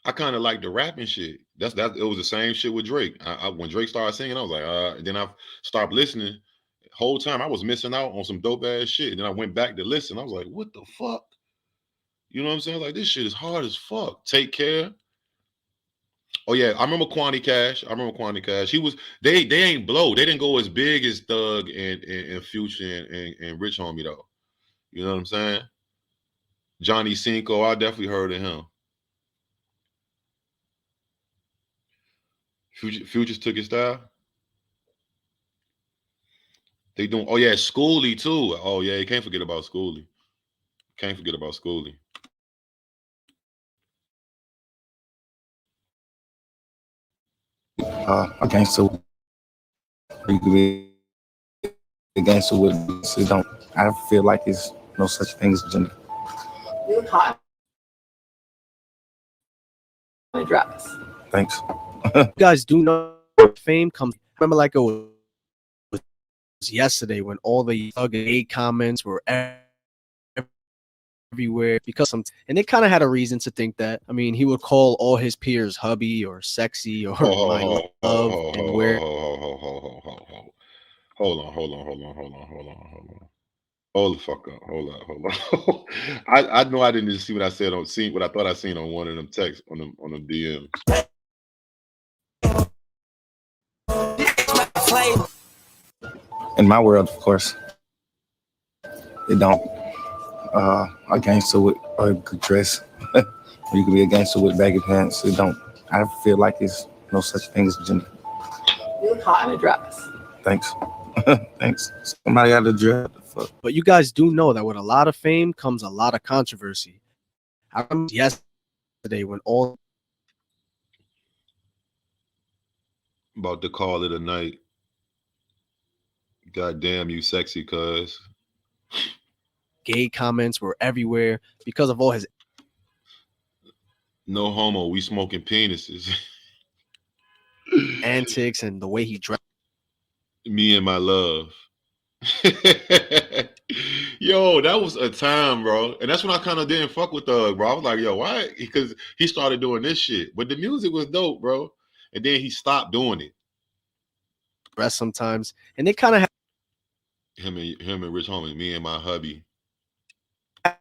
Speaker 2: I kind of like the rapping shit. It was the same shit with Drake. When Drake started singing, I was like, then I stopped listening. Whole time I was missing out on some dope ass shit. Then I went back to listen. I was like, what the fuck? You know what I'm saying? Like, this shit is hard as fuck. Take Care. Oh yeah, I remember Kwani Cash. He was they ain't blow. They didn't go as big as Thug and Future and Rich Homie though. You know what I'm saying? Johnny Cinco, I definitely heard of him. Future's took his style. They doing, oh yeah, Schoolie too. Oh yeah, you can't forget about Schoolie.
Speaker 13: A gangster, you could be a gangster with it. Don't. I feel like it's no such thing as gender.
Speaker 14: You look hot. It drops.
Speaker 13: Thanks.
Speaker 10: You guys do know fame comes. Remember, like it was yesterday when all the Thug and A comments were everywhere because and they kind of had a reason to think that. I mean, he would call all his peers hubby or sexy or my love and where.
Speaker 2: Hold on. Hold the fuck up. Hold on. I know I didn't see what I said what I thought I seen on one of them texts on them DMs.
Speaker 13: In my world, of course, it don't. A gangster with a good dress. You could be a gangster with baggy pants. It don't. I feel like it's no such thing as gender.
Speaker 14: You look hot in a dress.
Speaker 13: Thanks. Thanks. Somebody got to dress.
Speaker 10: But you guys do know that with a lot of fame comes a lot of controversy. I remember yesterday when all
Speaker 2: about to call it a night. God damn you, sexy cuz.
Speaker 10: Gay comments were everywhere because of all his
Speaker 2: no homo. We smoking penises.
Speaker 10: antics and the way he dressed.
Speaker 2: Me and my love. Yo, that was a time, bro. And that's when I kind of didn't fuck with Thug, bro. I was like, yo, why? Because he started doing this shit. But the music was dope, bro. And then he stopped doing it.
Speaker 10: Rest sometimes. And they kind of
Speaker 2: him and Rich Homie, me and my hubby.
Speaker 10: Had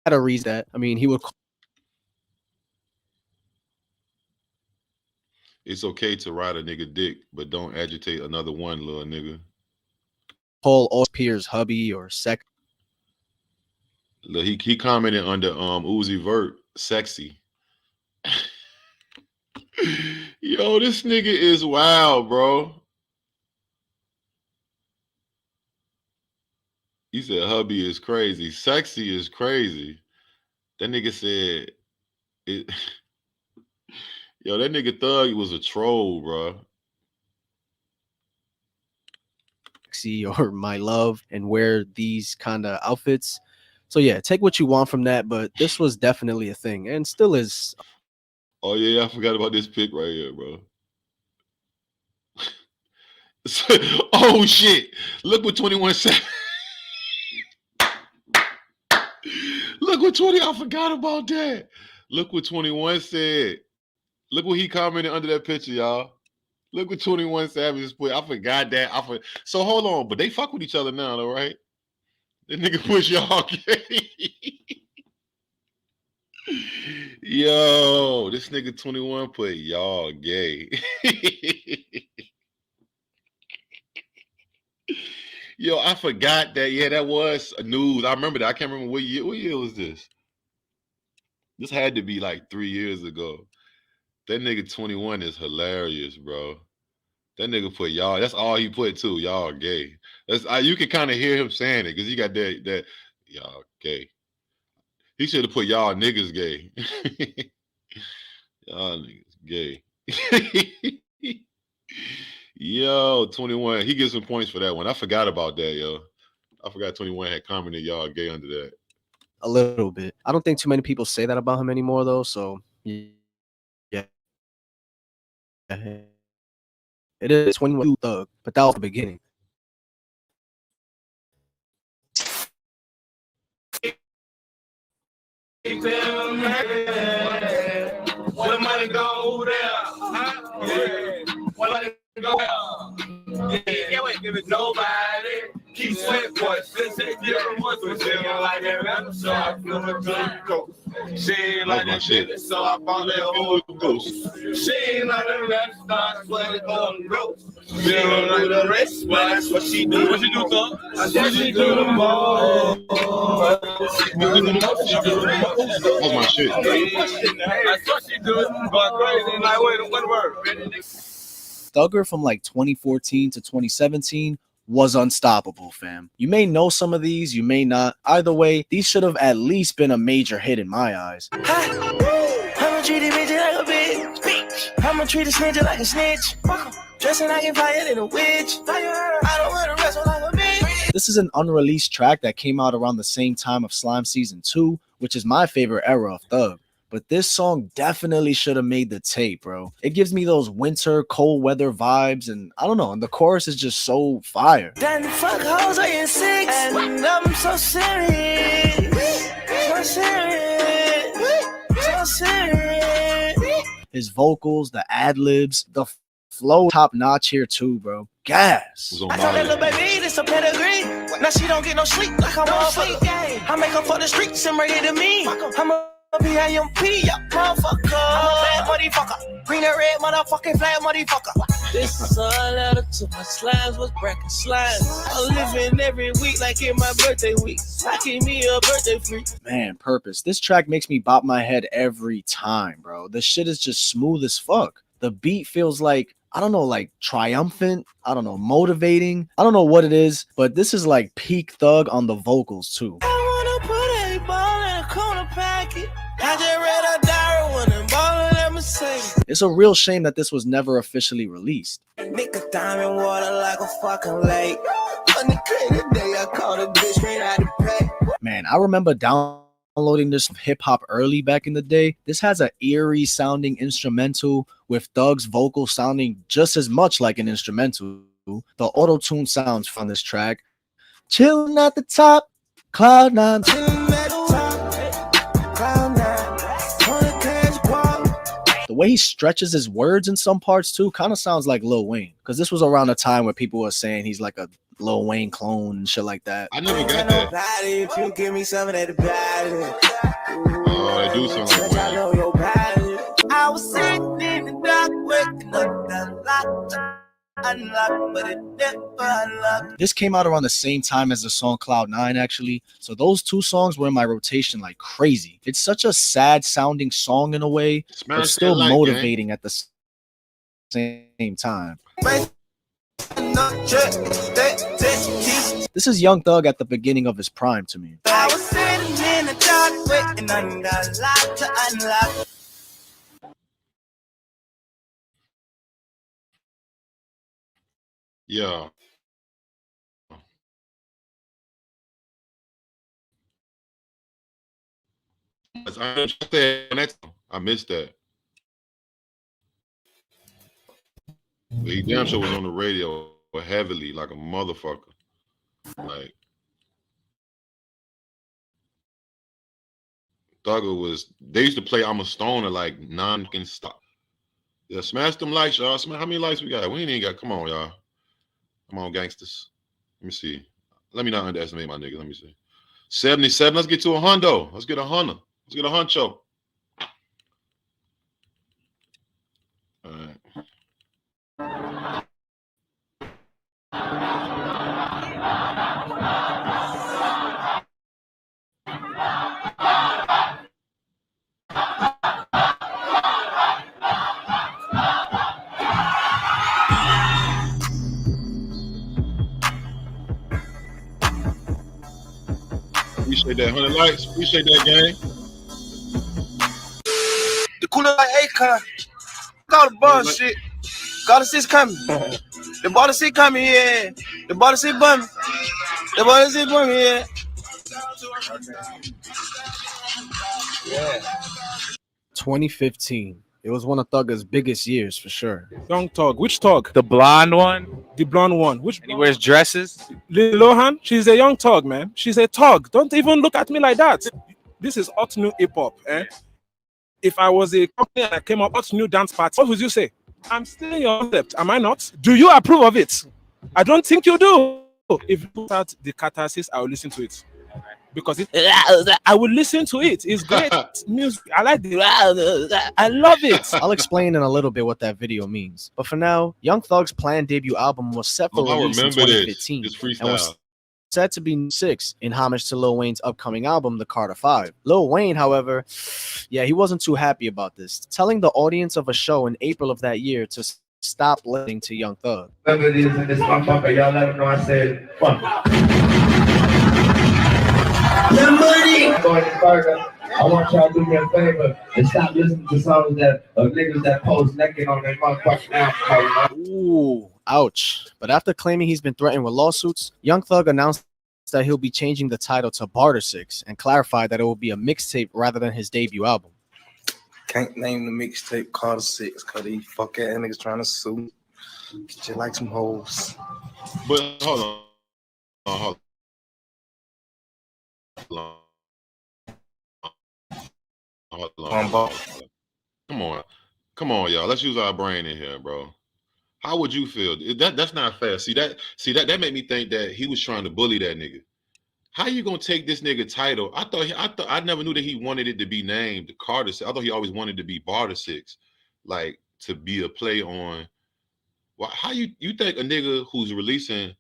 Speaker 10: a reason that. I mean, he would.
Speaker 2: It's okay to ride a nigga dick, but don't agitate another one, little nigga.
Speaker 10: Call all peers hubby or sex.
Speaker 2: He commented under Uzi Vert Sexy. Yo, this nigga is wild, bro. He said hubby is crazy. Sexy is crazy. That nigga said it. Yo, that nigga Thug was a troll, bro.
Speaker 10: Or my love and wear these kind of outfits. So yeah, take what you want from that, but this was definitely a thing and still is.
Speaker 2: Oh yeah, I forgot about this pic right here, bro. Oh shit! Look what 21 said. Look what 20. I forgot about that. Look what 21 said. Look what he commented under that picture, y'all. Look what 21 Savage put. I forgot that. So hold on, but they fuck with each other now, though, right? That nigga push y'all gay. Yo, this nigga 21 put y'all gay. Yo, I forgot that. Yeah, that was news. I remember that. I can't remember what year. What year was this? This had to be like 3 years ago. That nigga 21 is hilarious, bro. That nigga put y'all. That's all he put too. Y'all gay. That's you can kind of hear him saying it because he got that y'all gay. He should have put y'all niggas gay. Y'all niggas gay. Yo, 21. He gets some points for that one. I forgot about that, yo. I forgot 21 had commented y'all gay under that.
Speaker 10: A little bit. I don't think too many people say that about him anymore, though. So yeah. It is 21 Thug, but that was the beginning.
Speaker 1: What the money go there? Huh? Yeah. What money go there? Yeah, wait, give it nobody. Keep sweat, boy. Since it different ones, but she don't like that rap, so I feel her to go. She ain't like that shit, so I found that old ghost. She ain't like that rap star, sweating on the road. She don't like the rest, but that's what she do. What she do, Thug? I guess she do the most.
Speaker 2: That's my shit.
Speaker 1: That's what she do. Going crazy. Like, wait, what word?
Speaker 10: Thugger from like 2014 to 2017 was unstoppable, fam. You may know some of these, you may not. Either way, these should have at least been a major hit in my eyes.
Speaker 1: I'ma treat a bitch like a bitch. I'ma treat a snitch like a snitch. Dressing like a fire in a witch. I don't want to wrestle like a bitch.
Speaker 10: This is an unreleased track that came out around the same time of Slime Season 2, which is my favorite era of Thug. But this song definitely should have made the tape, bro. It gives me those winter, cold weather vibes, and I don't know, and the chorus is just so fire.
Speaker 1: Then the fuck hoes are in 6, and I'm so serious. So serious. So serious.
Speaker 10: His vocals, the ad-libs, the flow top notch here too, bro. Gas.
Speaker 1: I told that little baby this a pedigree. Now she don't get no sleep like I'm on sleep. I make her for the streets and ready to me. I'm a P.I.M.P. motherfucker. I'm a bad motherfucker. Green and red motherfucking flag motherfucker. This is a letter to my slimes was breaking slimes. I'm living every week like in my birthday week. I give me a birthday free.
Speaker 10: Man, Purpose. This track makes me bop my head every time, bro. This shit is just smooth as fuck. The beat feels like, I don't know, like triumphant. I don't know, motivating. I don't know what it is, but this is like peak Thug on the vocals too.
Speaker 1: I wanna put a ball in a corner packet. I just read a diary when I'm balling at Mercedes.
Speaker 10: It's a real shame that this was never officially released.
Speaker 1: Nigga diamond water like a fucking lake. On the crazy day, I called a bitch straight out of pack.
Speaker 10: Man, I remember downloading this hip hop early back in the day. This has an eerie sounding instrumental with Thug's vocal sounding just as much like an instrumental. The auto-tune sounds from this track. Chilling at the top, cloud nine. The way he stretches his words in some parts too kind of sounds like Lil Wayne, because this was around a time where people were saying he's like a Lil Wayne clone and shit like that.
Speaker 2: I never got that.
Speaker 1: If you give me some of that body.
Speaker 2: Oh, I do sound like Wayne.
Speaker 1: I was sitting in the dark waking up the light. unlock, but it never unlocked.
Speaker 10: This came out around the same time as the song Cloud 9, actually. So those two songs were in my rotation like crazy. It's such a sad sounding song in a way, but still motivating at the same time. This is Young Thug at the beginning of his prime to me.
Speaker 1: I was sitting in the dark, waiting on the light to unlock.
Speaker 2: Yeah. I missed that. But he damn sure was on the radio heavily, like a motherfucker. Like Thugger was. They used to play "I'm a Stoner" like non-stop. Yeah, smash them lights, y'all. How many lights we got? We ain't got. Come on, y'all. Come on, gangsters. Let me see. Let me not underestimate my nigga. Let me see. 77. Let's get to a hundo. Let's get a hunter. Let's get a huncho. All right. Appreciate that 100 likes. Appreciate that, gang.
Speaker 15: The cooler like Akon. Call the bullshit. Call the six coming. The ball seat coming here. The ball seat bummy. The ball seat bummy here.
Speaker 10: Yeah. 2015. It was one of Thugger's biggest years for sure.
Speaker 16: Young Thug. Which Thug? The blonde one? The blonde one. Which
Speaker 17: he wears dresses?
Speaker 16: Lil Lohan? She's a young Thug, man. She's a Thug. Don't even look at me like that. This is hot new hip-hop, eh? If I was a company and I came up hot new dance party, what would you say? I'm stealing your concept, am I not? Do you approve of it? I don't think you do. If you put out the catharsis, I will listen to it. Because I will listen to it. It's great music. I like the I love it.
Speaker 10: I'll explain in a little bit what that video means. But for now, Young Thug's planned debut album was set for release in 2015 and was set to be 6 in homage to Lil Wayne's upcoming album, The Carter 5. Lil Wayne, however, he wasn't too happy about this, telling the audience of a show in April of that year to stop listening to Young Thug.
Speaker 18: Whoever it is in this motherfucker, y'all let them know I said, fuck. The money! Going further, I want y'all to do me a favor and stop listening to songs that niggas that post naked on their motherfucking album.
Speaker 10: Ooh, ouch. But after claiming he's been threatened with lawsuits, Young Thug announced that he'll be changing the title to Barter 6 and clarified that it will be a mixtape rather than his debut album.
Speaker 13: Can't name the mixtape Carter 6 because these fuck ass niggas trying to sue. Get you like some hoes.
Speaker 2: But hold on. Hold on. Come on, y'all. Let's use our brain in here, bro. How would you feel? That's not fair. See that made me think that he was trying to bully that nigga. How you gonna take this nigga title? I never knew that he wanted it to be named Carter 6. I thought he always wanted to be Barter 6, like to be a play on. Well, how you think a nigga who's releasing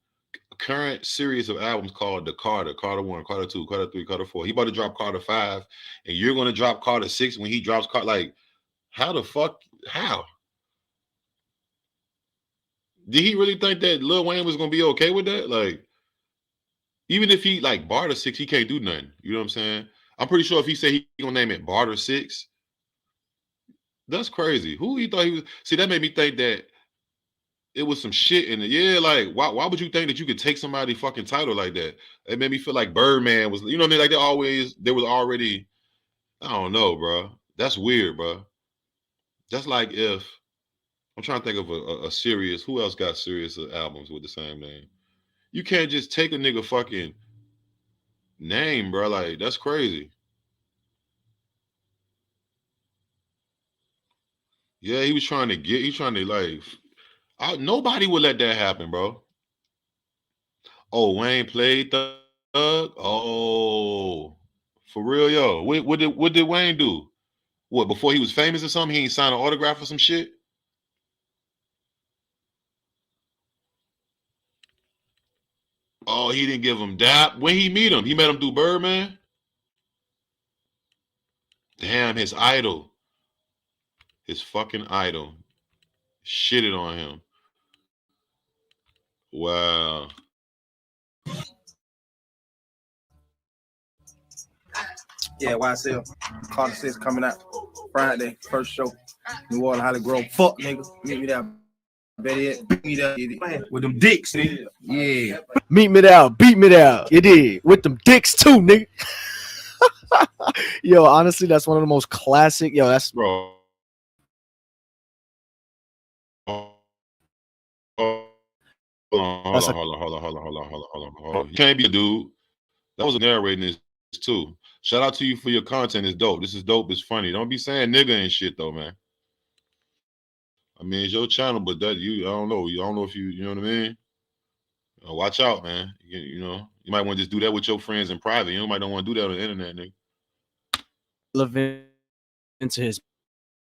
Speaker 2: a current series of albums called the Carter 1, Carter 2, Carter 3, Carter 4. He about to drop Carter 5, and you're gonna drop Carter 6 when he drops Carter. Like, how the fuck? How? Did he really think that Lil Wayne was gonna be okay with that? Like, even if he like Barter 6, he can't do nothing. You know what I'm saying? I'm pretty sure if he said he gonna name it Barter 6, that's crazy. Who he thought he was? See, that made me think that it was some shit in it. Yeah, like why would you think that you could take somebody's fucking title like that? It made me feel like Birdman was, you know what I mean? Like there was already, I don't know, bro. That's weird, bro. That's like if I'm trying to think of a serious, who else got serious albums with the same name? You can't just take a nigga fucking name, bro. Like, that's crazy. Yeah, he's trying to like, nobody would let that happen, bro. Oh, Wayne played Thug. Oh, for real, yo. What did Wayne do? What, before he was famous or something? He ain't signed an autograph or some shit? Oh, he didn't give him dap. When he meet him, he met him through Birdman. Damn, his idol. His fucking idol. Shitted on him. Wow.
Speaker 15: Yeah, YSL. Controversies coming out Friday, first show. New Orleans, Holly Grove. Fuck, nigga. Meet me there. Beat me there with them dicks, nigga. Yeah.
Speaker 10: Meet me there. Beat me there. You did. With them dicks too, nigga. Yo, honestly, that's one of the most classic. Yo, that's
Speaker 2: bro. Hold on. You can't be a dude. That was a narrating this too. Shout out to you for your content. It's dope. This is dope. It's funny. Don't be saying nigga and shit though, man. I mean, it's your channel, but that I don't know. I don't know if you know what I mean. Watch out, man. You know, you might want to just do that with your friends in private. You might don't want to do that on the internet, nigga.
Speaker 10: Relevant into his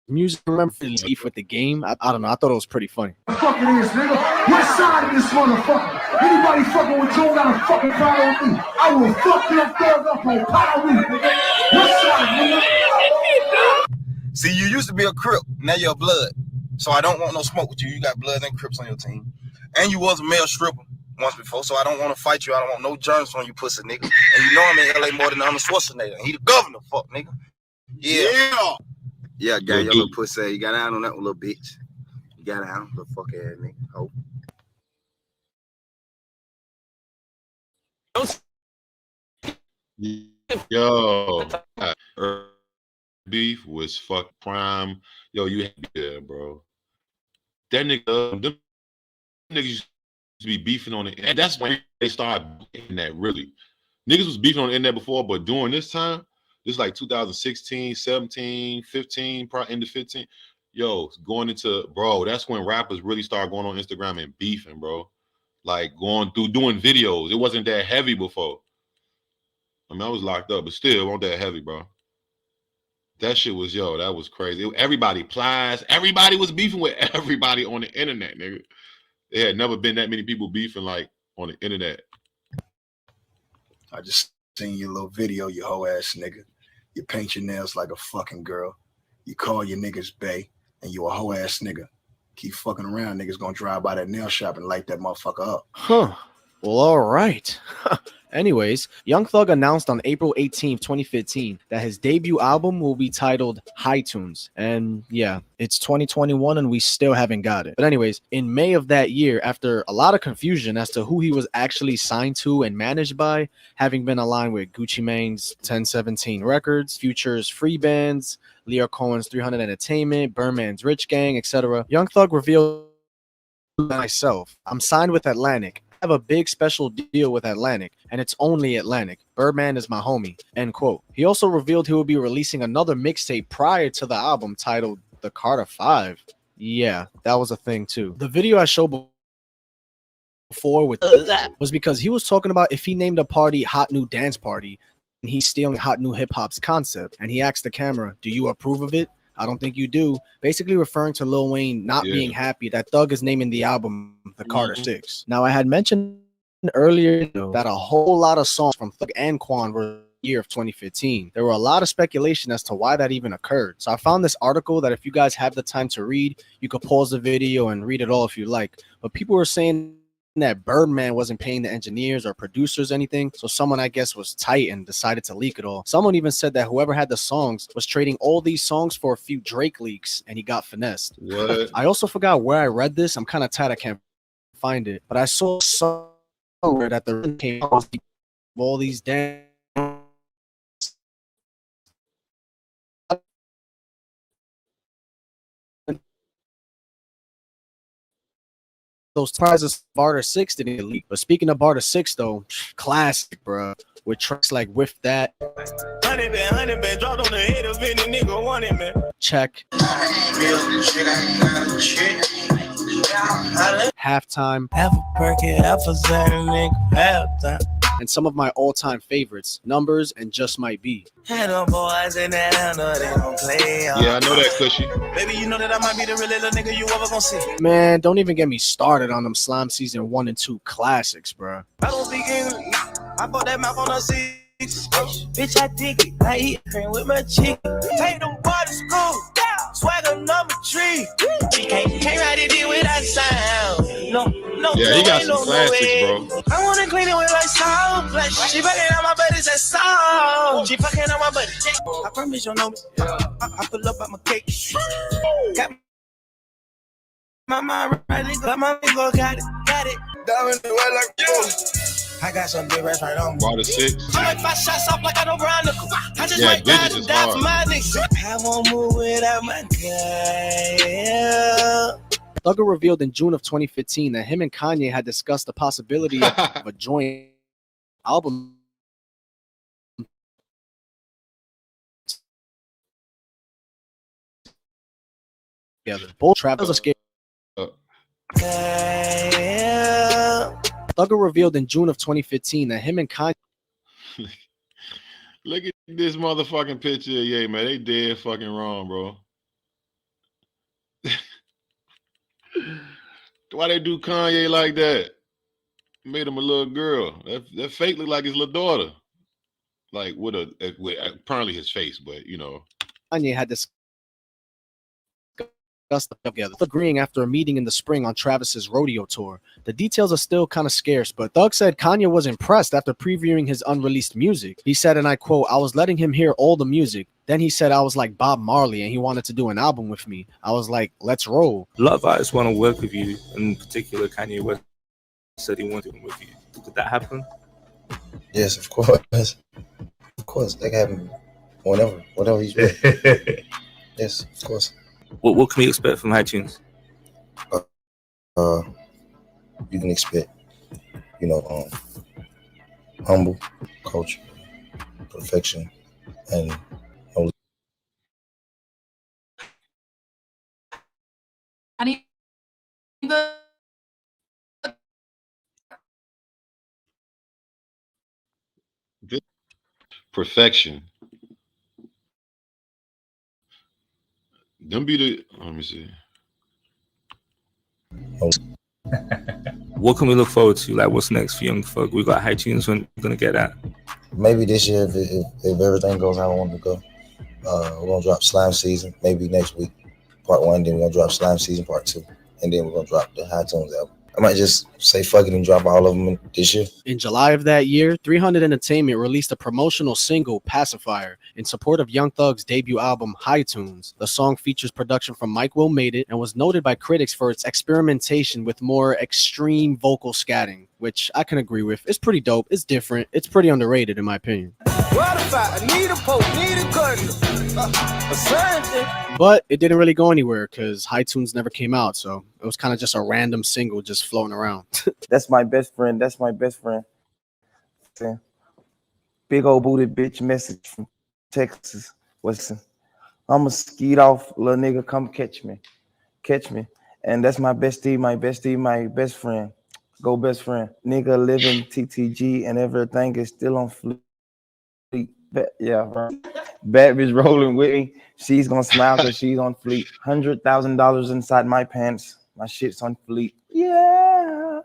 Speaker 10: music. Remember his beef with the game? I don't know. I thought it was pretty funny.
Speaker 18: Fuck it is, nigga. What side of this motherfucker? Anybody fucking with Joe got a fucking problem with me? I will fuck your thug up on power week, nigga. What side, nigga?
Speaker 15: See, you used to be a Crip. Now you're a Blood. So I don't want no smoke with you. You got Bloods and Crips on your team. And you was a male stripper once before, so I don't want to fight you. I don't want no germs on you, pussy nigga. And you know I'm in LA more than Arnold Schwarzenegger. And he the governor, fuck nigga. Yeah. Yeah, guy, your little pussy. You got out on that one, little bitch. You got out, little fuck ass nigga. Oh.
Speaker 2: Yo, beef was fuck prime. Yo, you had to be there, bro. That nigga, them niggas used to be beefing on it. And that's when they started beefing that, really. Niggas was beefing on the internet before, but during this time, this is like 2016, 17, 15, probably into 15. Yo, going into, bro, that's when rappers really started going on Instagram and beefing, bro. Like going through, doing videos. It wasn't that heavy before. I mean, I was locked up, but still, it wasn't that heavy, bro. That shit was, yo, that was crazy. Everybody plies. Everybody was beefing with everybody on the internet, nigga. There had never been that many people beefing, like, on the internet.
Speaker 15: I just seen your little video, you hoe ass nigga. You paint your nails like a fucking girl. You call your niggas bae, and you a hoe ass nigga. Keep fucking around, niggas gonna drive by that nail shop and light that motherfucker up.
Speaker 10: Huh. Well, all right. Anyways, Young Thug announced on April 18th, 2015 that his debut album will be titled High Tunes. And yeah, it's 2021 and we still haven't got it. But anyways, in May of that year, after a lot of confusion as to who he was actually signed to and managed by, having been aligned with Gucci Mane's 1017 Records, Future's Free Bands, Leo Cohen's 300 Entertainment, Birdman's Rich Gang, etc., Young Thug revealed myself, I'm signed with Atlantic. Have a big special deal with Atlantic, and it's only Atlantic. Birdman is my homie, end quote. He also revealed he will be releasing another mixtape prior to the album titled The Carter 5. Yeah, that was a thing too. The video I showed before with that was because he was talking about if he named a party Hot New Dance Party, and he's stealing Hot New Hip Hop's concept, and he asked the camera, do you approve of it? I don't think you do. Basically referring to Lil Wayne not being happy that Thug is naming the album The Carter 6. Now, I had mentioned earlier that a whole lot of songs from Thug and Quan were the year of 2015. There were a lot of speculation as to why that even occurred. So I found this article that if you guys have the time to read, you could pause the video and read it all if you like. But people were saying that Birdman wasn't paying the engineers or producers anything, so someone, I guess, was tight and decided to leak it all. Someone even said that whoever had the songs was trading all these songs for a few Drake leaks, and he got finessed.
Speaker 2: What?
Speaker 10: I also forgot where I read this. I'm kind of tired. I can't find it, but I saw somewhere that the came out of all these damn those prizes. Barter 6 didn't get leaked. But speaking of Barter 6 though, classic, bro, with tracks like With That,
Speaker 1: dropped on the head of any nigga wanted, man.
Speaker 10: Check, Halftime,
Speaker 1: half a perky, half a Xanny, nigga, halftime.
Speaker 10: and some of my all-time favorites, Numbers and Just Might Be.
Speaker 1: Had them boys in that know they don't play.
Speaker 2: Yeah, I know that, Cushy.
Speaker 1: Baby, you know that I might be the real little nigga you ever gonna see.
Speaker 10: Man, don't even get me started on them Slime Season 1 and 2 classics, bro.
Speaker 1: I don't speak English. I put that mouth on a 6. Bitch, I dig it. I eat cream with my chicken. Take them boys to school. Swagger number 3. Can't ride it in without sound. No,
Speaker 2: Yeah, he got some classics, bro.
Speaker 1: I wanna clean it with like salt. Like she fucking on my buddies and salt. She fucking on my buddy. I promise you know me. I pull up at my cake. Got my mind right, got my ego, got it. Down in the way like I got some big rats right on me.
Speaker 2: Water 6.
Speaker 1: I like 5 shots off like I know Brian Nickel. I just
Speaker 2: Yeah,
Speaker 1: like
Speaker 2: digits is
Speaker 1: die for
Speaker 2: hard.
Speaker 1: my niggas. I won't move without my girl.
Speaker 10: Thugger revealed in June of 2015 that him and Kanye had discussed the possibility of a joint album together. Both Travis escaped. Thugger revealed in June of 2015 that him and Kanye.
Speaker 2: Look at this motherfucking picture. Yeah, man, they dead fucking wrong, bro. Why they do Kanye like that? Made him a little girl. That fake look like his little daughter. Like with apparently his face, but you know.
Speaker 10: Kanye had discussed together, agreeing after a meeting in the spring on Travis's rodeo tour. The details are still kind of scarce, but Thug said Kanye was impressed after previewing his unreleased music. He said, and I quote, "I was letting him hear all the music. Then he said I was like Bob Marley and he wanted to do an album with me. I was like, let's roll."
Speaker 17: A lot of artists want to work with you, in particular Kanye West said he wanted to work with you. Could that happen?
Speaker 13: Yes, of course. Of course, that can happen whatever he's doing. Yes, of course.
Speaker 17: What can we expect from iTunes?
Speaker 13: You can expect, humble, culture, perfection, and
Speaker 2: Perfection. Them be the. Let me see.
Speaker 17: What can we look forward to? Like, what's next for Young Thug? We got iTunes. When we're gonna get that?
Speaker 13: maybe this year if everything goes how I want it to go. We're gonna drop Slime Season maybe next week, part 1. Then we're gonna drop Slime Season part 2, and then we're gonna drop the High Tunes album. I might just say fuck it and drop all of them this year.
Speaker 10: In July of that year, 300 Entertainment released a promotional single, Pacifier, in support of Young Thug's debut album, High Tunes. The song features production from Mike Will Made It and was noted by critics for its experimentation with more extreme vocal scatting, which I can agree with. It's pretty dope. It's different. It's pretty underrated, in my opinion. But it didn't really go anywhere because High Tunes never came out, so it was kind of just a random single just floating around.
Speaker 11: That's my best friend. That's my best friend. Big old booted bitch message from Texas. Listen, I'ma skeet off, little nigga. Come catch me. Catch me. And that's my bestie, my best friend. Go best friend. Nigga living TTG and everything is still on fleek. Yeah, right. Bad bitch rolling with me. She's gonna smile because she's on fleek. $100,000 inside my pants. My shit's on fleek. Yeah.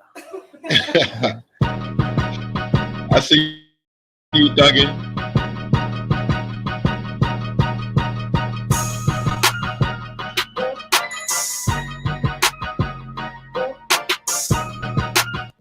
Speaker 2: I see you, Duggan.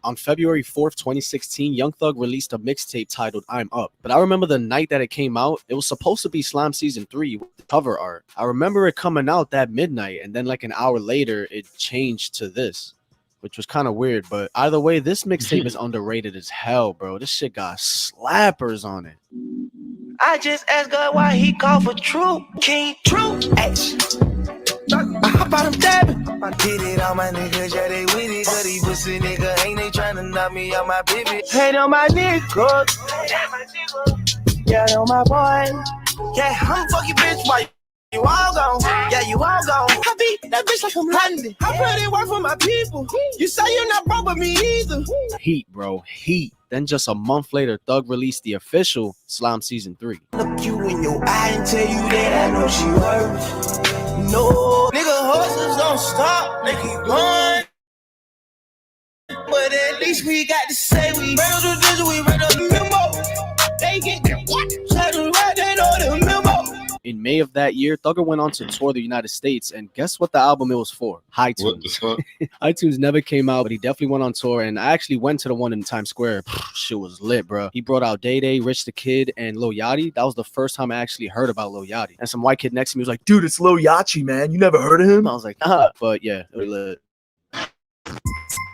Speaker 10: On February 4th, 2016, Young Thug released a mixtape titled I'm Up. But I remember the night that it came out, it was supposed to be Slime Season 3 with the cover art. I remember it coming out that midnight, and then like an hour later, it changed to this, which was kind of weird. But either way, this mixtape is underrated as hell, bro. This shit got slappers on it.
Speaker 1: I just asked God why he called for True King True Action. I hop out, I'm dabbing. I did it, all my niggas, yeah, they with it. Cause these pussy nigga, ain't they tryna knock me out my baby? Hate on my niggas. Yeah, on my boy. Yeah, I'm fucking bitch, why you all gone? Yeah, you all gone. I beat that bitch like I'm London. I put in work for my people. You say you're not broke, but me either.
Speaker 10: Heat, bro, heat. Then just a month later, Thug released the official Slime Season 3.
Speaker 1: Look you in your eye and tell you that I know she worth. No, nigga, horses don't stop, they keep going. But at least we got to say we read the vision, we read the memo. They get the what? Try to write that on the memo.
Speaker 10: In May of that year, Thugger went on to tour the United States, and guess what the album it was for? High Tunes. iTunes never came out, but he definitely went on tour, and I actually went to the one in Times Square. Shit was lit, bro. He brought out Day Day, Rich the Kid, and Lil Yachty. That was the first time I actually heard about Lil Yachty. And some white kid next to me was like, dude, it's Lil Yachty, man. You never heard of him? I was like, nah. But yeah, it was lit.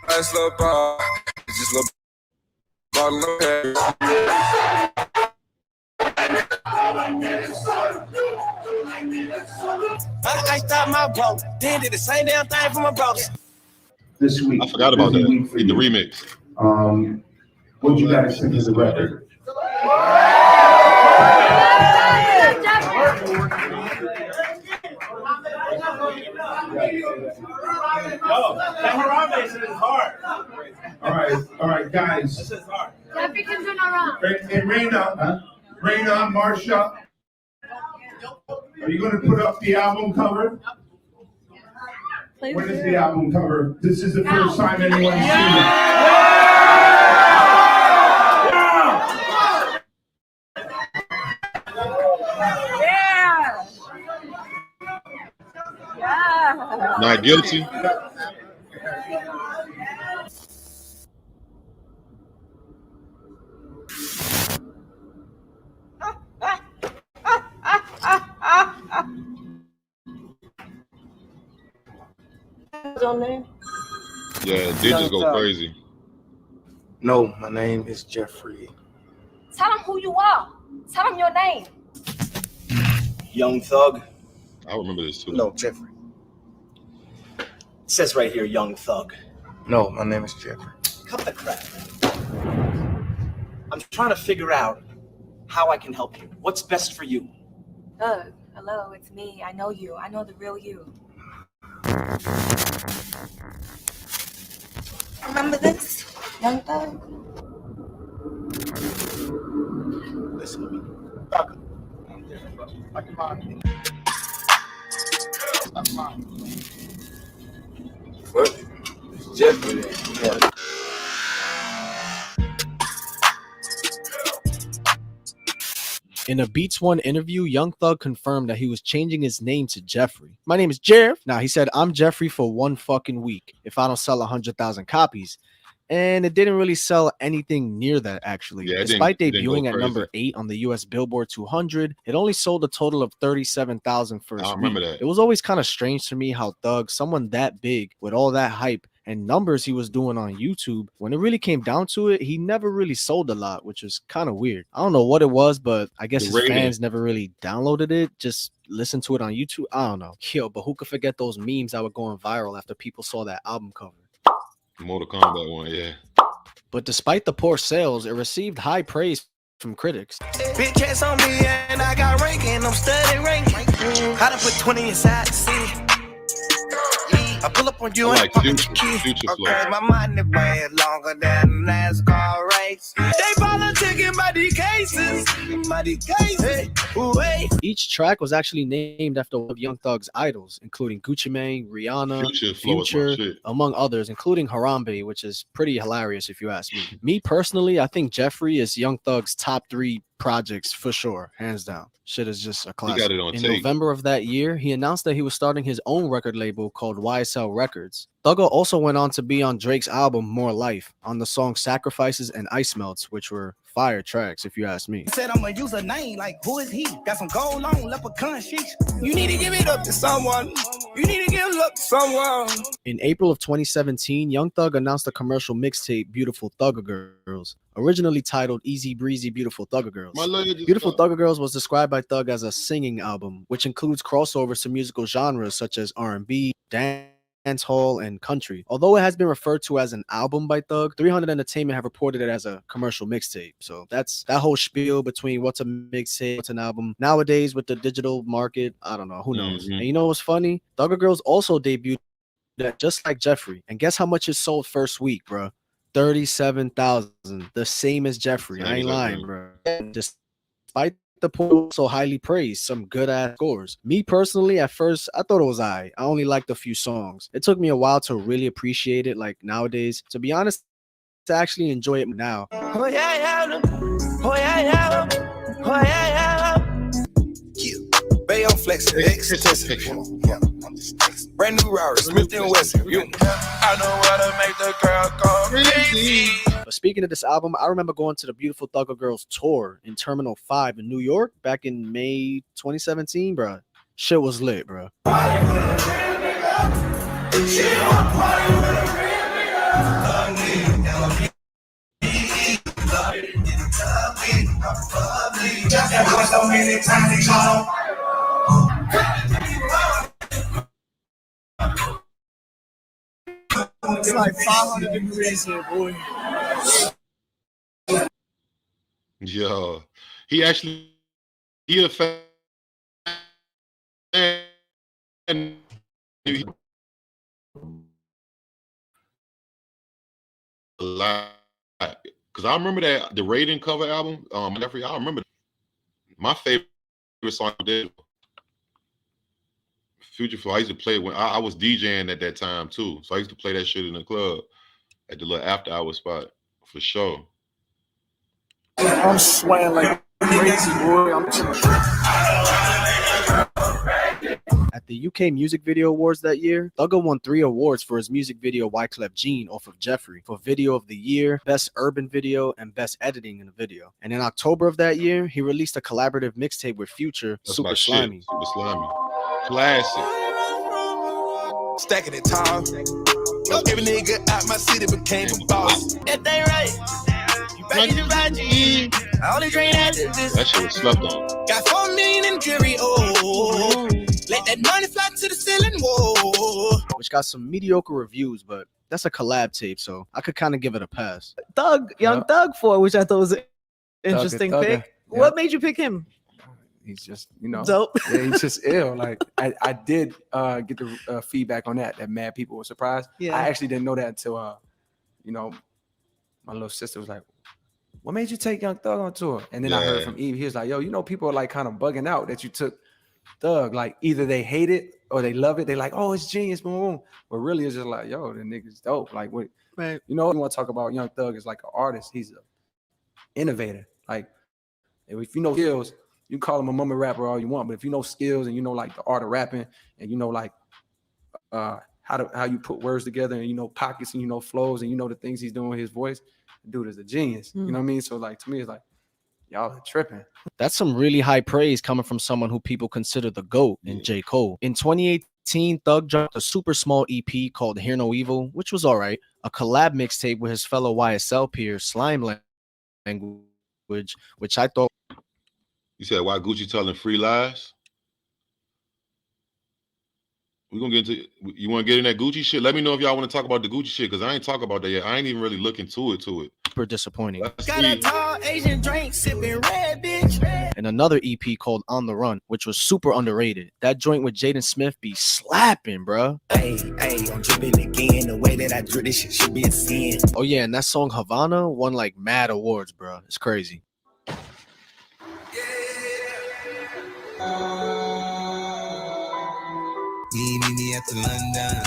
Speaker 15: Nice little ball. It's just little ball.
Speaker 1: I stopped my bro. Then did the same damn thing for my brothers.
Speaker 18: This week.
Speaker 2: I forgot about that. In the remix.
Speaker 18: What you got to say to the record? All right, guys. This is hard. And Raina, Marsha, are you going to put up the album cover? When is the album cover? This is the first time anyone's seen it.
Speaker 2: Not guilty.
Speaker 14: What's your name?
Speaker 2: Yeah, digits go crazy.
Speaker 13: No, my name is Jeffrey.
Speaker 19: Tell him who you are. Tell him your name.
Speaker 20: Young Thug.
Speaker 2: I remember this too.
Speaker 20: No, Jeffrey. It says right here, Young Thug.
Speaker 13: No, my name is Jeffrey.
Speaker 20: Cut the crap. I'm trying to figure out how I can help you. What's best for you?
Speaker 19: Thug, hello, it's me. I know you. I know the real you. Remember this, Young Thug?
Speaker 20: Listen to me.
Speaker 13: What? Jeffrey. Yeah.
Speaker 10: In a Beats One interview, Young Thug confirmed that he was changing his name to Jeffrey. My name is Jeff. Now, he said, I'm Jeffrey for 1 fucking week if I don't sell 100,000 copies. And it didn't really sell anything near that, actually.
Speaker 2: Yeah,
Speaker 10: Despite
Speaker 2: it didn't
Speaker 10: debuting
Speaker 2: go
Speaker 10: at
Speaker 2: crazy.
Speaker 10: number 8 on the US Billboard 200, it only sold a total of 37,000 first
Speaker 2: I remember
Speaker 10: week.
Speaker 2: that.
Speaker 10: It was always kind of strange to me how Thug, someone that big with all that hype and numbers he was doing on YouTube, when it really came down to it, he never really sold a lot, which was kind of weird. I don't know what it was, but I guess
Speaker 2: The
Speaker 10: his
Speaker 2: rating.
Speaker 10: fans never really downloaded it, just listened to it on YouTube. I don't know. Yo, but who could forget those memes that were going viral after people saw that album cover?
Speaker 2: Mortal Kombat one, yeah.
Speaker 10: But despite the poor sales, it received high praise from critics.
Speaker 1: Big checks on me and I got ranking. I'm studying ranking. I done put 20 inside the city. I pull up on you
Speaker 2: I
Speaker 1: and
Speaker 2: like
Speaker 1: fuck with
Speaker 2: Future,
Speaker 1: your
Speaker 2: Future
Speaker 1: kids.
Speaker 2: flow.
Speaker 1: Okay, my money way longer than NASCAR race. They politicking by these cases. By these cases. Hey.
Speaker 10: Each track was actually named after one of Young Thug's idols, including Gucci Mane, Rihanna,
Speaker 2: Future flow is my
Speaker 10: Future,
Speaker 2: shit.
Speaker 10: among others, including Harambe, which is pretty hilarious if you ask me. Me personally, I think Jeffrey is Young Thug's top 3 projects for sure, hands down. Shit is just a classic.
Speaker 2: got it on
Speaker 10: In
Speaker 2: tape.
Speaker 10: November of that year, he announced that he was starting his own record label called YSL Records. Thugger also went on to be on Drake's album More Life on the song Sacrifices and Ice Melts, which were fire tracks if you ask me.
Speaker 1: Said I'm gonna use a name like who is he? Got some gold on leprechaun sheets. You need to give it up to someone. You need to give it up to someone.
Speaker 10: In April of 2017, Young Thug announced a commercial mixtape, Beautiful Thugger Girls, originally titled Easy Breezy Beautiful Thugger Girls.
Speaker 2: My leg just
Speaker 10: Beautiful
Speaker 2: stopped.
Speaker 10: Thugger Girls was described by Thug as a singing album, which includes crossovers to musical genres such as R&B, dance, dance hall, and country. Although it has been referred to as an album by Thug, 300 Entertainment have reported it as a commercial mixtape. So that's that whole spiel between what's a mixtape, what's an album. Nowadays with the digital market, I don't know, who knows. And you know what's funny? Thugger Girls also debuted that just like Jeffrey. And guess how much it sold first week, bro? 37,000. The same as Jeffrey. I ain't lying, bro. Despite the pool so highly praised, some good ass scores. Me personally, at first, I thought it was I only liked a few songs. It took me a while to really appreciate it, like nowadays. To be honest, to actually enjoy it now.
Speaker 1: Oh yeah, yeah. Oh yeah, yeah. Oh yeah, yeah. Bay on Flex, brand new Rari, Smith and Wesson. I know how to make the girl go crazy.
Speaker 10: But speaking of this album, I remember going to the Beautiful Thugger Girls tour in Terminal 5 in New York back in May 2017, bro. Shit was lit, bro.
Speaker 1: It's like 500 degrees here, boy.
Speaker 2: Yo, he a fan. A lot, because I remember that the Raiden cover album. Jeffrey, I remember my favorite song did Future Flow. I used to play when I was DJing at that time too, so I used to play that shit in the club at the little after hour spot for sure.
Speaker 1: I'm sweating like crazy, boy. I'm
Speaker 10: At the UK Music Video Awards that year, Thugger won 3 awards for his music video Wyclef Jean off of Jeffrey for Video of the Year, Best Urban Video, and Best Editing in the Video. And in October of that year, he released a collaborative mixtape with Future,
Speaker 2: That's
Speaker 10: Super
Speaker 2: my
Speaker 10: Slimy.
Speaker 2: shit. Super Slimy. Classic.
Speaker 1: stacking it tall. Every nigga out my city became a boss. That thing right. You back in the Raji. I only drain after this.
Speaker 2: That shit was slept on.
Speaker 1: Got 4 million in jury. Oh, let that money fly to the ceiling. Whoa.
Speaker 10: Which got some mediocre reviews, but that's a collab tape, so I could kind of give it a pass.
Speaker 21: Young Thug for, which I thought was an interesting
Speaker 22: Thugger.
Speaker 21: pick.
Speaker 22: Yeah.
Speaker 21: What made you pick him?
Speaker 22: He's just, you know,
Speaker 21: Dope.
Speaker 22: Yeah, he's just ill. Like I did get the feedback on that mad people were surprised.
Speaker 21: Yeah.
Speaker 22: I actually didn't know that until you know, my little sister was like, "What made you take Young Thug on tour?" And then I heard from Eve. He was like, "Yo, you know, people are like kind of bugging out that you took Thug. Like either they hate it or they love it. They like, oh, it's genius, boom, boom. But really, it's just like, yo, the nigga's dope. Like what?
Speaker 21: Right.
Speaker 22: You know, you want to talk about Young Thug as like an artist. He's an innovator. Like if you know skills, you can call him a mummy rapper all you want, but if you know skills and you know like the art of rapping and you know like how you put words together and you know pockets and you know flows and you know the things he's doing with his voice, the dude is a genius. You know what I mean? So like to me, it's like y'all are tripping.
Speaker 10: That's some really high praise coming from someone who people consider the GOAT in J. Cole. In 2018, Thug dropped a super small EP called Hear No Evil, which was all right. A collab mixtape with his fellow YSL peer, Slime Language, which I thought.
Speaker 2: You said why Gucci telling free lies? We're gonna get into you want to get in that Gucci shit? Let me know if y'all want to talk about the Gucci shit, because I ain't talk about that yet. I ain't even really looking to it.
Speaker 10: Super disappointing.
Speaker 1: Got a tall Asian drink sipping red, bitch.
Speaker 10: And another EP called On the Run, which was super underrated. That joint with Jaden Smith be slapping, bro.
Speaker 1: Hey, I'm dripping again. The way that I drip this shit should be a sin.
Speaker 10: Oh yeah, and that song Havana won like mad awards, bro. It's crazy.
Speaker 1: You meet me at the London.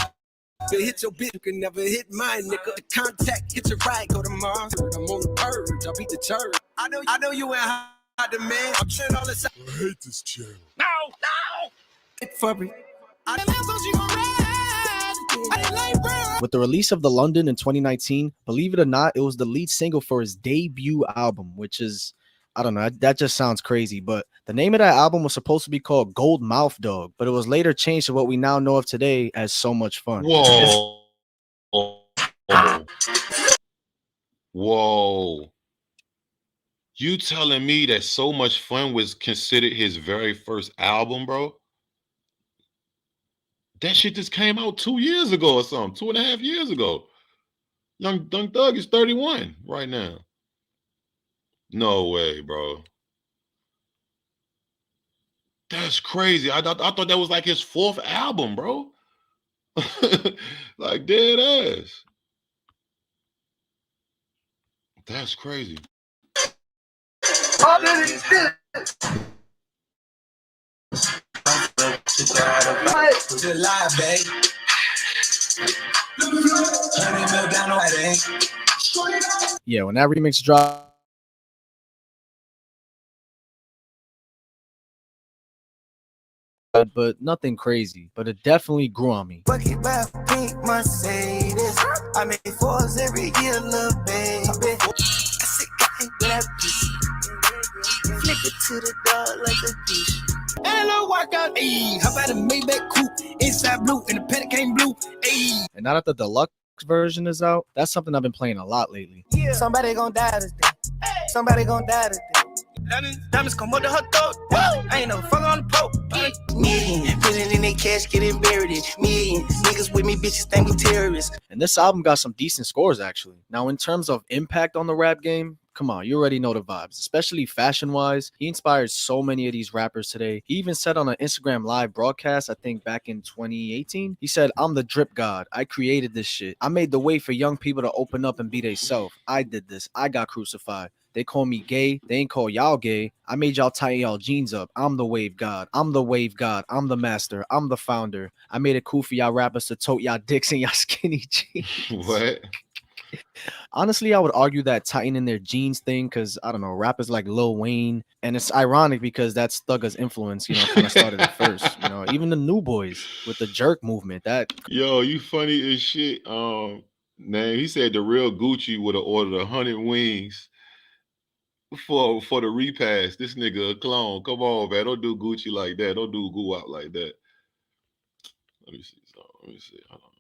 Speaker 1: But hit your bitch, you can never hit mine, nigga. The contact, hit your right, go to Mars. I'm on the purge, I'll beat the church. I know you ain't hot the man. I'm trying all this. I hate this channel. No.
Speaker 10: With the release of The London in 2019, believe it or not, it was the lead single for his debut album, which is, I don't know, that just sounds crazy, but the name of that album was supposed to be called Gold Mouth Dog, but it was later changed to what we now know of today as So Much Fun.
Speaker 2: Whoa. You telling me that So Much Fun was considered his very first album, bro? That shit just came out 2 years ago or something, 2.5 years ago. Young Thug is 31 right now. No way, bro. That's crazy. I thought that was like his 4th album, bro. Like dead ass. That's crazy.
Speaker 10: Yeah, when that remix dropped, but nothing crazy. But it definitely grew on me.
Speaker 1: Bucket by pink Mercedes. I make fours every year, little baby. I sit cocky with that piece. Flick it to the dog like a dish. Hello, workout. Ayy, how about a Maybach coupe? Inside blue and the paddock came blue. Ayy.
Speaker 10: And now that the deluxe version is out, that's something I've been playing a lot lately.
Speaker 1: Yeah. Somebody gonna die today. Somebody gonna die today. Diamonds come up to her throat. I ain't never fuck on the Pope. Million, put it in their cash, get it buried. Million, niggas with me, bitches think we terrorists.
Speaker 10: And this album got some decent scores, actually. Now, in terms of impact on the rap game, come on, you already know the vibes, especially fashion-wise. He inspired so many of these rappers today. He even said on an Instagram live broadcast, I think back in 2018, he said, "I'm the drip god. I created this shit. I made the way for young people to open up and be they self. I did this. I got crucified. They call me gay. They ain't call y'all gay. I made y'all tighten y'all jeans up. I'm the wave god. I'm the wave god. I'm the master. I'm the founder. I made it cool for y'all rappers to tote y'all dicks in y'all skinny jeans."
Speaker 2: What?
Speaker 10: Honestly, I would argue that tightening their jeans thing, because I don't know, rappers like Lil Wayne, and it's ironic because that's Thugger's influence, you know, kind of started it first. You know, even the new boys with the jerk movement. That
Speaker 2: Yo, you funny as shit. Man, he said the real Gucci would have ordered 100 wings for the repass. This nigga a clone. Come on, man. Don't do Gucci like that. Don't do Goo out like that. Let me see. Hold on.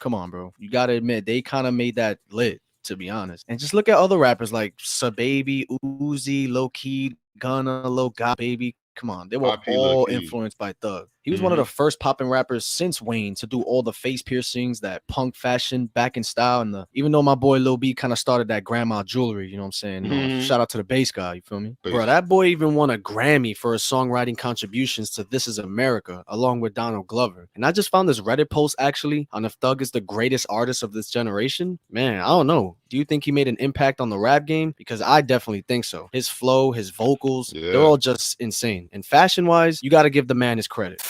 Speaker 10: come on, bro. You gotta admit they kind of made that lit, to be honest. And just look at other rappers like Baby, Uzi, Low Key, Gunna, Lil God Baby. Come on, they were
Speaker 2: Poppy, Lil
Speaker 10: all
Speaker 2: Key.
Speaker 10: influenced by Thug. He was one of the first popping rappers since Wayne to do all the face piercings, that punk fashion, back in style. And even though my boy Lil B kind of started that grandma jewelry, you know what I'm saying? You know, shout out to the bass guy, you feel me? Bro, that boy even won a Grammy for his songwriting contributions to This Is America, along with Donald Glover. And I just found this Reddit post actually on if Thug is the greatest artist of this generation. Man, I don't know. Do you think he made an impact on the rap game? Because I definitely think so. His flow, his vocals, they're all just insane. And fashion-wise, you got to give the man his credit.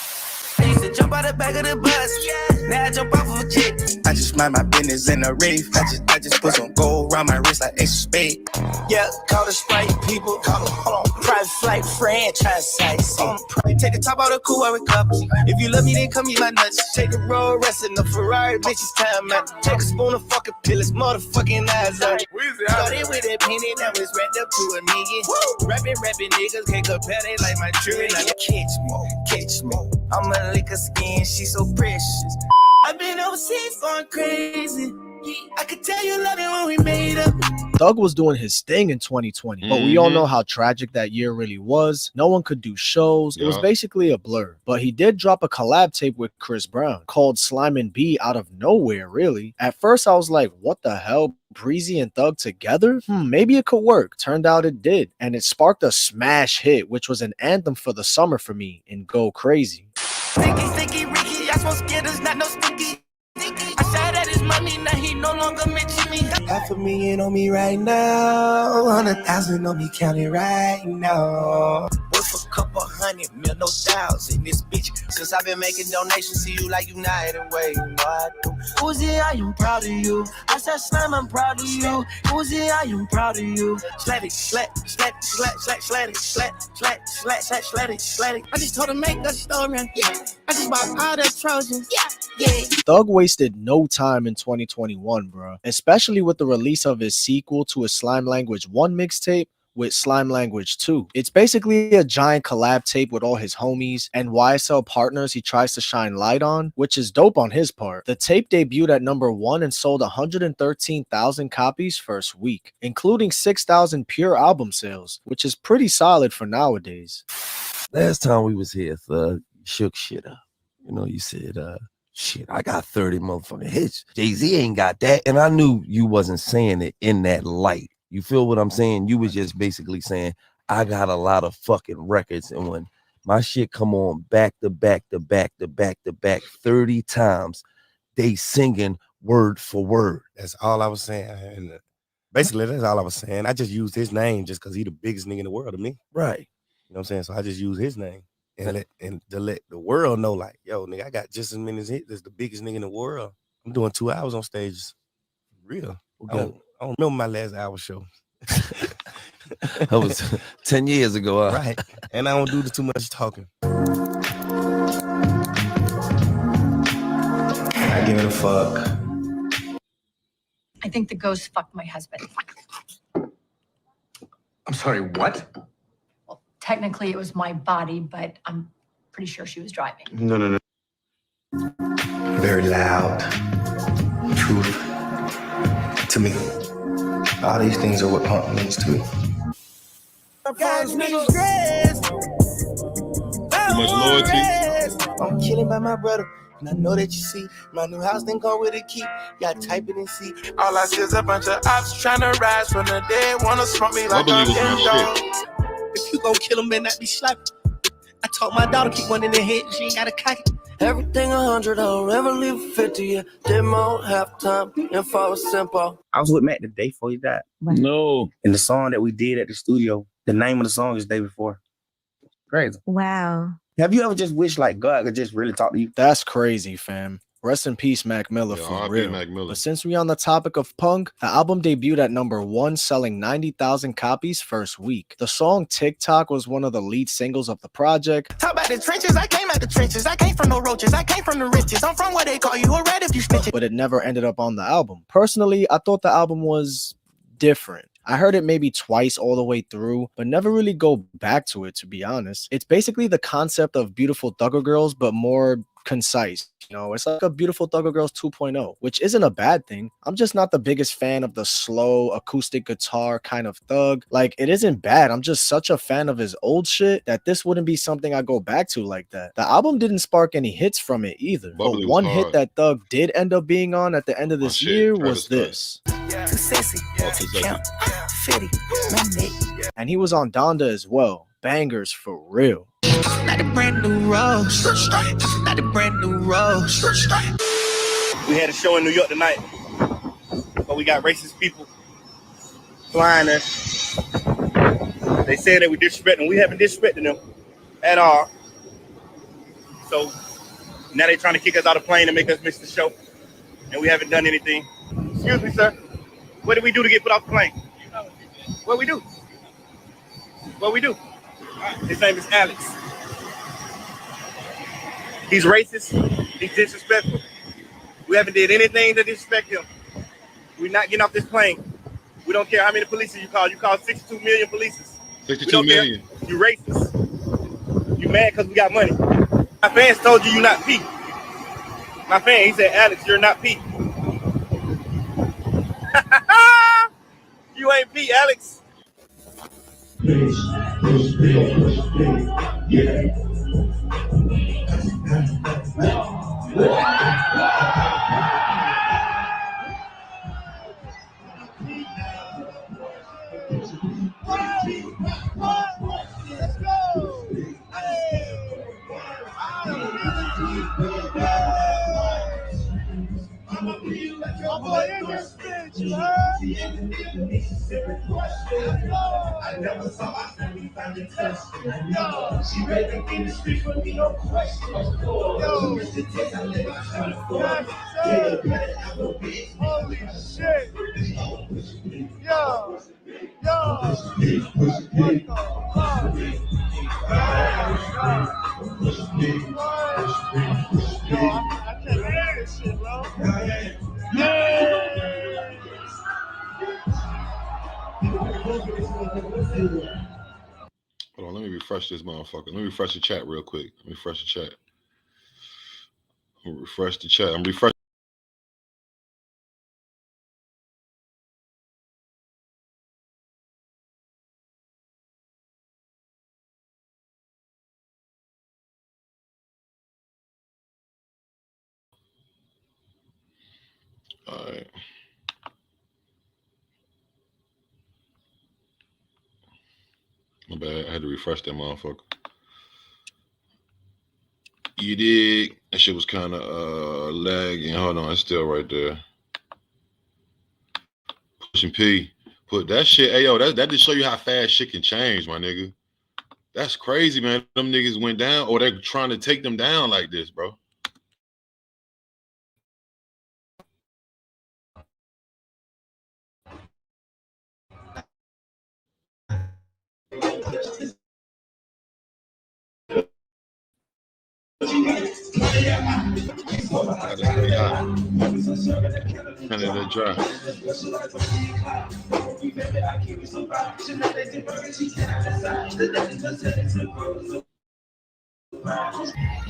Speaker 1: I used to jump out the back of the bus. Now I jump off of a jet. I just mind my business in a rave. I just put some gold around my wrist like Ace of Spade. Yeah, call the Sprite people. Call them, hold on. Private flight franchise sites. Take the top out of cool with cups. If you love me, then come eat my nuts. Take the road rest in the Ferrari, bitch, it's time out. Take a spoon of fucking pill, it's motherfucking eyes up. Started with a penny, now it's wrapped up to a million. Rapping niggas can't compare, they like my jewelry. Now catch me. I'm a lick of skin, she's so precious. I've been overseas going crazy. I could tell you love it when we made up.
Speaker 10: Thug was doing his thing in 2020, but we all know how tragic that year really was. No one could do shows. It was basically a blur. But he did drop a collab tape with Chris Brown called Slime and B out of nowhere, really. At first, I was like, what the hell? Breezy and Thug together? Maybe it could work. Turned out it did. And it sparked a smash hit, which was an anthem for the summer for me, in Go Crazy.
Speaker 1: Sticky, Ricky, I smoke skittles, not no sticky. I shot at his money, now he no longer mention me. $500,000 on me right now, 100,000 on me, count it right now. Worth a couple $100 million, no thousand. This bitch, since I've been making donations to you like United Way, you know I do. Uzi, I am proud of you. I said Slime, I'm proud of you. Uzi, I am proud of you. Slat it. I just told her make a story. Yeah. I just bought all the Trojans. Yeah.
Speaker 10: Thug wasted no time in 2021, bro. Especially with the release of his sequel to his Slime Language 1 mixtape with Slime Language 2. It's basically a giant collab tape with all his homies and YSL partners he tries to shine light on, which is dope on his part. The tape debuted at #1 and sold 113,000 copies first week, including 6,000 pure album sales, which is pretty solid for nowadays.
Speaker 11: Last time we was here, Thug, shook shit up. You know, you said, shit, I got 30 motherfucking hits. Jay-Z ain't got that. And I knew you wasn't saying it in that light. You feel what I'm saying? You was just basically saying, I got a lot of fucking records. And when my shit come on back to back to back to back to back 30 times, they singing word for word.
Speaker 3: That's all I was saying. And basically, that's all I was saying. I just used his name just because he the biggest nigga in the world to me.
Speaker 11: Right.
Speaker 3: You know what I'm saying? So I just use his name and to let the world know, like, yo, nigga, I got just as many hits as the biggest nigga in the world. I'm doing 2 hours on stages. Real. I don't remember my last hour show.
Speaker 11: That was 10 years ago.
Speaker 3: Right. And I don't do too much talking.
Speaker 13: I give it a fuck.
Speaker 4: I think the ghost fucked my husband.
Speaker 13: I'm sorry, what?
Speaker 4: Technically, it was my body, but I'm pretty sure she was driving.
Speaker 13: No. Very loud. Truth. To me. All these things are what punk means to me.
Speaker 1: Guys, niggas stressed.
Speaker 2: Too much loyalty.
Speaker 1: I'm killing by my brother. And I know that you see my new house didn't come with a key. Y'all type it and see. All I see is a bunch of ops trying to rise from the dead. Wanna smoke me like I'm dead dog. If you gon' kill him, man, not be slapping. I told my daughter keep one in the head. She ain't got a cock it.
Speaker 14: Everything 100, I'll never leave 50. Yeah, demo, halftime, info was simple.
Speaker 13: I was with Matt the day before he died.
Speaker 12: No.
Speaker 13: And the song that we did at the studio, the name of the song is Day Before. Crazy.
Speaker 21: Wow.
Speaker 13: Have you ever just wished like God could just really talk to you?
Speaker 10: That's crazy, fam. Rest in peace, Mac Miller,
Speaker 2: Yeah,
Speaker 10: for
Speaker 2: R.I.P.
Speaker 10: real.
Speaker 2: Mac Miller.
Speaker 10: But since we're on the topic of punk, the album debuted at #1, selling 90,000 copies first week. The song TikTok was one of the lead singles of the project.
Speaker 1: Talk about the trenches, I came out the trenches. I came from no roaches, I came from the riches. I'm from where they call you a rat if you snitches.
Speaker 10: But it never ended up on the album. Personally, I thought the album was different. I heard it maybe twice all the way through, but never really go back to it, to be honest. It's basically the concept of Beautiful Thugger Girls, but more concise. You know, it's like a Beautiful Thugger Girls 2.0, which isn't a bad thing. I'm just not the biggest fan of the slow acoustic guitar kind of thug. Like, it isn't bad. I'm just such a fan of his old shit that this wouldn't be something I go back to like that. The album didn't spark any hits from it either.
Speaker 2: Bubbly
Speaker 10: But
Speaker 2: was
Speaker 10: one hit
Speaker 2: hard.
Speaker 10: that Thug did end up being on at the end of this
Speaker 2: shit,
Speaker 10: year
Speaker 2: Travis
Speaker 10: was
Speaker 2: Scott.
Speaker 10: this.
Speaker 1: Too sexy, count, 50, my neck.
Speaker 10: And he was on Donda as well. Bangers for real.
Speaker 1: Like a brand new rose, like a brand new rose.
Speaker 15: We had a show in New York tonight, but we got racist people flying us. They said that we disrespecting them. We haven't disrespected them at all. So now they're trying to kick us out of the plane and make us miss the show, and we haven't done anything. Excuse me, sir. What did we do to get put off the plane? What we do? What we do? His name is Alex. He's racist. He's disrespectful. We haven't did anything to disrespect him. We're not getting off this plane. We don't care how many police you call. You call 62 million police.
Speaker 2: 62 million.
Speaker 15: You racist. You mad because we got money. My fans told you you're not P. My fan, he said, Alex, you're not P. You ain't P, Alex.
Speaker 18: I never saw my family finally touched. She read in the streets with me, no question. Of course, I let her try to go.
Speaker 1: Holy shit. Yo. What the I can't believe this shit, bro.
Speaker 2: Hold on, let me refresh this motherfucker. Let me refresh the chat real quick. Let me refresh the chat. I'm refreshing. All right. My bad. I had to refresh that motherfucker. You dig? That shit was kind of lagging. Hold on, it's still right there. Pushing P. Put that shit. Hey, yo, that just show you how fast shit can change, my nigga. That's crazy, man. Them niggas went down, or they're trying to take them down like this, bro.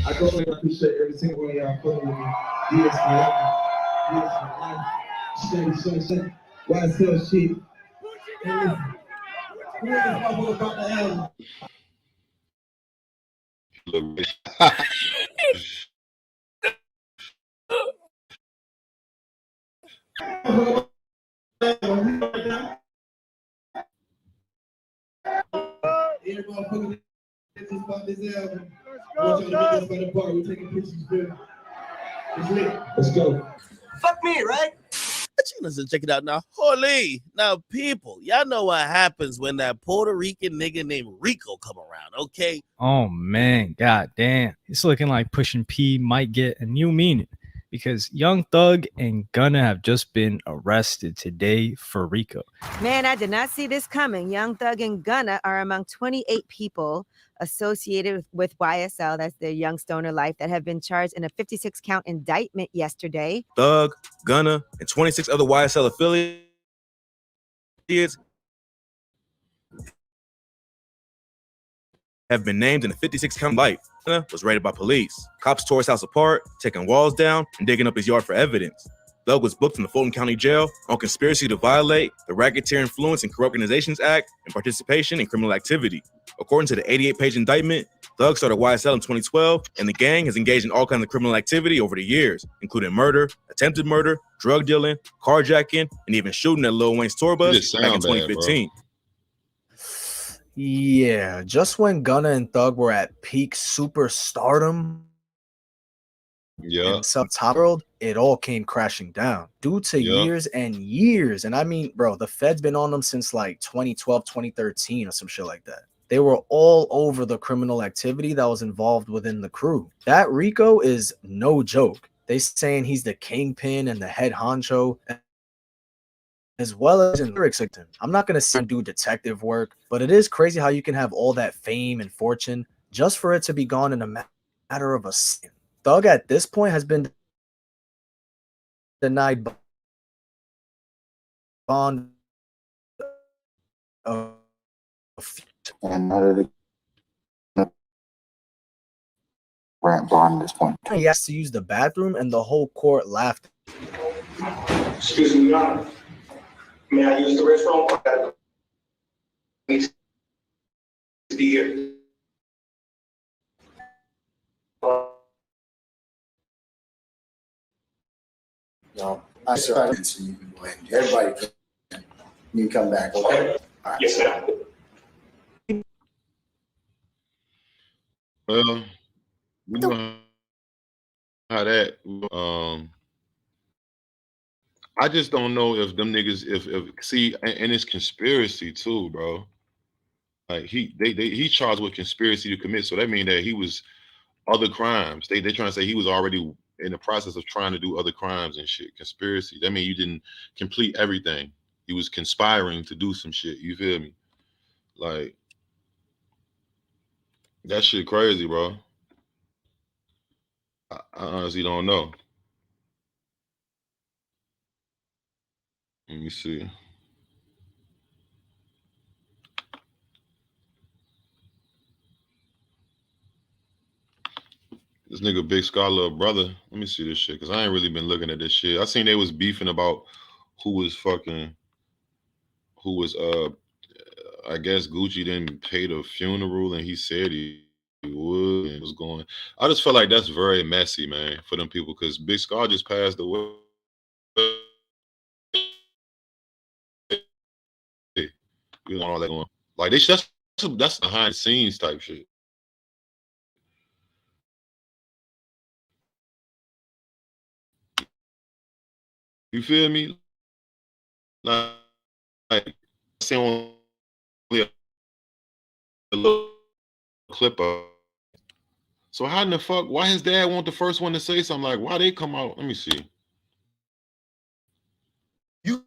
Speaker 18: I totally appreciate every single one of y'all fucking with me. Years for life. Years for life. Shit. YSL shit. Hey, listen. Who is this motherfucker about to have? Every motherfucker that's about this album. I want y'all to meet us by the bar. We're taking pictures, bro. It's lit. Let's go.
Speaker 3: Fuck me, right? Listen, check it out now. Holy. Now, people, y'all know what happens when that Puerto Rican nigga named Rico come around, okay?
Speaker 5: Oh, man. God damn. It's looking like Pushing P might get a new meaning because Young Thug and Gunna have just been arrested today for Rico.
Speaker 8: Man, I did not see this coming. Young Thug and Gunna are among 28 people associated with YSL, that's the Young Stoner Life, that have been charged in a 56-count indictment yesterday.
Speaker 23: Thug, Gunna, and 26 other YSL affiliates have been named in the 56-count life. Gunna was raided by police. Cops tore his house apart, taking walls down, and digging up his yard for evidence. Thug was booked in the Fulton County Jail on conspiracy to violate the Racketeer Influence and Corrupt Organizations Act and participation in criminal activity. According to the 88-page indictment, Thug started YSL in 2012, and the gang has engaged in all kinds of criminal activity over the years, including murder, attempted murder, drug dealing, carjacking, and even shooting at Lil Wayne's tour bus back in 2015.
Speaker 10: Yeah, just when Gunna and Thug were at peak superstardom, in some top world, it all came crashing down due to years and years. And I mean, bro, the Fed's been on them since like 2012, 2013 or some shit like that. They were all over the criminal activity that was involved within the crew. That Rico is no joke. They saying he's the kingpin and the head honcho, as well as in lyrics. I'm not gonna say him do detective work, but it is crazy how you can have all that fame and fortune just for it to be gone in a matter of a second. Thug at this point has been denied bond
Speaker 24: and grant bond at this point.
Speaker 10: He has to use the bathroom, and the whole court laughed.
Speaker 18: Excuse me, Your Honor. May I use the restroom?
Speaker 24: No, I started, so you can go ahead. Everybody, you can come back, okay? All right.
Speaker 18: Yes, sir.
Speaker 2: Well, you know how that. I just don't know if them niggas, if see, and it's conspiracy too, bro. Like he charged with conspiracy to commit, so that means that he was other crimes. They trying to say he was already in the process of trying to do other crimes and shit. Conspiracy. That means you didn't complete everything. He was conspiring to do some shit. You feel me? Like that shit crazy, bro. I honestly don't know. Let me see. This nigga Big Scholar brother. Let me see this shit, because I ain't really been looking at this shit. I seen they was beefing about who was I guess Gucci didn't pay the funeral and he said he would and was going. I just feel like that's very messy, man, for them people, because Big Scar just passed away. We want all that going. Like that's behind the scenes type shit. You feel me? Like see only a little clip of. So how in the fuck? Why his dad want the first one to say something? Like why they come out? Let me see.
Speaker 6: You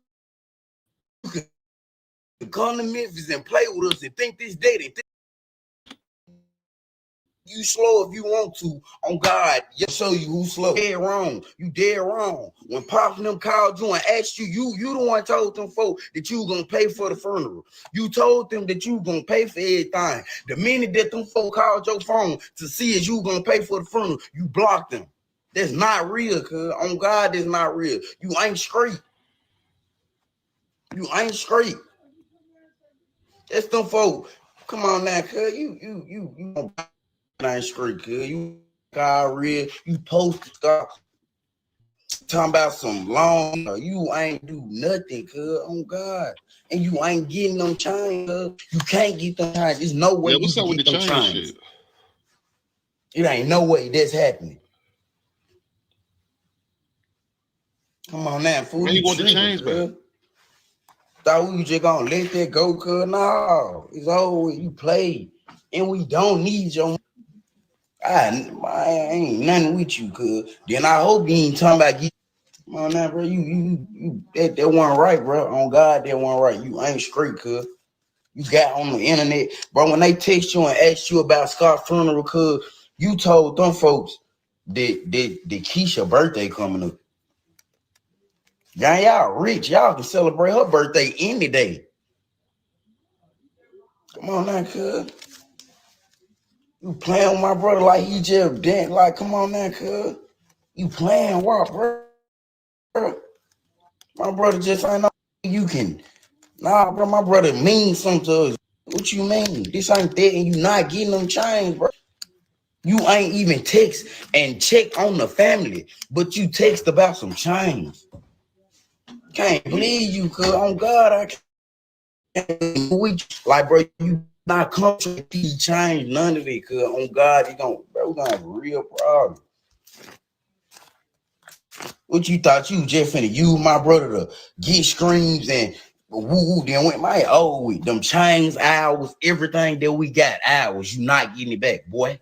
Speaker 6: can come to Memphis and play with us and think this day they think you slow if you want to. On God, you show you who's slow. Dead wrong. You dead wrong. When Pop and them called you and asked you, you the one told them folk that you were gonna pay for the funeral. You told them that you were gonna pay for everything. The minute that them folk called your phone to see if you were gonna pay for the funeral, you blocked them. That's not real, cuz. On God, that's not real. You ain't straight. You ain't straight. That's them folk. Come on now, cuz. You ain't straight, cuz. You got real. You posted stuff. Talking about some long. You ain't do nothing, cuz. On God. And you ain't getting them chains, cuz. You can't get them chains. There's no way
Speaker 2: What's
Speaker 6: you
Speaker 2: up
Speaker 6: can
Speaker 2: with
Speaker 6: get
Speaker 2: the
Speaker 6: them
Speaker 2: chain
Speaker 6: chains.
Speaker 2: shit?
Speaker 6: It ain't no way that's happening. Come on now, fool.
Speaker 2: Man,
Speaker 6: You
Speaker 2: he want the
Speaker 6: tripping,
Speaker 2: chains back.
Speaker 6: cuz. Thought we was just gonna let that go, cuz. No, it's over. You played. And we don't need your. I ain't nothing with you, cuz. Then I hope you ain't talking about come on now, bro. That wasn't right, bro. On God, that wasn't right. You ain't straight, cuz. You got on the internet, bro. When they text you and ask you about Scott's funeral, cuz you told them folks that Keisha birthday coming up. Y'all rich. Y'all can celebrate her birthday any day. Come on now, cuz. You playing with my brother like he just dead. Like, come on now, cuz. You playing what, bro? My brother just ain't know you can. Nah, bro, my brother means something to us. What you mean? This ain't that, and you not getting them chains, bro. You ain't even text and check on the family, but you text about some chains. Can't believe you, cuz. On God, I can't. Like, bro, you not comfortable with these chains, none of it, cuz. On God, you gon' bro, we gonna have a real problem. What you thought you just finna use my brother to get screams and woo, then went my with them chains, hours, everything that we got, hours. You not getting it back, boy.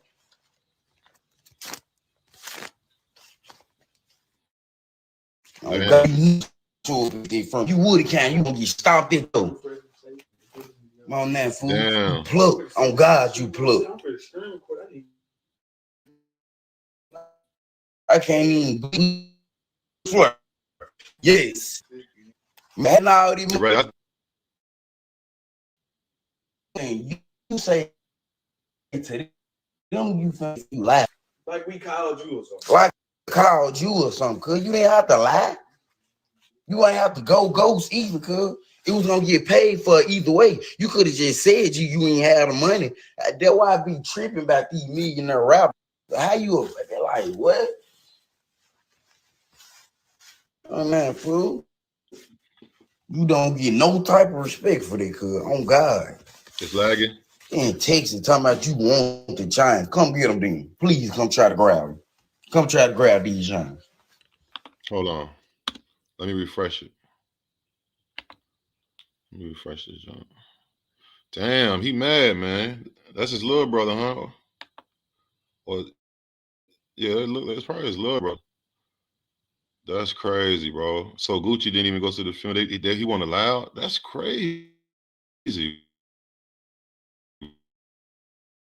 Speaker 6: Oh God, you would have came, you gonna get stopped it though. Come on that fool.
Speaker 2: Damn.
Speaker 6: You plug. On God, you plug. I can't even flirt. Yes. Man, all these
Speaker 2: Right.
Speaker 6: you say to them, you lie.
Speaker 12: Like we called you or something.
Speaker 6: Like I called you or something, cuz you didn't have to lie. You ain't have to go ghost either, cuz. It was gonna get paid for either way. You could have just said you ain't had the money. That's why I be tripping about these millionaire rappers. How you they're like, what? Oh man, fool. You don't get no type of respect for that, cuz. On God.
Speaker 2: It's lagging.
Speaker 6: And texting talking about you want the giants. Come get them then. Please come try to grab them. Come try to grab these giants.
Speaker 2: Hold on. Let me refresh it. Let me refresh this jump. Damn, he mad, man. That's his little brother, huh? Or yeah, it's probably his little brother. That's crazy, bro. So Gucci didn't even go to the film. He wasn't allowed. That's crazy,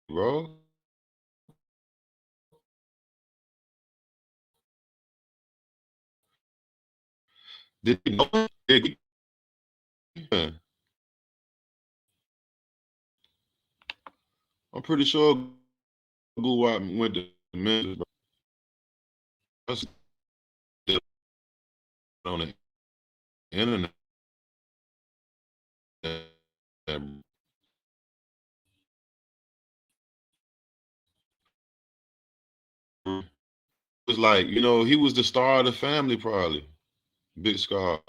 Speaker 2: bro. Did he know? Yeah. I'm pretty sure Guwap went to Memphis, bro. That's on the internet. It was like, he was the star of the family, probably. Big Scar.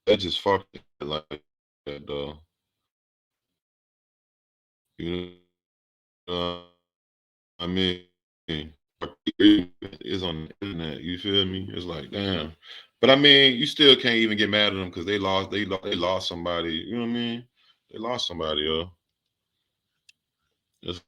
Speaker 2: They just fucked it. like that though. You know what I mean? It's on the internet. You feel me? It's like damn. But I mean, you still can't even get mad at them because they lost somebody. You know what I mean? They lost somebody, yo. It's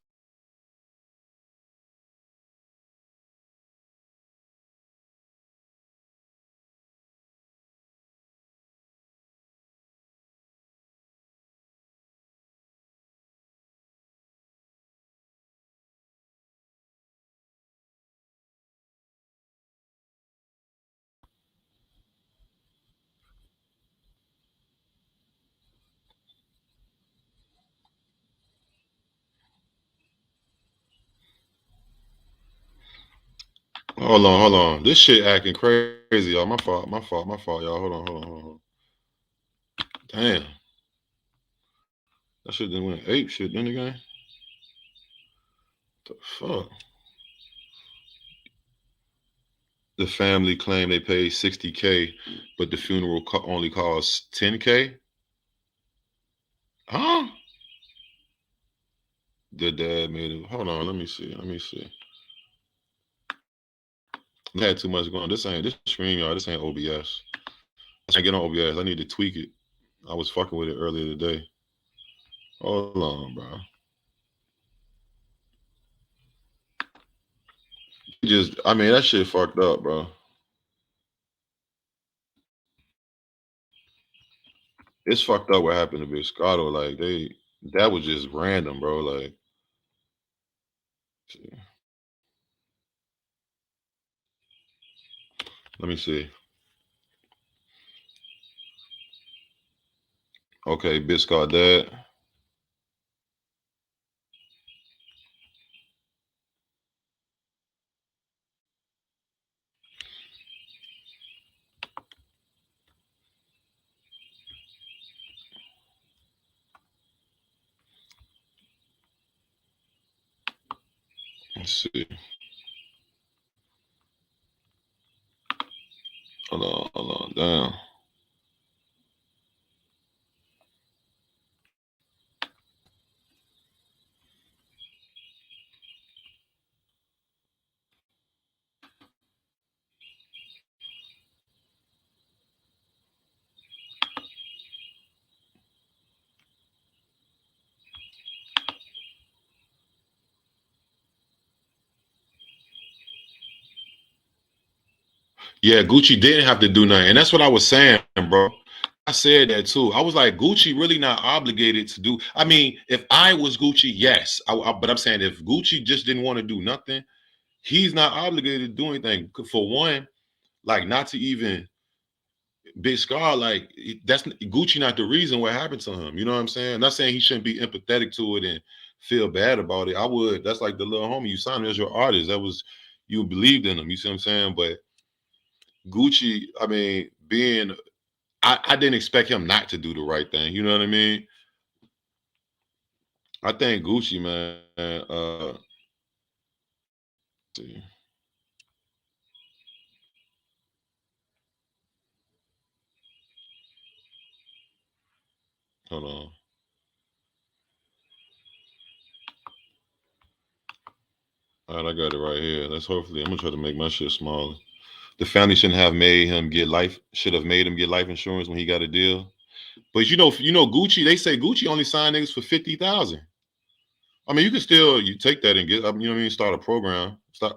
Speaker 2: hold on. This shit acting crazy, y'all. My fault, y'all. Hold on. Damn. That shit done went ape shit, didn't it, guy? The fuck? The family claimed they paid $60K, but the funeral only cost $10K. Huh? The dad made it. Hold on, let me see. I had too much going on. This screen, y'all. This ain't OBS. I can't get on OBS. I need to tweak it. I was fucking with it earlier today. Hold on, bro. I mean, that shit fucked up, bro. It's fucked up what happened to Biscotto. Like, that was just random, bro. Like, let me see. Okay, Biscott dad. Let's see. Hold on. Damn. Yeah, Gucci didn't have to do nothing. And that's what I was saying, bro. I said that too. I was like, Gucci really not obligated to do. I mean, if I was Gucci, yes. But I'm saying if Gucci just didn't want to do nothing, he's not obligated to do anything. For one, like not to even Big Scar, like that's Gucci not the reason what happened to him. You know what I'm saying? I'm not saying he shouldn't be empathetic to it and feel bad about it. I would. That's like the little homie you signed him as your artist. That was you believed in him. You see what I'm saying? But Gucci, I mean, I didn't expect him not to do the right thing. You know what I mean? I think Gucci, man. See. Hold on. All right, I got it right here. Let's hopefully. I'm gonna try to make my shit smaller. The family shouldn't have made him get life. Should have made him get life insurance when he got a deal. But you know, Gucci. They say Gucci only signed niggas for 50,000. I mean, you can still take that and get. You know what I mean? Start a program. A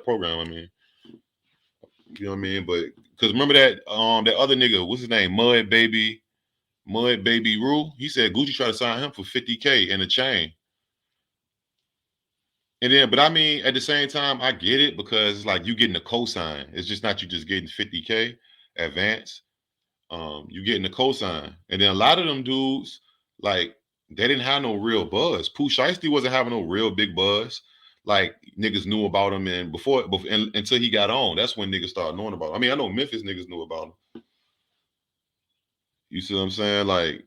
Speaker 2: program. I mean, you know what I mean? But because remember that that other nigga, what's his name? Mud Baby Rule. He said Gucci tried to sign him for 50K and a chain. And then, but I mean, at the same time, I get it because it's like you getting a cosign. It's just not you just getting 50K advance. You getting a cosign. And then a lot of them dudes, like, they didn't have no real buzz. Pooh Shiesty wasn't having no real big buzz. Like niggas knew about him and until he got on. That's when niggas started knowing about him. I mean, I know Memphis niggas knew about him. You see what I'm saying? Like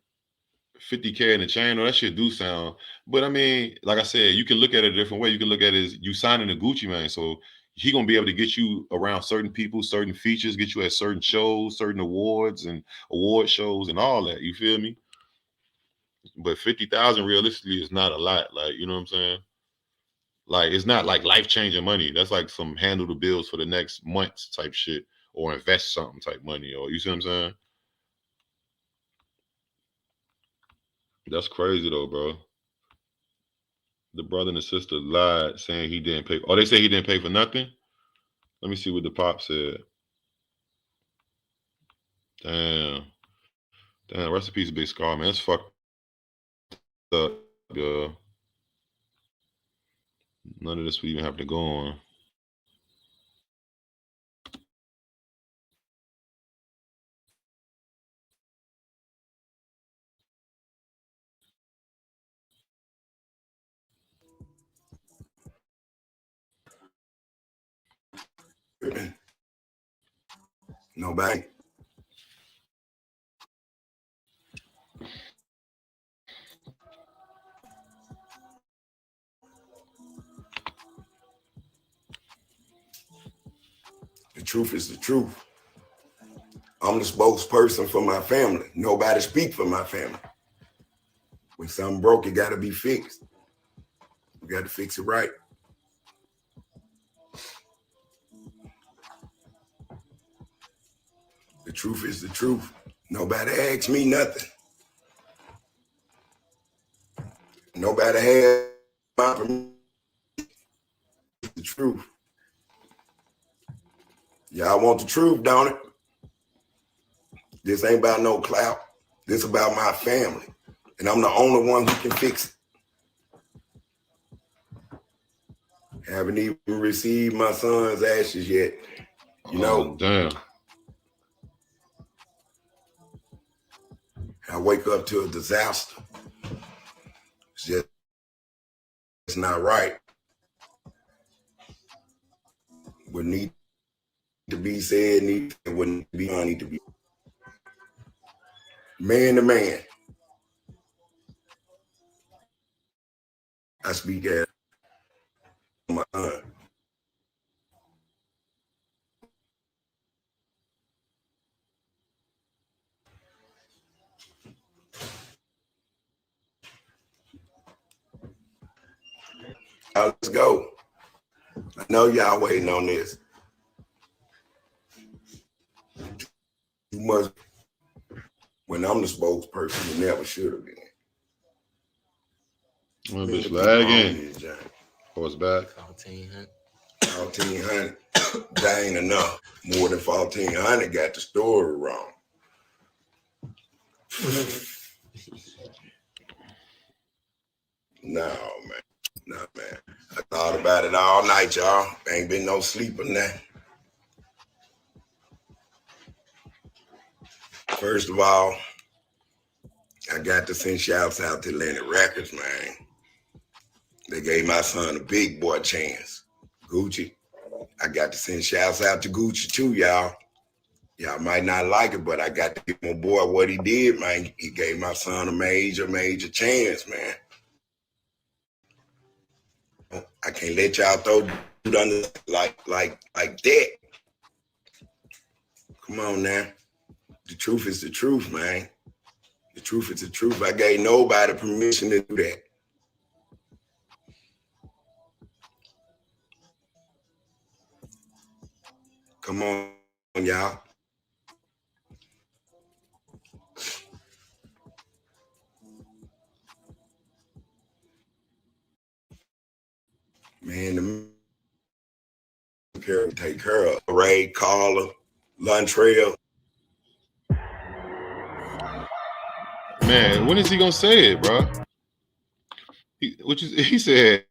Speaker 2: 50K in the chain, that shit do sound. But I mean, like I said, you can look at it a different way. You can look at it as you signing a Gucci man. So he gonna be able to get you around certain people, certain features, get you at certain shows, certain awards and award shows and all that. You feel me? But 50,000 realistically is not a lot. Like, you know what I'm saying? Like, it's not like life-changing money. That's like some handle the bills for the next months type shit, or invest something type money, or you see what I'm saying? That's crazy though, bro. The brother and the sister lied saying he didn't pay. Oh, they say he didn't pay for nothing? Let me see what the pop said. Damn. Damn, rest in peace, Big Scar, man. That's fucked up, girl. None of this would even have to go on.
Speaker 7: Nobody. The truth is the truth. I'm the spokesperson for my family. Nobody speak for my family. When something broke, it got to be fixed. We got to fix it right. The truth is the truth. Nobody asked me nothing. Nobody had my permission. The truth. Y'all want the truth, don't it? This ain't about no clout. This about my family. And I'm the only one who can fix it. Haven't even received my son's ashes yet. You know.
Speaker 2: Damn.
Speaker 7: I wake up to a disaster. It's not right. What need to be said, wouldn't be need to be. Man to man. I speak as my son. Let's go. I know y'all waiting on this. You must, when I'm the spokesperson, you never should have been.
Speaker 2: Well, bitch lagging. Oh, it's back.
Speaker 7: 1,400. That ain't enough. More than 1,400 got the story wrong. No, man. No, man. I thought about it all night, y'all. Ain't been no sleep on that. First of all, I got to send shouts out to Atlantic Records, man. They gave my son a big boy chance. Gucci. I got to send shouts out to Gucci too, y'all. Y'all might not like it, but I got to give my boy what he did, man. He gave my son a major chance, man. I can't let y'all throw it under like that. Come on now. The truth is the truth, man. The truth is the truth. I gave nobody permission to do that. Come on, y'all. Man, the take care of Ray, Carla, Luntrail.
Speaker 2: Man, when is he gonna say it, bro? He said,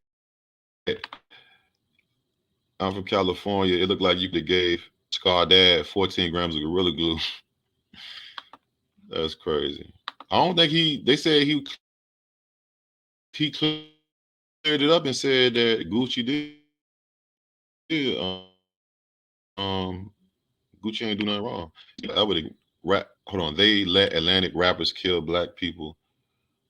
Speaker 2: I'm from California. It looked like you could have gave Scar Dad 14 grams of Gorilla Glue. That's crazy. I don't think they said he cleared it up and said that Gucci did. Gucci ain't do nothing wrong. I would rap. Hold on. They let Atlantic rappers kill black people,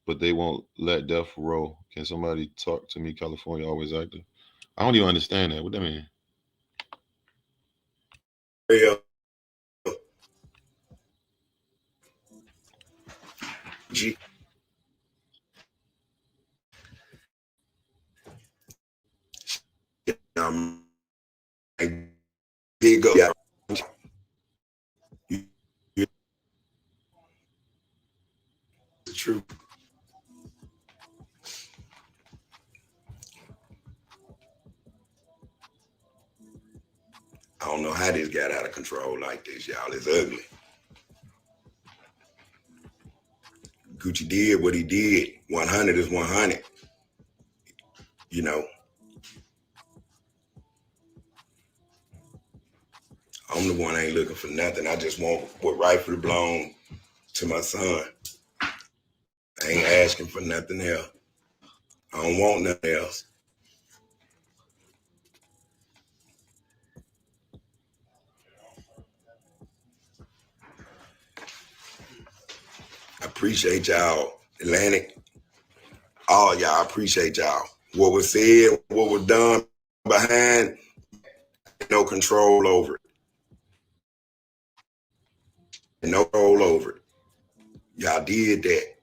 Speaker 2: but they won't let Death Row. Can somebody talk to me? California always active. I don't even understand that. What that mean?
Speaker 7: G. Big up. The truth. I don't know how this got out of control like this, y'all. It's ugly. Gucci did what he did. 100 is 100. You know. I'm the one ain't looking for nothing. I just want what rightfully belong to my son. I ain't asking for nothing else. I don't want nothing else. I appreciate y'all, Atlantic. All y'all, I appreciate y'all. What was said, what was done behind, no control over it. No control over it. Y'all did that.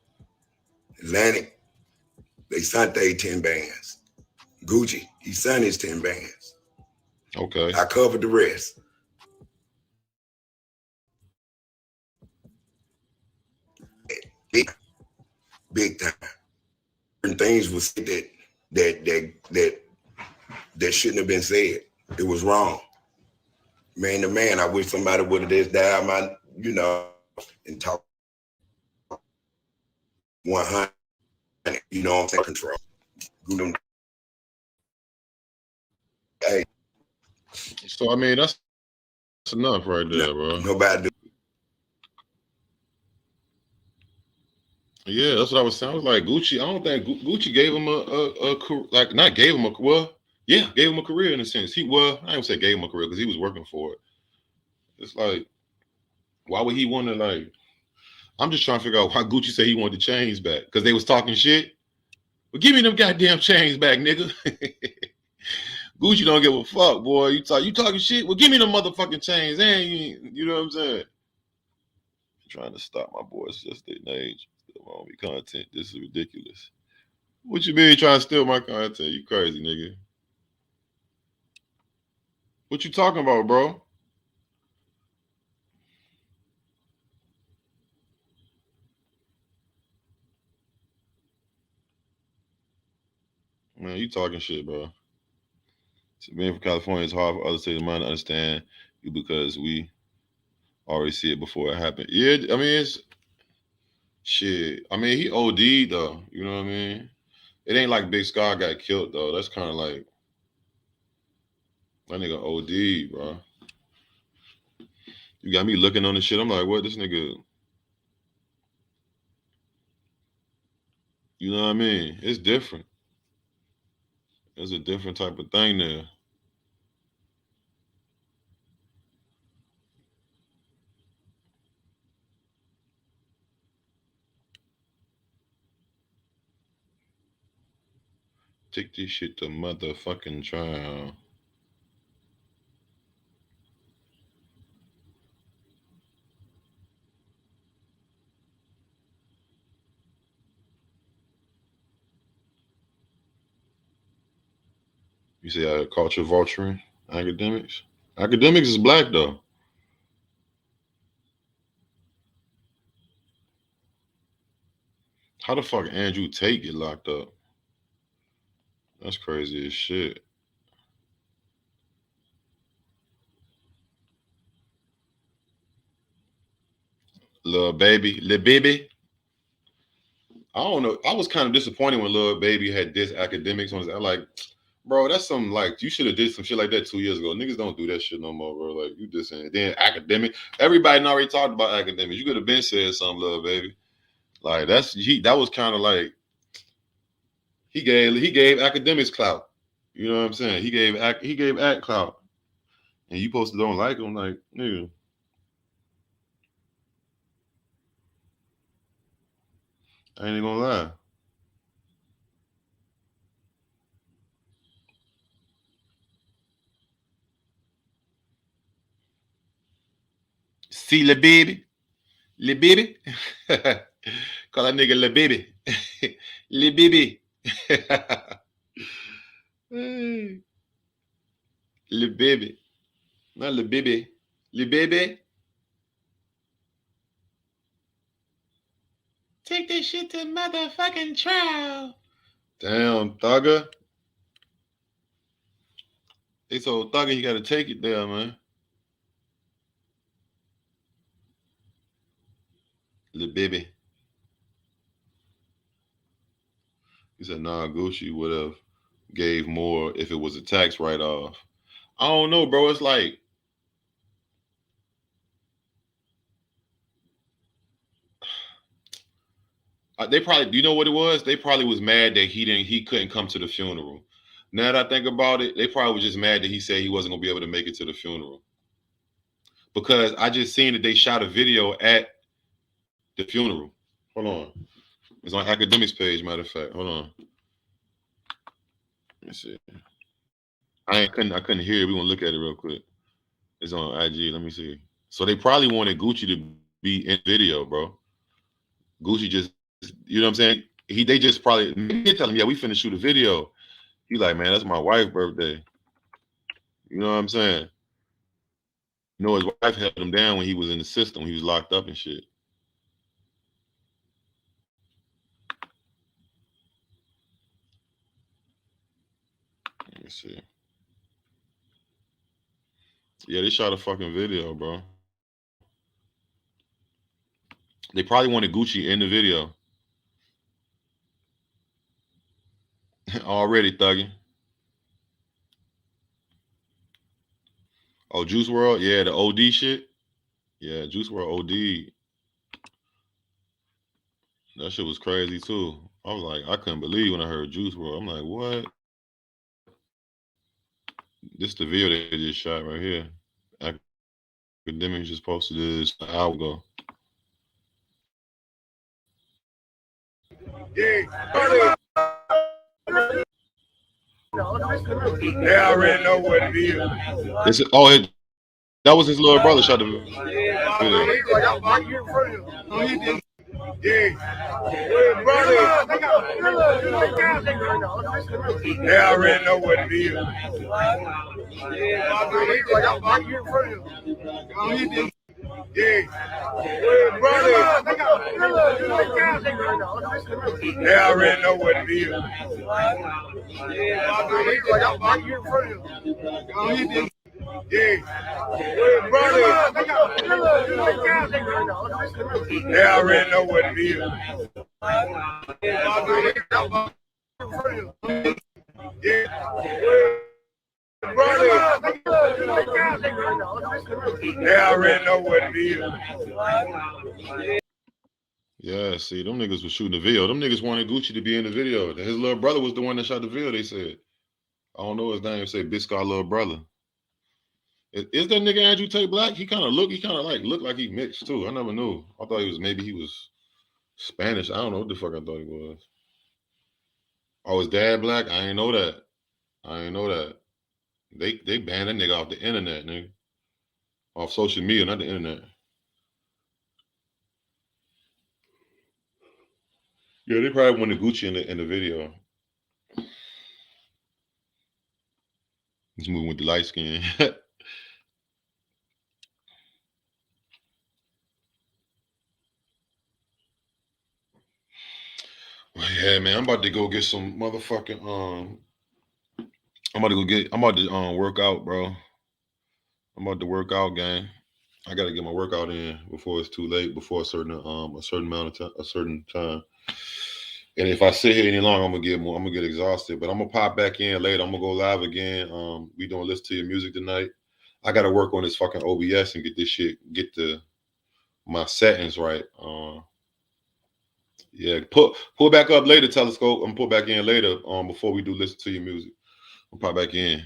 Speaker 7: Atlantic, they sent they 10 bands. Gucci, he sent his 10 bands.
Speaker 2: Okay.
Speaker 7: I covered the rest. Big time. Certain things was said that shouldn't have been said. It was wrong. Man to man, I wish somebody would have just dialed my, and talk 100. You know what I'm saying? Control. Hey.
Speaker 2: So I mean that's enough right there, bro.
Speaker 7: Nobody.
Speaker 2: Yeah, that's what I was saying. I was like Gucci. I don't think Gucci gave him a like not gave him a gave him a career in a sense. I don't say gave him a career because he was working for it. It's like, why would he want to like? I'm just trying to figure out why Gucci said he wanted the chains back because they was talking shit. Well, give me them goddamn chains back, nigga. Gucci don't give a fuck, boy. You talking shit? Well, give me them motherfucking chains, and you know what I'm saying? I'm trying to stop my boys just their age. Still on me content. This is ridiculous. What you mean trying to steal my content? You crazy, nigga. What you talking about, bro? Man, you talking shit, bro. So being from California, it's hard for others to mind to understand you because we already see it before it happened. Yeah, I mean, it's shit. I mean, he OD'd though. You know what I mean? It ain't like Big Scar got killed though. That's kind of like that nigga OD'd, bro. You got me looking on the shit. I'm like, what? This nigga. You know what I mean? It's different. It's a different type of thing there. Take this shit to motherfucking trial. You see culture vulturing? Academics? Academics is black though. How the fuck Andrew Tate get locked up? That's crazy as shit. Lil Baby. I don't know. I was kind of disappointed when Lil Baby had this academics on his. I like, bro, that's some like you should have did some shit like that 2 years ago. Niggas don't do that shit no more, bro. Like you just saying. Then academic. Everybody already talked about academics. You could have been said something, Lil Baby. Like that was kind of like he gave academics clout. You know what I'm saying? He gave act clout. And you supposed to don't like him, like, nigga. I ain't even gonna lie. See the baby. Le baby. Call that nigga Le baby. Le baby. Le baby. Not Le baby. Le baby. Take this shit to motherfucking trial. Damn, Thugger. They told Thugger he gotta take it there, man. Le baby. He said, nah, Gucci would have gave more if it was a tax write-off. I don't know, bro. It's like they probably, you know what it was? They probably was mad that he couldn't come to the funeral. Now that I think about it, they probably was just mad that he said he wasn't gonna be able to make it to the funeral. Because I just seen that they shot a video at the funeral. Hold on. It's on Academics page, matter of fact. Hold on. Let me see. I couldn't hear it. We gonna look at it real quick. It's on IG. Let me see. So they probably wanted Gucci to be in video, bro. Gucci just, you know what I'm saying? They just probably tell him, yeah, we finna shoot a video. He like, man, that's my wife's birthday. You know what I'm saying? You know, his wife held him down when he was in the system. He was locked up and shit. Let me see. Yeah, they shot a fucking video, bro. They probably wanted Gucci in the video. Already thugging. Oh, Juice WRLD? Yeah, the OD shit. Yeah, Juice WRLD OD. That shit was crazy too. I was like, I couldn't believe when I heard Juice WRLD. I'm like, what? This is the video they just shot right here. Academics just posted this an hour ago.
Speaker 7: They already know what it is.
Speaker 2: That was his little brother shot the video.
Speaker 7: They already know what it is. They already know what it is. They already know what it is. They already know what it is.
Speaker 2: Yeah, see, them niggas was shooting the video. Them niggas wanted Gucci to be in the video. His little brother was the one that shot the video, they said. I don't know his name. They say Biscott little brother. Is that nigga Andrew Tate black? He kind of looked like he mixed too. I never knew. I thought maybe he was Spanish. I don't know what the fuck I thought he was. Oh, his dad black? I ain't know that. They banned that nigga off the internet, nigga. Off social media, not the internet. Yeah, they probably wanted Gucci in the video. He's moving with the light skin. Well, yeah, man, I'm about to go get some motherfucking I'm about to work out, bro. I'm about to work out, gang. I gotta get my workout in before it's too late, before a certain amount of a certain time. And if I sit here any longer, I'm gonna get exhausted. But I'm gonna pop back in later. I'm gonna go live again. We doing listen to your music tonight. I gotta work on this fucking OBS and get this shit, my settings right. Yeah, pull back up later, Telescope. I'm pull back in later. Before we do listen to your music, I'll pop back in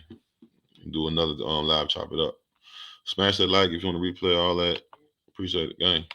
Speaker 2: and do another live, chop it up. Smash that like if you want to replay all that. Appreciate it, gang.